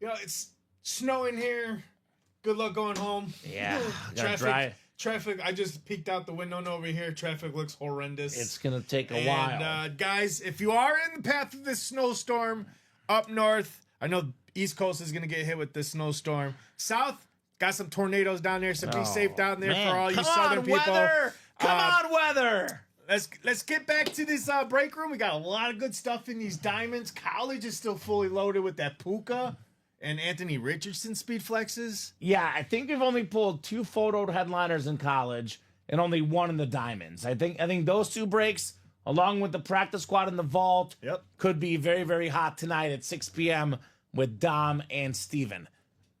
Wednesday. It's snowing here. Good luck going home. Yeah. Gotta drive. Traffic, I just peeked out the window over here. Traffic looks horrendous. It's going to take a while. And guys, if you are in the path of this snowstorm up north, I know East Coast is going to get hit with this snowstorm. South, got some tornadoes down there, so be safe down there for all you southern people. Come on, weather! Let's get back to this break room. We got a lot of good stuff in these diamonds. College is still fully loaded with that Puka and Anthony Richardson speed flexes. Yeah, I think we've only pulled 2 photoed headliners in college and only 1 in the diamonds. I think those 2 breaks, along with the practice squad in the vault, could be very, very hot tonight at 6 p.m. with Dom and Steven.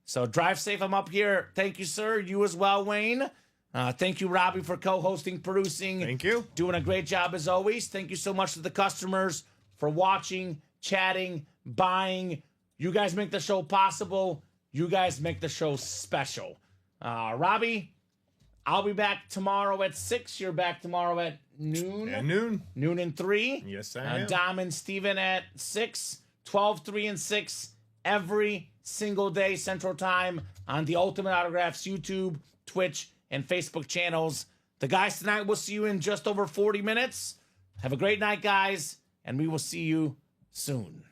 So drive safe. I'm up here. Thank you, sir. You as well, Wayne. Thank you, Robbie, for co-hosting, producing. Thank you. Doing a great job as always. Thank you so much to the customers for watching, chatting, buying. You guys make the show possible. You guys make the show special. Robbie, I'll be back tomorrow at 6. You're back tomorrow at noon. At noon. Noon and 3. Yes, I am. Dom and Steven at 6. 12, 3, and 6 every single day Central Time on the Ultimate Autographs YouTube, Twitch, and Facebook channels. The guys tonight will see you in just over 40 minutes. Have a great night, guys, and we will see you soon.